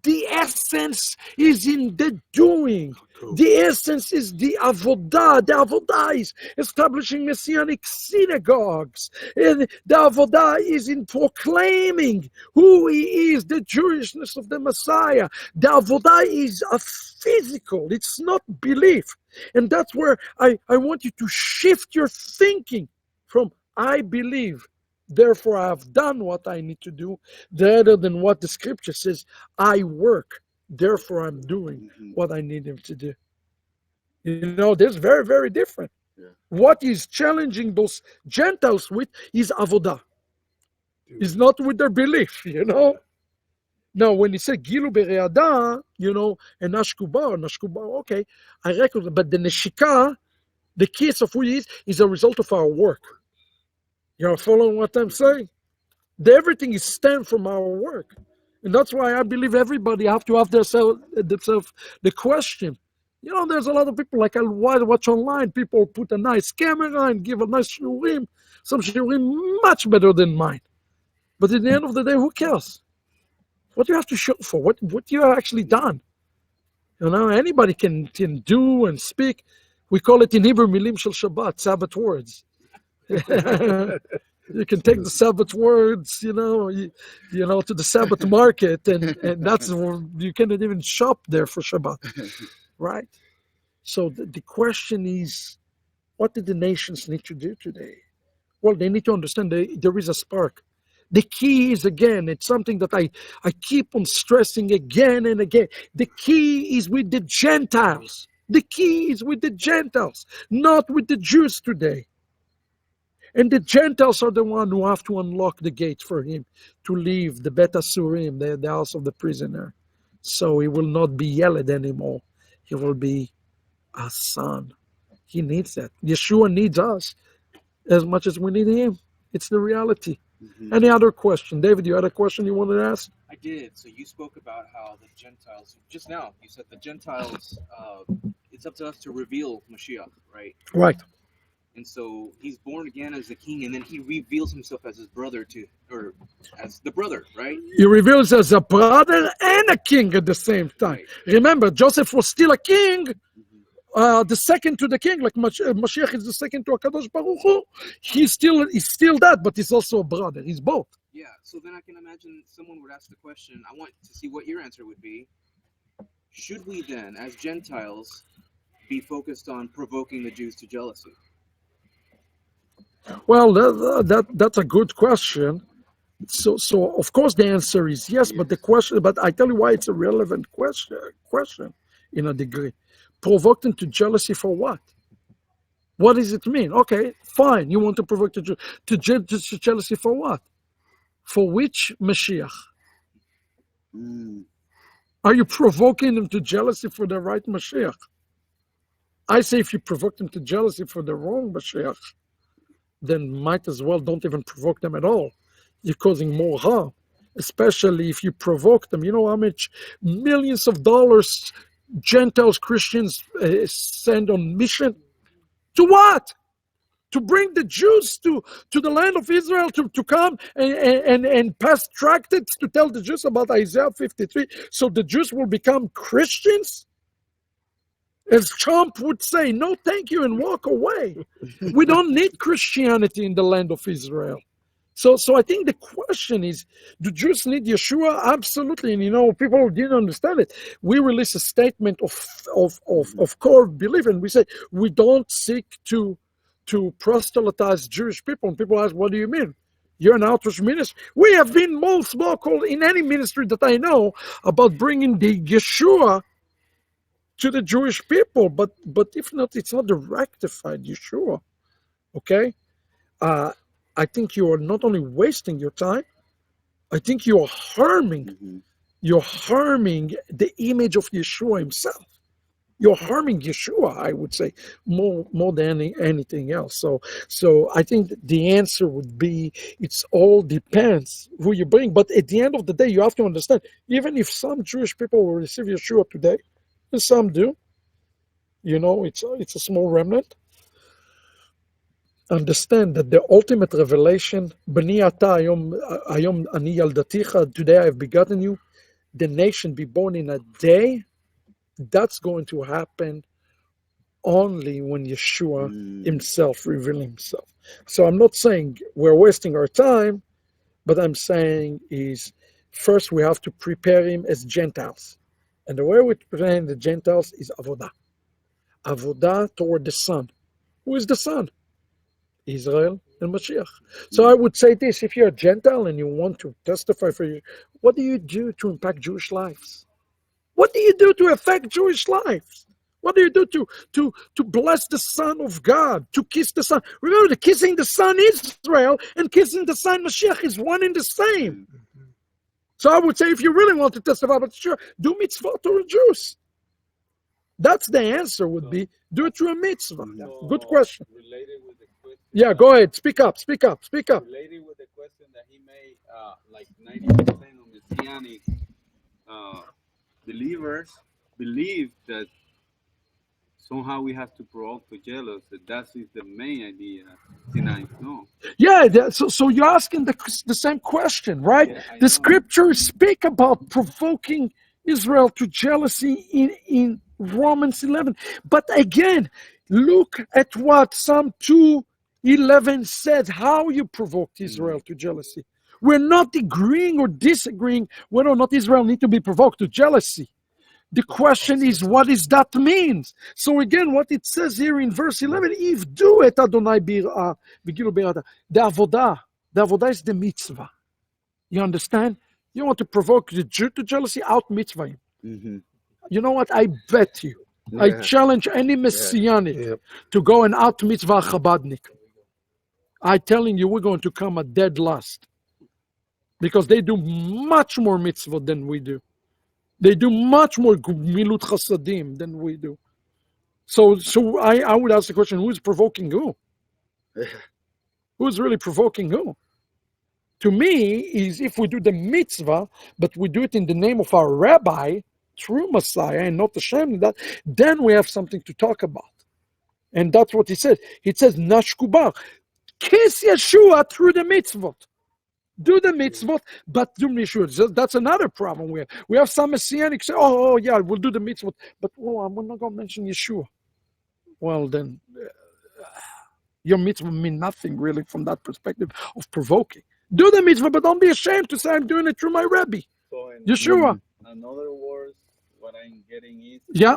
The essence is in the doing. The essence is the avodah. The avodah is establishing messianic synagogues. And the avodah is in proclaiming who he is, the Jewishness of the Messiah. The avodah is a physical. It's not belief. And that's where I want you to shift your thinking from I believe, therefore I have done what I need to do, rather than what the scripture says, I work, therefore I'm doing what I need him to do. You know, there's very, very different. Yeah. What is challenging those Gentiles with is avodah. It's not with their belief, you know. Now, when you say gilu bereada, you know, and nashkuba, okay, I recognize, but the neshika, the kiss of who he is a result of our work. You're following what I'm saying? Everything is stemmed from our work. And that's why I believe everybody have to have themselves the question. You know, there's a lot of people, like I watch online, people put a nice camera and give a nice shiurim. Some shiurim much better than mine. But at the end of the day, who cares? What do you have to show for? What you have actually done? You know, anybody can do and speak. We call it in Hebrew, milim shel Shabbat, Sabbath words. You can take the Sabbath words, you know, to the Sabbath market, and that's you cannot even shop there for Shabbat, right? So the question is, what did the nations need to do today? Well, they need to understand there is a spark. The key is, again, it's something that I keep on stressing again and again. The key is with the Gentiles. The key is with the Gentiles, not with the Jews today. And the Gentiles are the one who have to unlock the gate for him to leave the Bet Asurim, the house of the prisoner. So he will not be yelled anymore. He will be a son. He needs that. Yeshua needs us as much as we need him. It's the reality. Mm-hmm. Any other question? David, you had a question you wanted to ask? I did. So you spoke about how the Gentiles, just now, you said the Gentiles, it's up to us to reveal Mashiach, right? Right. And so he's born again as the king, and then he reveals himself as his brother or as the brother, right? He reveals as a brother and a king at the same time. Right. Remember, Joseph was still a king, the second to the king, like Mashiach is the second to HaKadosh Baruch Hu. He's still that, but he's also a brother. He's both. Yeah, so then I can imagine someone would ask the question, I want to see what your answer would be. Should we then, as Gentiles, be focused on provoking the Jews to jealousy? Well, that's a good question, So of course the answer is yes, but the question, but I tell you why it's a relevant question in a degree. Provoke them to jealousy for what? What does it mean? Okay, fine. You want to provoke to jealousy for what? For which Mashiach? Mm. Are you provoking them to jealousy for the right Mashiach? I say if you provoke them to jealousy for the wrong Mashiach, then might as well don't even provoke them at all. You're causing more harm, especially if you provoke them. You know how much millions of dollars Gentiles, Christians send on mission? To what? To bring the Jews to the land of Israel to come and pass tractates to tell the Jews about Isaiah 53, so the Jews will become Christians? As Trump would say, no thank you, and walk away. We don't need Christianity in the land of Israel. So I think the question is, do Jews need Yeshua? Absolutely. And you know, people didn't understand it. We released a statement of core belief, and we say we don't seek to proselytize Jewish people. And people ask, what do you mean? You're an outreach ministry. We have been most vocal in any ministry that I know about bringing the Yeshua to the Jewish people, but if not, it's not the rectified Yeshua. Okay, I think you are not only wasting your time, I think you are harming. You're harming the image of Yeshua himself. You're harming Yeshua, I would say, more than anything else. So I think the answer would be, it's all depends who you bring. But at the end of the day, you have to understand, even if some Jewish people will receive Yeshua today, and some do, you know, it's a small remnant. Understand that the ultimate revelation, Bani ata hayom ani yaldaticha, today I have begotten you, the nation be born in a day, that's going to happen only when Yeshua himself reveals himself. So I'm not saying we're wasting our time, but I'm saying is, first we have to prepare him as Gentiles. And the way we prepare the Gentiles is avodah. Avodah toward the Son. Who is the Son? Israel and Mashiach. So I would say this, if you're a Gentile and you want to testify for you, what do you do to impact Jewish lives? What do you do to affect Jewish lives? What do you do to bless the Son of God, to kiss the Son? Remember, the kissing the Son Israel and kissing the Son Mashiach is one and the same. So I would say, if you really want to testify about Yeshua, do mitzvot to the Jews. That's the answer would be, do it through a mitzvah. So, Good question. Related with the question. Yeah, go ahead. Speak up. Related with the question that he made, like 90% of Messianic believers believe that somehow we have to provoke to jealous. That is the main idea. Tonight, no. Yeah, so you're asking the same question, right? Yeah, I The know. scriptures speak about provoking Israel to jealousy in Romans 11. But again, look at what Psalm 2:11 said, how you provoked Israel to jealousy. We're not agreeing or disagreeing whether or not Israel need to be provoked to jealousy. The question is, what does that mean? So again, what it says here in verse 11, if do it Adonai bir'ah, v'gilu bir'ata. The avodah is the mitzvah. You understand? You want to provoke the Jew to jealousy, out mitzvah him. You know what? I bet you. I challenge any Messianic to go and out mitzvah Chabadnik. I'm telling you, we're going to come at dead last. Because they do much more mitzvah than we do. They do much more milut chasadim than we do. So I would ask the question, who's provoking who? Who's really provoking who? To me, is if we do the mitzvah, but we do it in the name of our rabbi, true Messiah, and not the Shem, that, then we have something to talk about. And that's what he said. He says, Nashkubar, kiss Yeshua through the mitzvot. Do the mitzvot, but do Yeshua. That's another problem we have. We have some Messianics say, oh yeah, we'll do the mitzvot, but we're not going to mention Yeshua. Well, then, your mitzvah mean nothing really from that perspective of provoking. Do the mitzvah, but don't be ashamed to say I'm doing it through my Rebbe. So in Yeshua. other words, what I'm getting is Yeah.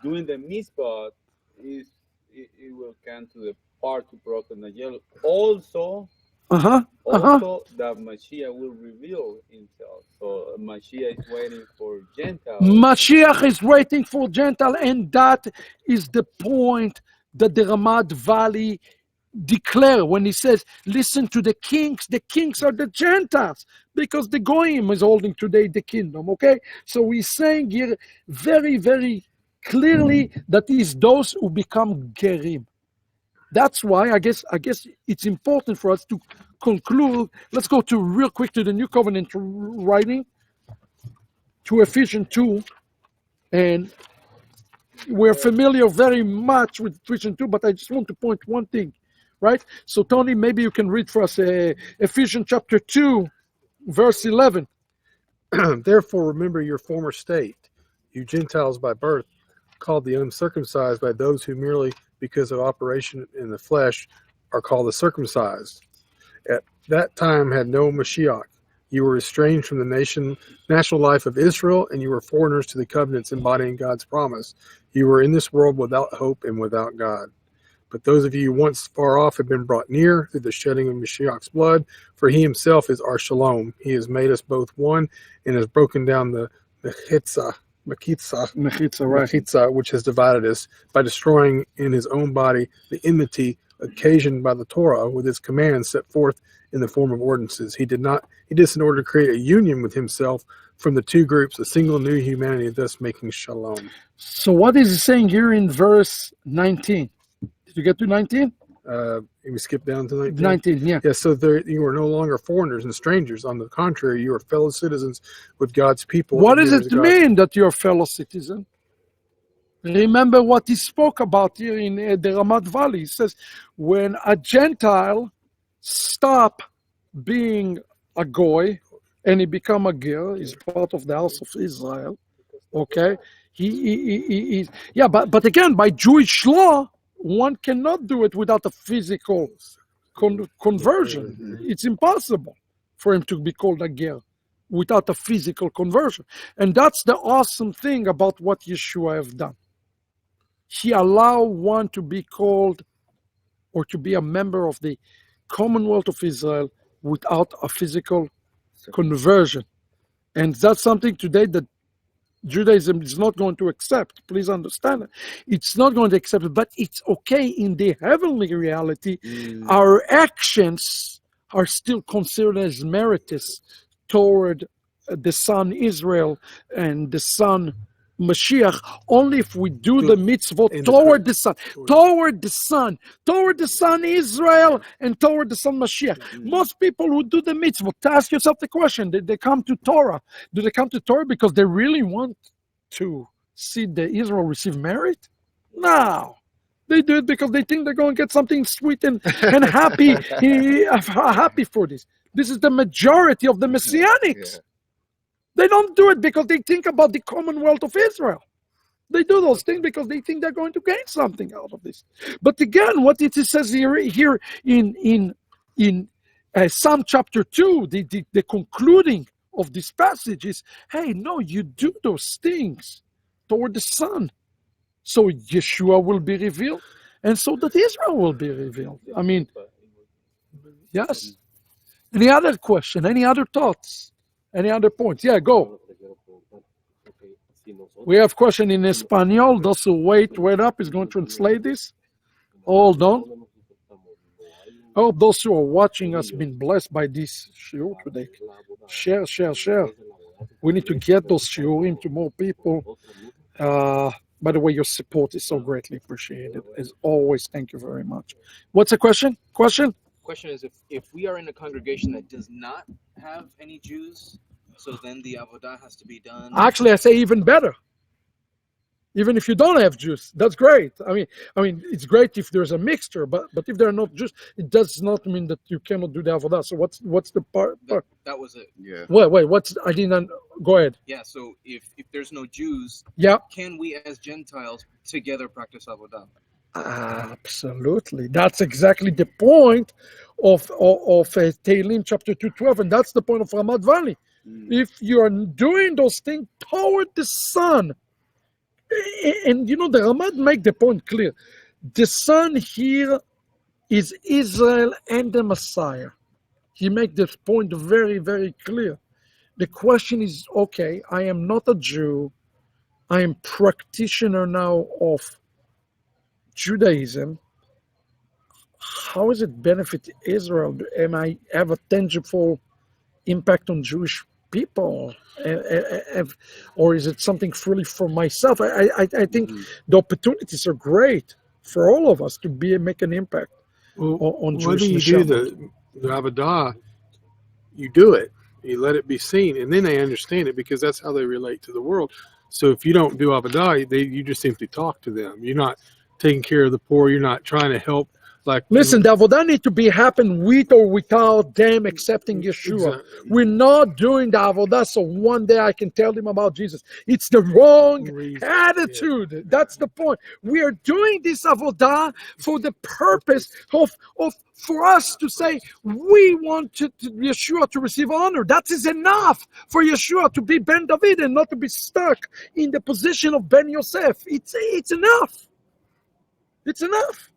doing the mitzvah is it will come to the part to provoke the yellow. Also, Also, that Mashiach will reveal himself. So Mashiach is waiting for Gentiles. Mashiach is waiting for Gentile, and that is the point that the Ramat Valley declare when he says, listen to the kings. The kings are the Gentiles, because the Goyim is holding today the kingdom, okay? So he's saying here very, very clearly that is those who become Gerim. That's why I guess it's important for us to conclude. Let's go to real quick to the New Covenant writing, to Ephesians 2, and we're familiar very much with Ephesians 2, but I just want to point one thing, right? So Tony, maybe you can read for us Ephesians chapter 2, verse 11. Therefore, remember your former state, you Gentiles by birth, called the uncircumcised by those who merely because of operation in the flesh are called the circumcised. At that time had no mashiach. You were estranged from the national life of Israel, and you were foreigners to the covenants embodying God's promise. You were in this world without hope and without God. But those of you once far off have been brought near through the shedding of Mashiach's blood, for he himself is our shalom. He has made us both one and has broken down the mechitza, which has divided us, by destroying in his own body the enmity occasioned by the Torah with its commands set forth in the form of ordinances. He did this in order to create a union with himself from the two groups, a single new humanity, thus making shalom. So what is he saying here in verse 19? Did you get to 19? We skip down to 19. 19, yeah. Yeah, so you are no longer foreigners and strangers. On the contrary, you are fellow citizens with God's people. What does it mean that you're a fellow citizen? Remember what he spoke about here in the Ramat Valley. He says, when a Gentile stop being a goy and he become a ger, he's part of the house of Israel. Okay, but again, by Jewish law, one cannot do it without a physical conversion. It's impossible for him to be called a ger without a physical conversion. And that's the awesome thing about what Yeshua have done. He allowed one to be called or to be a member of the Commonwealth of Israel without a physical conversion. And that's something today that Judaism is not going to accept. Please understand it. It's not going to accept it, but it's okay in the heavenly reality. Our actions are still considered as meritorious toward the son Israel and the son Mashiach, only if we do the mitzvot toward the son Israel and toward the son Mashiach. Most people who do the mitzvot, ask yourself the question, did they come to Torah? Do they come to Torah because they really want to see the Israel receive merit? No. They do it because they think they're going to get something sweet and happy, happy for this. This is the majority of the Messianics. They don't do it because they think about the Commonwealth of Israel. They do those things because they think they're going to gain something out of this. But again, what it says here in Psalm chapter 2, the concluding of this passage is, hey, no, you do those things toward the Son. So Yeshua will be revealed, and so that Israel will be revealed. I mean, yes. Any other question? Any other thoughts? Any other points? Yeah, go. We have question in Espanol. Those who wait up is going to translate this. Hold on. I hope those who are watching us been blessed by this shiur today. Share. We need to get those shiurim to more people. By the way, your support is so greatly appreciated. As always, thank you very much. What's the question? Question is, if we are in a congregation that does not have any Jews, so then the avodah has to be done. Actually, I say even better. Even if you don't have Jews, that's great. I mean, it's great if there's a mixture, but if there are not Jews, it does not mean that you cannot do the avodah. So what's the part? That was it. Yeah. Wait. I didn't. Go ahead. Yeah. So if there's no Jews, can we as Gentiles together practice avodah? Absolutely. That's exactly the point of Tehillim chapter 2:12, and that's the point of Ramat Valley. If you are doing those things toward the Son, and the Ramat make the point clear, the Son here is Israel and the Messiah. He made this point very, very clear. The question is, okay, I am not a Jew. I am practitioner now of Judaism. How does it benefit Israel? Am I have a tangible impact on Jewish people? Or is it something fully for myself? I think the opportunities are great for all of us to make an impact on Jewish whether you do neshama. the Avodah, you do it. You let it be seen, and then they understand it because that's how they relate to the world. So if you don't do Avodah, you just simply talk to them. You're not taking care of the poor. You're not trying to help. Like, listen, the avodah need to be happen with or without them accepting Yeshua. Exactly. We're not doing the avodah so one day I can tell them about Jesus. It's the wrong Reason. attitude. Yeah. That's the point. We are doing this avodah for the purpose of for us to say we want Yeshua to receive honor. That is enough for Yeshua to be Ben David and not to be stuck in the position of Ben Yossef. It's enough. It's enough.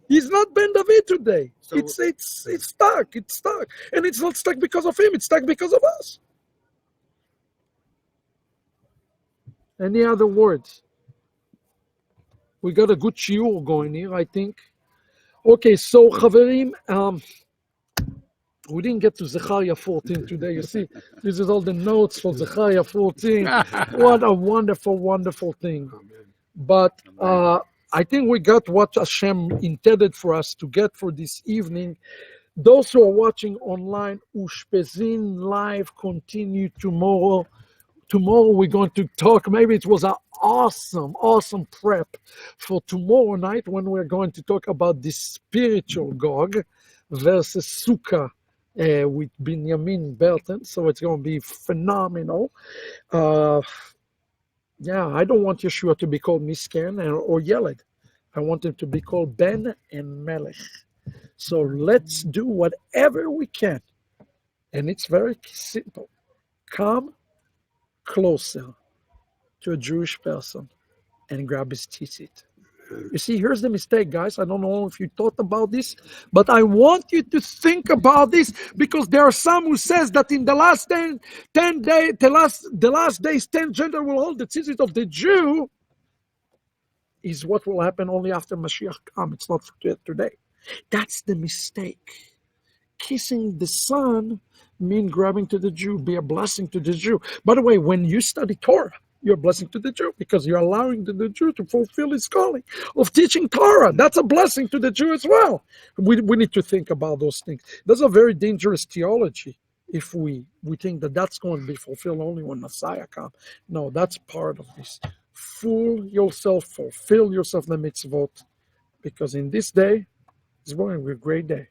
He's not Ben David today. So it's stuck. It's stuck. And it's not stuck because of him. It's stuck because of us. Any other words? We got a good shiur going here, I think. Okay, so Chaverim, we didn't get to Zechariah 14 today. You see, this is all the notes for Zechariah 14. What a wonderful, wonderful thing. But I think we got what Hashem intended for us to get for this evening. Those who are watching online, Ushpizin live continue tomorrow. Tomorrow we're going to talk. Maybe it was an awesome prep for tomorrow night when we're going to talk about the spiritual Gog versus Sukkah with Binyamin Belton. So it's going to be phenomenal. Yeah, I don't want Yeshua to be called Miskan or Yeled. I want him to be called Ben and Melech. So let's do whatever we can. And it's very simple. Come closer to a Jewish person and grab his tzitzit. You see, here's the mistake, guys. I don't know if you thought about this, but I want you to think about this because there are some who says that in the last 10 days, the last days, 10 Gentiles will hold the tzitzit of the Jew. Is what will happen only after Mashiach comes. It's not for today. That's the mistake. Kissing the Son means grabbing to the Jew, be a blessing to the Jew. By the way, when you study Torah, you're a blessing to the Jew because you're allowing the Jew to fulfill his calling of teaching Torah. That's a blessing to the Jew as well. We need to think about those things. That's a very dangerous theology if we think that that's going to be fulfilled only when Messiah comes. No, that's part of this. Fool yourself, fulfill yourself the mitzvot, because in this day, it's going to be a great day.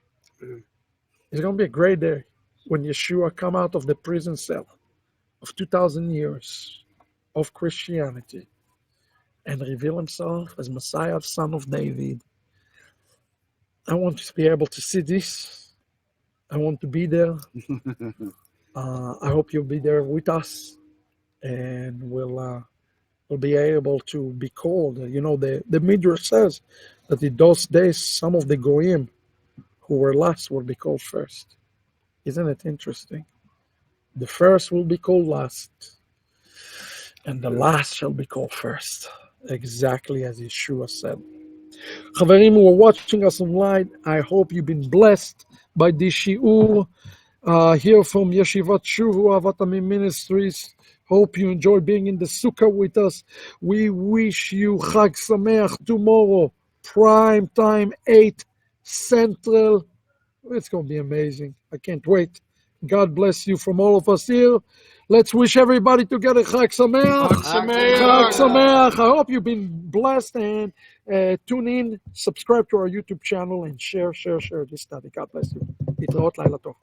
It's going to be a great day when Yeshua come out of the prison cell of 2,000 years of Christianity and reveal himself as Messiah, son of David. I want to be able to see this. I want to be there. I hope you'll be there with us, and we'll be able to be called. You know, the Midrash says that in those days, some of the Goyim who were last will be called first. Isn't it interesting? The first will be called last, and the last shall be called first, exactly as Yeshua said. Chaverim who are watching us online, I hope you've been blessed by this shiur here from Yeshivat Shuvu Ahavat Ministries. Hope you enjoy being in the Sukkah with us. We wish you Chag Sameach tomorrow, prime time, 8 Central. It's going to be amazing. I can't wait. God bless you from all of us here. Let's wish everybody together Chag Sameach. Chag Sameach. I hope you've been blessed, and tune in, subscribe to our YouTube channel, and share this study. God bless you. Itlaot Laila Tov.